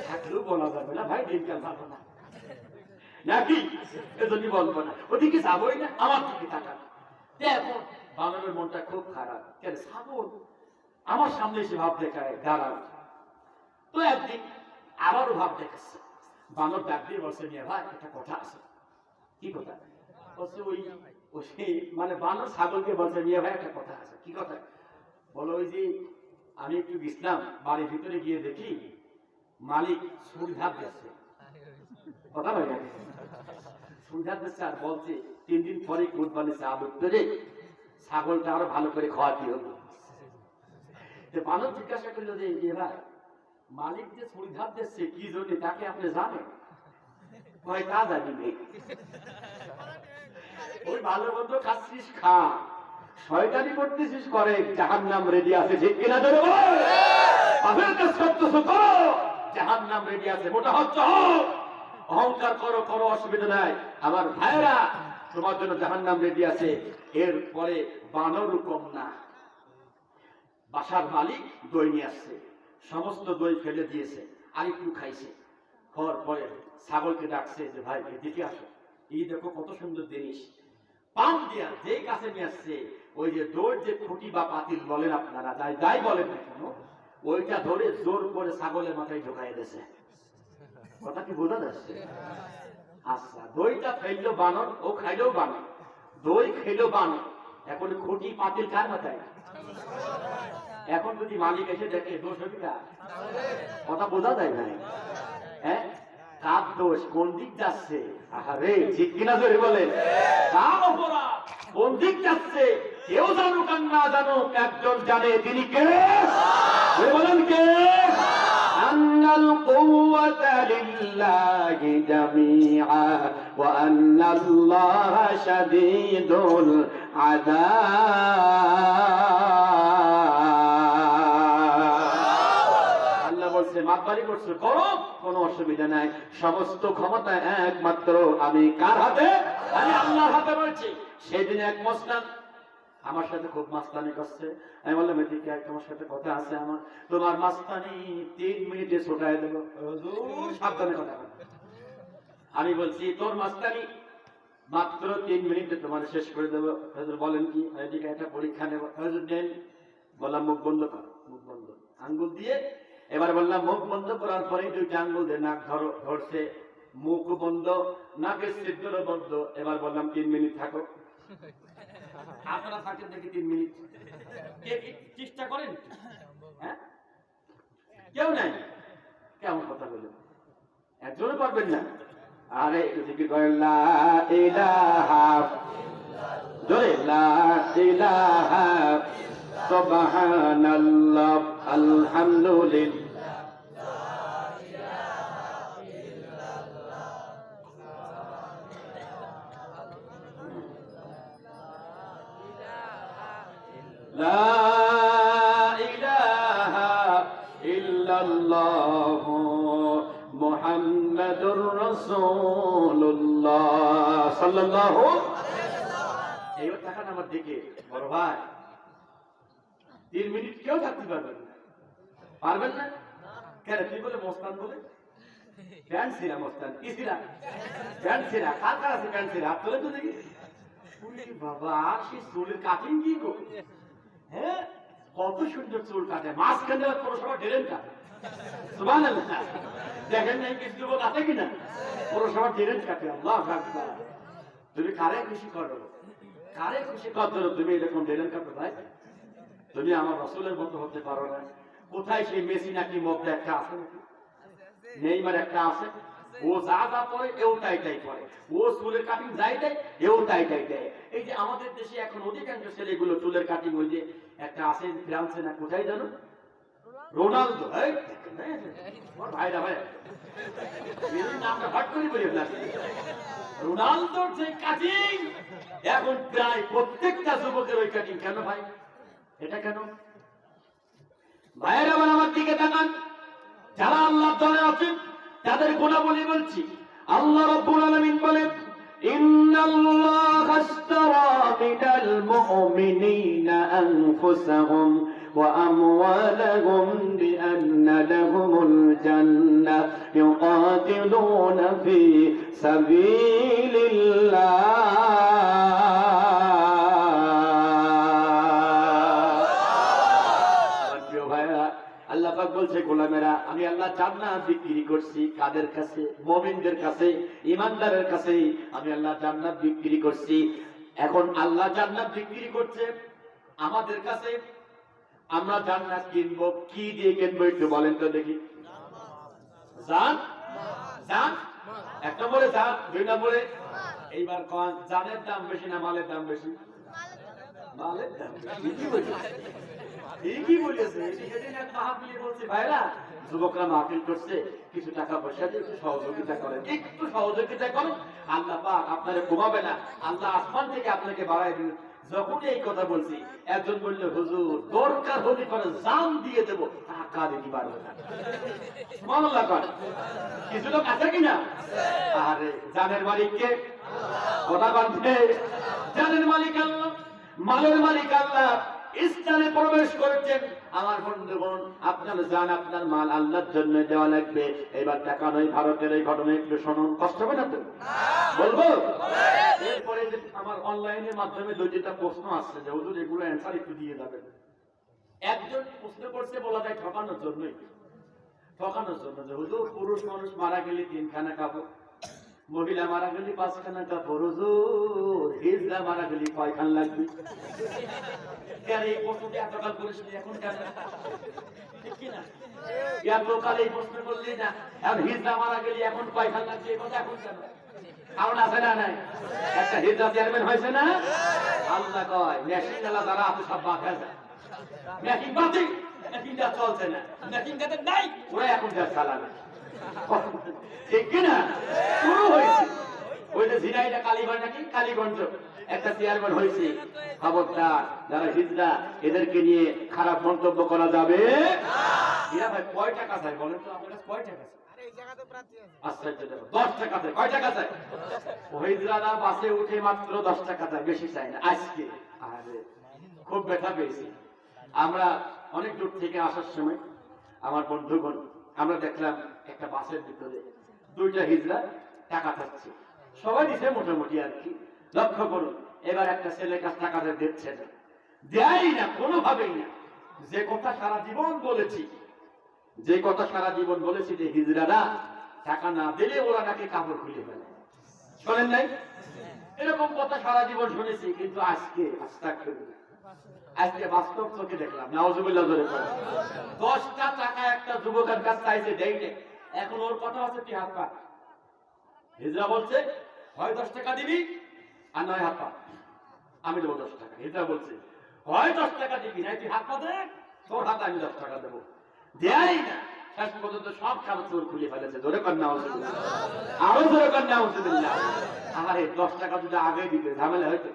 [SPEAKER 1] থাকলেও বলা যাবে না ভাই, দিনকাল ভালো না নাকি? এজন্য বলবো না, ওদিকে যাবোই না, আমার দিকে তাকান। দেখো বানরের মনটা খুব খারাপ। কেন? ছাগল আমার সামনে এসে ভাব দেখায়, দাঁড়াও। তো একদিন আবারও ভাব দেখাচ্ছে। বানর ডাক দিয়ে বলছে, নিয়ে ভাই একটা কথা আছে। কি কথা? বলছে ওই মানে বানর ছাগলকে বলছে, নিয়ে ভাই একটা কথা আছে। কি কথা? বলো, ওই যে আমি একটু গেছিলাম, বাড়ির ভিতরে গিয়ে দেখি মালিক সুর ধাপ দিচ্ছে। কথা বলে সুর ধাপ দিচ্ছে আর বলছে 3 দিন পরে কুরবানি চালু করে ছাগলটা আরো ভালো করে খাওয়াতে হবে। বানর জিজ্ঞাসা করলো যে, এ ভাই মালিক যে সুর ধাপ দিচ্ছে কি জন্য, তাকে আপনি জানেন? ভয় তা জানি। ওই ভালো মন্দ খাচ্ছিস খা, শয়তানি করতেছিস করে, জাহান্নাম রেডি আছে। ঠিক কিনা? ধরে পাপের কাজ করতেছো করো, জাহান্নাম রেডি আছে। মোটা হচ্ছে হোক, অহংকার করো করো, অসুবিধা নাই। আমার ভাইরা, তোমার জন্য জাহান্নাম রেডি আছে। এরপরে বানর কম না, বাসার মালিক দই নিয়ে আসছে, সমস্ত দই ফেলে দিয়েছে, আর একটু খাইছে। খাওয়ার পরে ছাগলকে ডাকছে যে, ভাই এদিকে আসো, এই দেখো কত সুন্দর জিনিস। পান দিয়া যেই কাছে নিয়ে আসছে, ওই যে দৌড় যে খুঁটি বা পাতিল বলেন আপনারা, যাই বলেন না কেন, ওইটা ধরে জোর করে ছাগলের মাথায় ঢোকাই দিয়েছে। কথা কি বোঝা যাচ্ছে? আচ্ছা, দইটা খাইলো বানর, ও খাইলেও বানর, দই খাইলো বানর, এখন খুঁটি পাতিল কার মাথায়? এখন যদি মালিক এসে দেখে, দোষ হবে কার? কথা বোঝা যায় না? হ্যাঁ, কার দোষ? কোন দিক যাচ্ছে? আরে ঠিক কিনা জোরে বলেন? কার অপরাধ? কোন দিক যাচ্ছে? কেউ জানুক আর না জানুক, একজন জানে, তিনি কে? বলেন কে? আন্নাল কুওয়াতা লিল্লাহি জামিআ ওয়া আন্নাল্লাহা শাদীদুল আযাব। মাতবাড়ি করছো করো, কোনো অসুবিধা নাই। সমস্ত ক্ষমতা একমাত্র আমি কার হাতে? আমি আল্লাহর হাতে বলছি। সেদিন এক মস্তান আমার সাথে খুব মাস্তানি করছে। আমি বললাম, এদিকে তোমার সাথে কথা আছে আমার। তোমার মাস্তানি 3 মিনিটে ছোটায় দেবো। সাবধানে কথা বল। আমি বলছি, তোর মাস্তানি মাত্র 3 মিনিটে তোমার শেষ করে দেবো। হুজুর বলেন কি? এদিকে একটা পরীক্ষা নেব। হুজুর দেন। বললাম, মুখ বন্ধ কর। মুখ বন্ধ, আঙ্গুল দিয়ে। এবার বললাম, মুখ বন্ধ করার পরে 2টা আঙ্গুল দিয়ে নাক ধরছে, মুখ বন্ধ, নাকের ছিদ্র বন্ধ। এবার বললাম, 3 মিনিট থাকো। আপনারা থাকেন দেখি 3 মিনিট। চেষ্টা করেন? হ্যাঁ, কেউ নাই। কেমন কথা বললেন? একজনও পারবেন না। আরে জিকির করেন, লা ইলাহা জোরে, লা ইলাহা সুবহানাল্লাহ আলহামদুলিল্লাহ। লা ইলাহা ইল্লাল্লাহ মুহাম্মাদুর রাসূলুল্লাহ সাল্লাল্লাহু আলাইহি ওয়াসাল্লাম। এইবার তাকান আমার দিকে। বড় ভাই 3 মিনিট কেউ থাকতে পারবেন না, পারবেন না কেন? তুই বলে মস্তান বলে প্যান্ট ছিঁড়া, মস্তান কি ছিঁড়া? প্যান্ট ছিঁড়া। কার কার আছে প্যান্ট ছিঁড়া? হাত তোলে তো দেখি। বাবা সেই চুলের কাটিং কি গো? হ্যাঁ, কত সুন্দর চুল কাটে, মাঝখানে পৌরসভা ড্রেন কাটে। সুবহানাল্লাহ, দেখেন নাই কিছু যুবক আছে কিনা পৌরসভা ড্রেন কাটে। আল্লাহু আকবার। তুমি কারে খুশি করো, কারে খুশি করো? তুমি এরকম ড্রেন কাটো ভাই? তুমি আমার রাসূলের মতো হতে পারো না। কোথায় সেই মেসি নাকি মধ্যে একটা আছে, নেইমার একটা আছে, ও যা যা পরে এও তাই তাই পরে, ও চুলের কাটিং যাই দেয় এও তাই তাই দেয়। এই যে আমাদের দেশে এখন অধিকাংশ ছেলেগুলো চুলের কাটিং, ওই যে একটা আছে ফ্রান্সে না কোথায় জানো, রোনালদো, ভাইরা ভাই নামটা হট করে বলি আপনাকে, রোনালদোর যে কাটিং এখন প্রায় প্রত্যেকটা যুবকের ওই কাটিং। কেন ভাই এটা কেন? ভাইয়েরা আমার দিকে তাকান, যারা আল্লাহ দলে আছেন তাদের গুণাবলী বলছি। আল্লাহ রাব্বুল আলামিন বলেন, ইন্নাল্লাহা আশতারা মিনাল মুমিনিনা আনফুসাহুম ওয়া আমওয়ালাহুম বিআন্না লাহুমুল জান্নাহ ইউকাতিলুনা ফি সাবিলিল্লাহ। আল্লাহ পাক বলছে, গোলামেরা আমি আল্লাহ জান্নাত বিক্রি করছি কাদের কাছে? মুমিনদের কাছে, ঈমানদারের কাছে আমি আল্লাহ জান্নাত বিক্রি করছি। এখন আল্লাহ জান্নাত বিক্রি করছে আমাদের কাছে, আমরা জান্নাত কিনবো কি দিয়ে কিনবো একটু বলেন তো দেখি। জান, জান, এক নম্বরে জান, 2 নম্বরে এইবার কোন জানের দাম বেশি না মালের দাম বেশি? মালের দাম বেশি। ঠিকই বলেছে। সেদিন এক মাহফিলে বলছে, ভাইরা যুবকরা মাহফিল করছে, কিছু টাকা পয়সা দিয়ে একটু সহযোগিতা করেন, একটু সহযোগিতা করেন, আল্লাহ পাক আপনারে কমাবে না, আল্লাহ আসমান থেকে আপনাকে বাড়াই দিন। যখন এই কথা বলছি, একজন বলল, হুজুর দরকার হলে করে জান দিয়ে দেবো, টাকা দিতে পারবে না। সুবহানাল্লাহ করে কিছু লোক আছে কিনা? আরে জানের মালিককে কথা বাঁধবে, জানের মালিক আল্লাহ, মালের মালিক আল্লাহ। ইসলামে প্রবেশ করেছেন আমার বন্ধুগণ, আপনার জান আপনার মাল আল্লাহর জন্য দেওয়া লাগবে। এবার টাকা নয়, ভারতের এই ঘটনা একটু শুনুন, কষ্ট হবে না তো? বলবো। এরপরে যে আমার অনলাইনের মাধ্যমে 2-3টা প্রশ্ন আসছে, যে হুজুর এগুলো অ্যান্সার একটু দিয়ে যাবেন। একজন প্রশ্ন করছে, বলা যায় ঠকানোর জন্যই, ঠকানোর জন্য, যে হুজুর পুরুষ মানুষ মারা গেলে 3 খানা কাপড়, মহিলা মারা গেলে 5 খানা কাপড়, হুজুর হিজড়া মারা গেলে কয় খান লাগবে? কেন এই প্রশ্নটি এতকাল করিস এখন কেন? ঠিক কিনা? এতকাল এই প্রশ্ন করলি না, এখন হিজড়া মারা গেলে এখন কয় খান লাগবে, এই কথা এখন কেন? কারণ আছে না নাই? একটা হিজড়া চেয়ারম্যান হয়েছে না? আল্লাহ কয় মেশিন আলা যারা আছে সব বাদ হয়ে যায়, মেশিন বাতিল, মেশিনটা চলছে না, মেশিন যাদের নাই ওরা এখন যা চালাবে। ঠিক কিনা? শুরু হয়েছে ওই যে ঝিনাইদা কালীগঞ্জ নাকি কালীগঞ্জ একটা চেয়ারম্যান হয়েছে। খবরদার যারা হিজড়া এদেরকে নিয়ে খারাপ মন্তব্য করা যাবে না। ভাই কয় টাকা চাই বলেন তো, আপনার কাছে কয় টাকা চাই? আচ্ছা 10 টাকা চাই। কয় টাকা চাই? হিজড়ারা বাসে উঠে মাত্র 10 টাকা চাই, বেশি চাই না। আজকে আরে খুব ব্যথা পেয়েছি আমরা। অনেক দূর থেকে আসার সময় আমার বন্ধুগণ, আমরা দেখলাম একটা বাসের ভিতরে 2টা হিজড়া টাকা চাচ্ছে, সবাই দিছে মোটামুটি আর কি। লক্ষ্য করুন, এবার একটা ছেলের কাছে টাকা দিচ্ছে না, দেয় না কোনোভাবেই না। যে কথা সারা জীবন বলেছি, যে কথা সারা জীবন বলেছি, যে হিজড়ারা টাকা না দিলে ওরা নাকি কাপড় খুলে ফেলে, শোনেন নাই? এরকম কথা সারা জীবন শুনেছি, কিন্তু আজকে আজকে বাস্তব চোখে দেখলাম। নাউজুবিল্লাহ ধরে 10টা টাকা একটা যুবকের কাছে চাইছে, দেয়নি। এখন ওর কথা হচ্ছে তুই হাত পা। হিজড়া বলছে হয় 10 টাকা দিবি আর নয় হাত পা, আমি দেবো 10 টাকা। হিজড়া বলছে হয় 10 টাকা দিবি না তুই হাত পা দে, তোর হাতে আমি 10 টাকা দেবো। দেয় না, শেষ পর্যন্ত সব খাবার চোর খুলে ফেলেছে। ধরে কর নাউজুবিল্লাহ, আরো ধরে কর নাউজুবিল্লাহ। আরে 10 টাকা যদি আগে দিতে ঝামেলা হয়তো।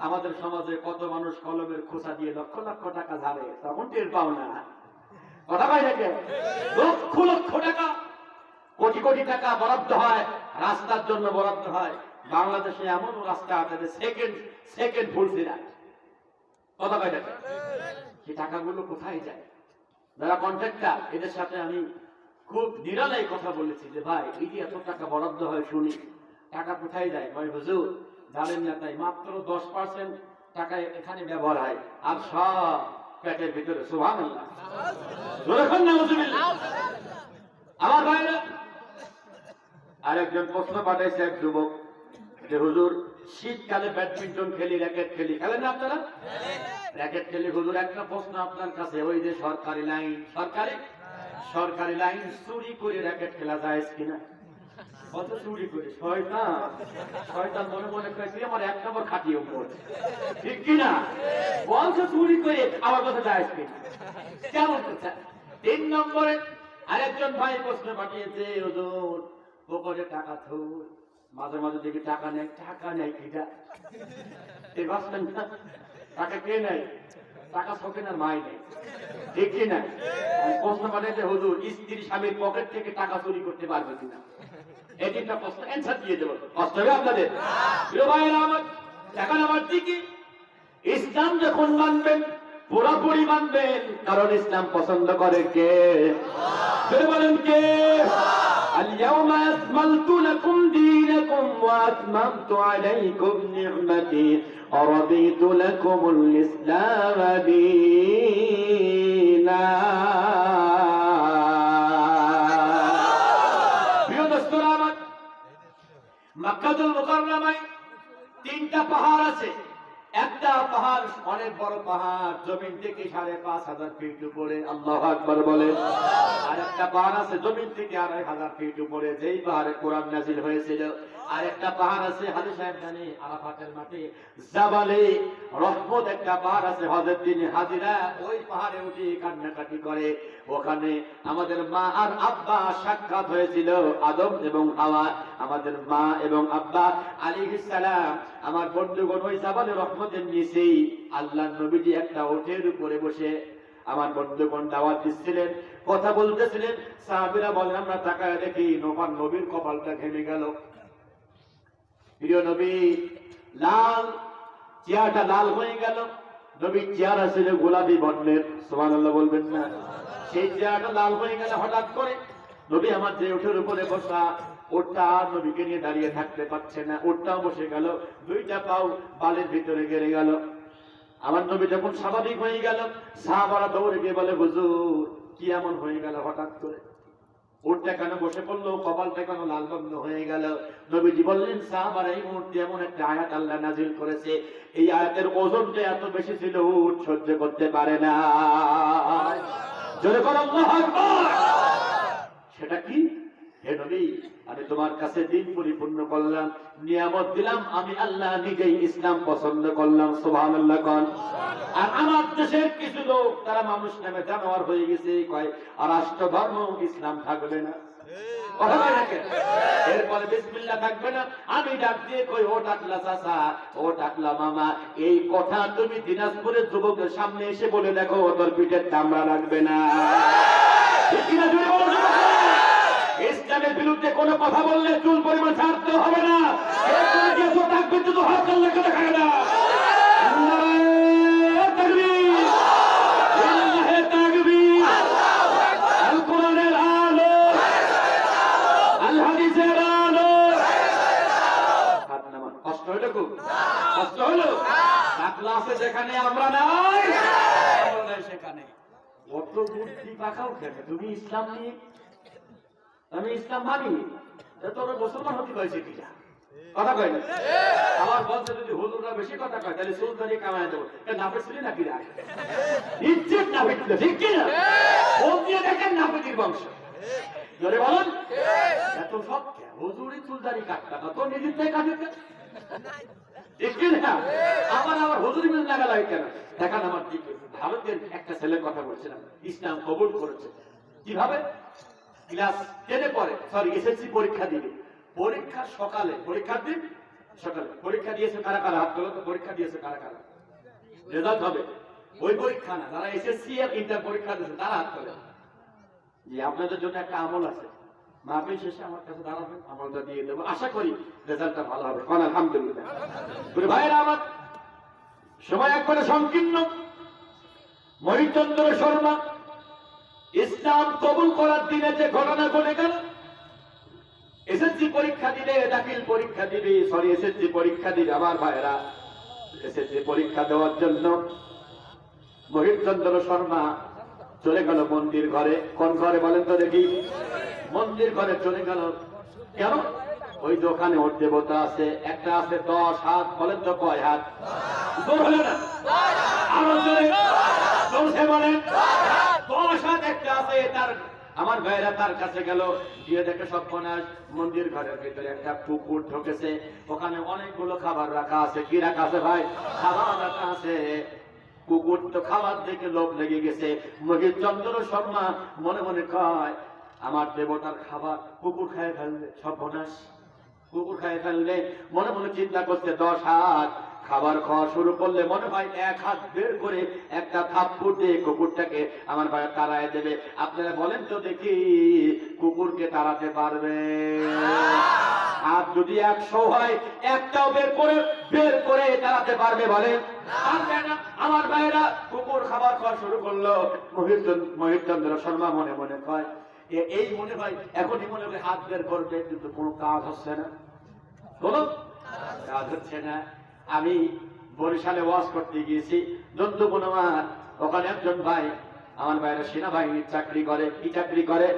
[SPEAKER 1] আমাদের সমাজে কত মানুষ কলমের খোসা দিয়ে লক্ষ লক্ষ টাকা ঝাড়ে, তখন টের পাও না। কথা পাই নাকি? লক্ষ লক্ষ টাকা, কোটি কোটি টাকা বরাদ্দ হয়, রাস্তার জন্য বরাদ্দ হয়। বাংলাদেশে এমন রাস্তা আছে যে সেকেন্ড ফুলছে না, কথা কয় টাকা? এই টাকাগুলো কোথায় যায়? যারা কন্ট্রাক্টর এদের সাথে আমি খুব নিরালায় কথা বলেছি যে ভাই এই যে এত টাকা বরাদ্দ হয় শুনি, টাকা কোথায় যায়? ভাই হুজুর জানেন না তাই মাত্র 10% টাকা এখানে ব্যবহার হয়, আর সব পেটের ভিতরে। সুবহানাল্লাহ, যখন নাউজুবিল্লাহ। আমার ভাইরা আরেকজন প্রশ্ন পাঠাইছে এক যুবক যে হুজুর শীতকালে ব্যাডমিন্টন খেলি, র্যাকেট খেলি, খেলেন না আপনারা? র্যাকেট খেলি হুজুর, একটা প্রশ্ন আপনার কাছে, ওই যে সরকারি লাইন, সরকারি লাইন চুরি করে র্যাকেট খেলা যায় কিনা? কত চুরি করে শয়তান মনে মনে করেছি আমার 1 নম্বর খাটিয়ে পড়ছে, ঠিক কিনা? বলছে চুরি করে আমার কথা যায় কিনা? কেমন? 3 নম্বরে আরেকজন ভাই প্রশ্ন পাঠিয়েছে, হুজুর পকেটে টাকা থুই, মাঝে মাঝে দেখি টাকা নেই কিটা? এই ভাবছেন না টাকা কে নেই? টাকা শোকেনার মাই নেই, ঠিক কিনা? প্রশ্ন পাঠিয়েছে, হুজুর স্ত্রী স্বামীর পকেট থেকে টাকা চুরি করতে পারবে কিনা? এই 3টা প্রশ্ন অ্যান্সার দিয়ে দেবো, কষ্ট হবে আপনাদের। প্রিয় ভাইয়েরা আমার, এখন আমার দিকে ইসলাম যখন মানবেন পুরোপুরি মানবেন, কারণ ইসলাম পছন্দ করে কে? বলেন কে? اليوم أكملت لكم دينكم وأتممت عليكم نعمتي ورضيت لكم الإسلام دينا। প্রিয় দোস্তরা আমার, মক্কাতুল মুকাররমায় 3টা পাহাড় আছে। একটা পাহাড় অনেক বড় পাহাড়, জমিন থেকে 5,500 ফিট উপরে, আল্লাহু আকবার বলে। আর একটা পাহাড় আছে জমিন থেকে 2,500 ফিট উপরে, যেই পাহাড়ে কোরআন নাযিল হয়েছিল। আর একটা পাহাড় আছে হাজী সাহেব জানে আরাফাতের মাঠে জাবালে রহমত, একটা পাহাড় আছে হযরত বিন হাজিরা ওই পাহাড়ে উঠে কান্নাকাটি করে। ওখানে আমাদের মা আর আব্বা সাক্ষাৎ হয়েছিল, আদম এবং হাওয়া। আমাদের মা এবং আব্বা আলাইহিস সালাম, আমার বন্ধুগণ, ওই জাবালে রহমতের নিচেই আল্লাহর নবীজি একটা ওটের উপরে বসে আমার বন্ধুগণ দাওয়াত দিচ্ছিলেন, কথা বলতেছিলেন। সাহাবীরা বলেন আমরা তাকায় দেখি নবীর কপালটা ঘেমে গেল। প্রিয় নবী লাল, চেহারাটা লাল হয়ে গেল। নবীর চেহারা ছিল গোলাপি বর্ণের, সুবহানাল্লাহ বলবেন না? সেই চেহারাটা লাল হয়ে গেল হঠাৎ করে। নবী আমার যে উঠের উপরে বসা, ওটা আর নবীকে নিয়ে দাঁড়িয়ে থাকতে পারছে না, ওটাও বসে গেল, 2টা পাও বালের ভিতরে গেড়ে গেল। আমার নবী যখন স্বাভাবিক হয়ে গেল, সাহাবারা দৌড়ে গিয়ে বলে হুজুর কি এমন হয়ে গেল হঠাৎ করে? উঠতে কেন বসে পড়লো, কপালটা কেন লাল বন্ধ হয়ে গেল? নবীজি বললেন সাহাবারা এই মুহূর্তে এমন একটা আয়াত আল্লাহ নাযিল করেছে, এই আয়াতের ওজনটা এত বেশি ছিল উট সহ্য করতে পারে না। জোরে বলো আল্লাহু আকবার। সেটা কি? হে নবী আমি তোমার কাছে দিন পরিপূর্ণ করলাম, নিয়ামত দিলাম, আমি আল্লাহ নিজেই ইসলাম পছন্দ করলাম। সুবহানাল্লাহ কোন। আর আমার দেশের কিছু লোক তারা মানুষ নামে জানোয়ার হয়ে গেছে, কয় আর রাষ্ট্র ধর্ম ইসলাম থাকবে না, কথা বলে রাখেন, এরপরে বিসমিল্লাহ থাকবে না। আমি ডাক দিয়ে কই ও টাকলা চাচা, ও টাকলা মামা, এই কথা তুমি দিনাজপুরের যুবকের সামনে এসে বলে দেখো, তোর পিঠের চামড়া লাগবে না। ঠিক কিনা জোরে বলো। ইসলামের বিরুদ্ধে কোনো কথা বললে চুল পরিমাণ ছাড়তে হবে না। কষ্ট হইল, খুব কষ্ট হলো। যেখানে আমরা নাই সেখানে অত বুদ্ধি পাকাও কেন? তুমি ইসলাম নিয়ে, আমি ইসলাম মানি, তোর মুসলমান হতে পারছে কিনা? কথা কয় না। আমার বলছে যদি হুজুররা বেশি কথা কয় তাহলে সুলতানি কামায় দেবো, নাফে ছিলি নাকি? ইজ্জত না পেছিল, ঠিক কিনা? ফোন দিয়ে দেখেন নাফেদির বংশ। জোরে বলুন, এত সব হুজুরি চুলদারি কাটটা না, তোর নিজের থেকে কাটে ঠিক কিনা? আমার হুজুরি মিল লাগা লাগে কেন? দেখান আমার দিকে। ভারতের একটা ছেলের কথা বলছিলাম, ইসলাম কবুল করেছে। কিভাবে? ক্লাস 10-এ পড়ে, সরি এসএসসি পরীক্ষা দিবে। পরীক্ষার সকালে, পরীক্ষার দিন সকালে পরীক্ষা দিয়েছে কারা কারা? হাত তোলো তো। পরীক্ষা দিয়েছে কারা কারা? রেজাল্ট হবে ওই পরীক্ষা না, যারা এসএসসি আর ইন্টার পরীক্ষা দিয়েছে তারা হাত তোলে। যে আপনাদের জন্য একটা আমল আছে, মাহফিল শেষে আমার কাছে দাঁড়াবেন, আমলটা দিয়ে দেবো, আশা করি রেজাল্টটা ভালো হবে। কোন আলহামদুলিল্লাহ। ভাইরা আমার, সময় একবারে সংকীর্ণ। মহিচন্দ্র শর্মা ইসলাম কবুল করার দিনে যে ঘটনা ঘটে গেল, এসএসসি পরীক্ষা দিবে, দাখিল পরীক্ষা দিবে, এসএসসি পরীক্ষা দিবে আমার ভাইরা। এসএসসি পরীক্ষা দেওয়ার জন্য মহিচন্দ্র শর্মা চলে গেল মন্দির ঘরে। কোন ঘরে বলেন তো দেখি? মন্দির ঘরে চলে গেল। কেন? ওই দোকানে ওর দেবতা আছে, একটা আছে 10 হাত। বলেন তো কয় হাত? জোর হলো না? আরো জোরে জোরসে বলেন। 10 হাত একটা আছে। তার আমার ভাইরা তার কাছে গেল, গিয়ে দেখে সর্বনাশ, মন্দির ঘরের ভিতরে একটা কুকুর ঢুকেছে। ওখানে অনেকগুলো খাবার রাখা আছে। কি রাখা আছে ভাই? খাবার রাখা আছে। কুকুর তো খাবার দেখে লোভ লেগে গেছে। মহিচন্দ্র শর্মা মনে মনে কয়, আমার দেবতার খাবার কুকুর খায় ফেলবে, সর্বনাশ, কুকুর খায় ফেললে। মনে মনে চিন্তা করছে 10 হাত খাবার খাওয়া শুরু করলে মনে হয় 1 হাত বের করে একটা থাপ্পড় দিয়ে কুকুরটাকে আমার ভাই তাড়ায় দেবে। আপনারা বলেন তো দেখি, কুকুরকে তাড়াতে পারবে? আর যদি 100 হয়, একটাও বের করে তাড়াতে পারবে? বলেন পারবে না। আমার ভাইরা কুকুর খাবার খাওয়া শুরু করলো। মহিচন্দ্র শর্মা মনে মনে কয়, এই মনে হয় এখনই মনে হয় হাত বের করবে, কিন্তু কোনো কাজ হচ্ছে না। বলো, কাজ হচ্ছে না। আমি বরিশালে ওয়াজ করতে গিয়েছি, দন্তবনমার ওখানে একজন ভাই, আমার ভাইরা সেনাবাহিনীর চাকরি করে। কি চাকরি করে?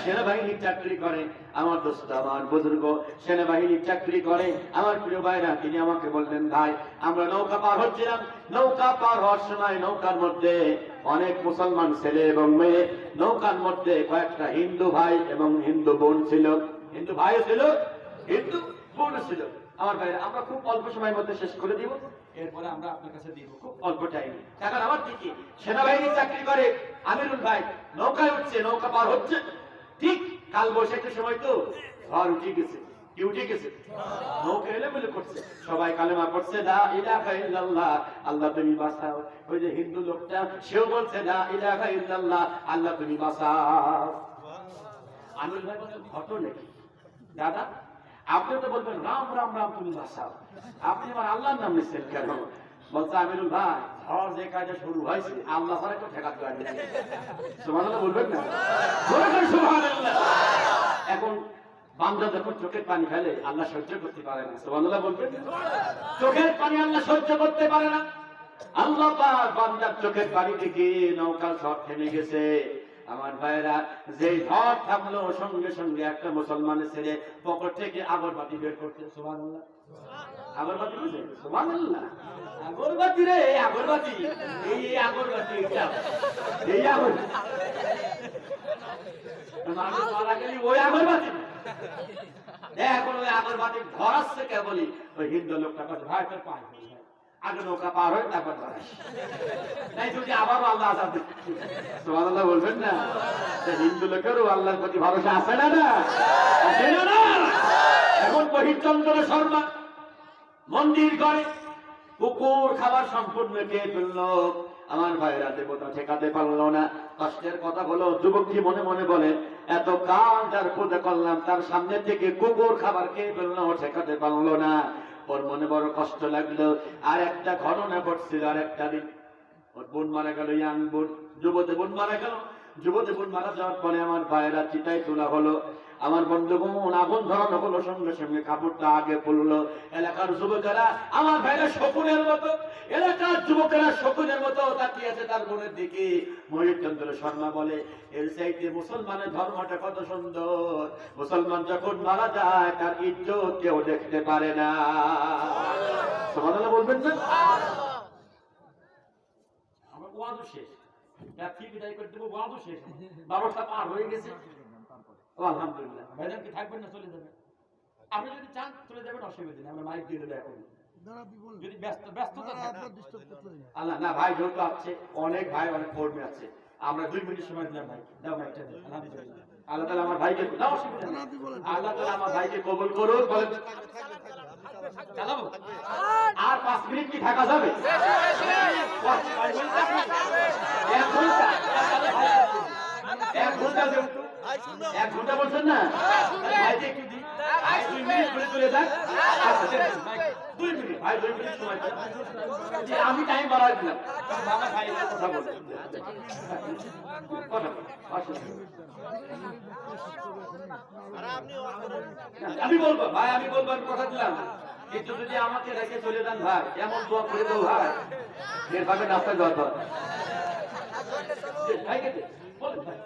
[SPEAKER 1] সেনাবাহিনীর চাকরি করে। আমার দোস্ত, আমার বুজুর্গ সেনাবাহিনীর চাকরি করে। আমার প্রিয় ভাইরা, তিনি আমাকে বললেন, ভাই আমরা নৌকা পার হচ্ছিলাম, নৌকা পার হওয়ার সময় নৌকার মধ্যে অনেক মুসলমান ছেলে এবং মেয়ে, নৌকার মধ্যে কয়েকটা হিন্দু ভাই এবং হিন্দু বোন ছিল। হিন্দু ভাইও ছিল, হিন্দু বোনও ছিল। আমার ভাইরা, আমরা খুব অল্প সময়ের মধ্যে শেষ করে দিব, এরপরে আমরা আপনার কাছে দিব, খুব অল্প টাইম। এখন আমার দিকে সেনাবাহিনীর চাকরি করে আমিরুল ভাই নৌকায় উঠছে, নৌকা পার হচ্ছে। ঠিক কাল বৈশাখের সময় তো ঝড় উঠে গেছে। কি উঠে গেছে? নৌকা এলোমেলো করছে, সবাই কালেমা পড়ছে, লা ইলাহা ইল্লাল্লাহ, আল্লাহ তুমি বাঁচাও। ওই যে হিন্দু লোকটা, সেও বলছে, লা ইলাহা ইল্লাল্লাহ, আল্লাহ তুমি বাঁচাও। আমিরুল ভাই বলছে, ঘটনা কি দাদা? আপনি তো বলবেন রাম রাম রাম তুমি বাঁচাও, আপনি আমার আল্লাহর নাম নিচ্ছেন কেন? বলছে, আমিরুল ভাই, ঝড় যে কাজে শুরু হয়েছে, আল্লাহ ছাড়া কেউ ঠেকাতে পারবে না। সুবহানাল্লাহ বলবেন না? সুবহানাল্লাহ। এখন বান্দা যখন চোখের পানি ফেলে, আল্লাহ সহ্য করতে পারে না। সুবহানাল্লাহ বলবেন? চোখের পানি আল্লাহ সহ্য করতে পারে না। আল্লাহ পাক বান্দার চোখের পানি থেকে নৌকার ঝড় থেমে গেছে। আমার ভাইরা, যে ঝড় থামলো, সঙ্গে সঙ্গে একটা মুসলমানের ছেলে পকেট থেকে আগরবাতি বের করছে। সুবহানাল্লাহ। আগরবাতি বুঝে? সুবহানাল্লাহ। আগরবাতি রে, আগরবাতি, এই আগরবাতি, এই আগরবাতি মানুষ মারা গেলে ওই আগরবাতি। এখন ওই আগরবাতি ধরাচ্ছে কেবলই ওই হিন্দু লোকটা কাছে, ভাই তোর পায় আগে নৌকা পার হয়, তারপর ধরাস, নাই যদি আবারও আল্লাহ আজাদ। সুবহানাল্লাহ বলবেন না? হিন্দু লোকেরও আল্লাহর প্রতি ভরসা আছে না? না আছে না? এখন মহিচন্দ্র শর্মা মন্দির করে কুকুর খাবার সম্পূর্ণ খেয়ে ফেলল। আমার ভাইরা, দেবতা ঠেকাতে পারলো না। কষ্টের কথা হলো, যুবকটি মনে মনে বলে, এত কাল যার পূজা করলাম, তার সামনে থেকে কুকুর খাবার খেয়ে ফেললো, ঠেকাতে পারলো না। ওর মনে বড় কষ্ট লাগলো। আর একটা ঘটনা ঘটছিল, আর একটা দিন ওর বোন মারা গেল, ইয়াং বোন, যুবতী বোন মারা গেল। যুবতী বোন মারা যাওয়ার পরে আমার ভাইয়েরা চিতায় তোলা হলো। আমার বন্ধুগণ, আগুন ধরানো হলো, সঙ্গে সঙ্গে কাপড়টা আগে পড়লো। এলাকার যুবকেরা, আমার ভাইরা শকুনের মতো, এলাকার যুবকেরা শকুনের মতো তাকিয়ে আছে তার বোনের দিকে। মহিচন্দ্র শর্মা বলে, এর চাইতে মুসলমানের ধর্মটা কত সুন্দর। মুসলমান যখন মারা যায়, তার ইজ্জত কেউ দেখতে পারে না। সুবহানাল্লাহ বলবেন না? আমার ওয়াজও শেষ, ঠিক বিদায় করে দেবো, ওয়াজও শেষ, 12টা পার হয়ে গেছে। আলহামদুলিল্লাহ। ভাইজান কি থাকবেন না চলে যাবেন? আপনি যদি চান চলে যাবেন, অসুবিধা নেই, আমরা মাইক দিয়ে দেবো। এখন যদি ব্যস্ততা আল্লাহ না, ভাই যেহেতু আছে, অনেক ভাই অনেক কর্মী আছে, আমরা 2 মিনিট সময় দিলাম। ভাই দাও মাইকটা, আল্লাহ তাআলা আমার ভাইকে, দাও, অসুবিধা নেই, আল্লাহ তাআলা আমার ভাইকে কবুল করুন। বলেন চালাবো? আর 5 মিনিট কি থাকা যাবে? 1 ঘন্টা বলছেন না? ভাইকে একটু দিই, 2 মিনিট করে চলে যাক। 2 মিনিট ভাই। ভাই 2 মিনিট সময় দেন। যে আমি টাইম বাড়াই দিলাম মামা ভাই কথা বল কথা বল আমি বলবো ভাই আমি বলবো আমি কথা দিলাম কিন্তু যদি আমাকে রেখে চলে যান ভাই এমন দোয়া করে দেবো ভাই এর ভাবে রাস্তায় যাওয়ার পর ভাই বলেন ভাই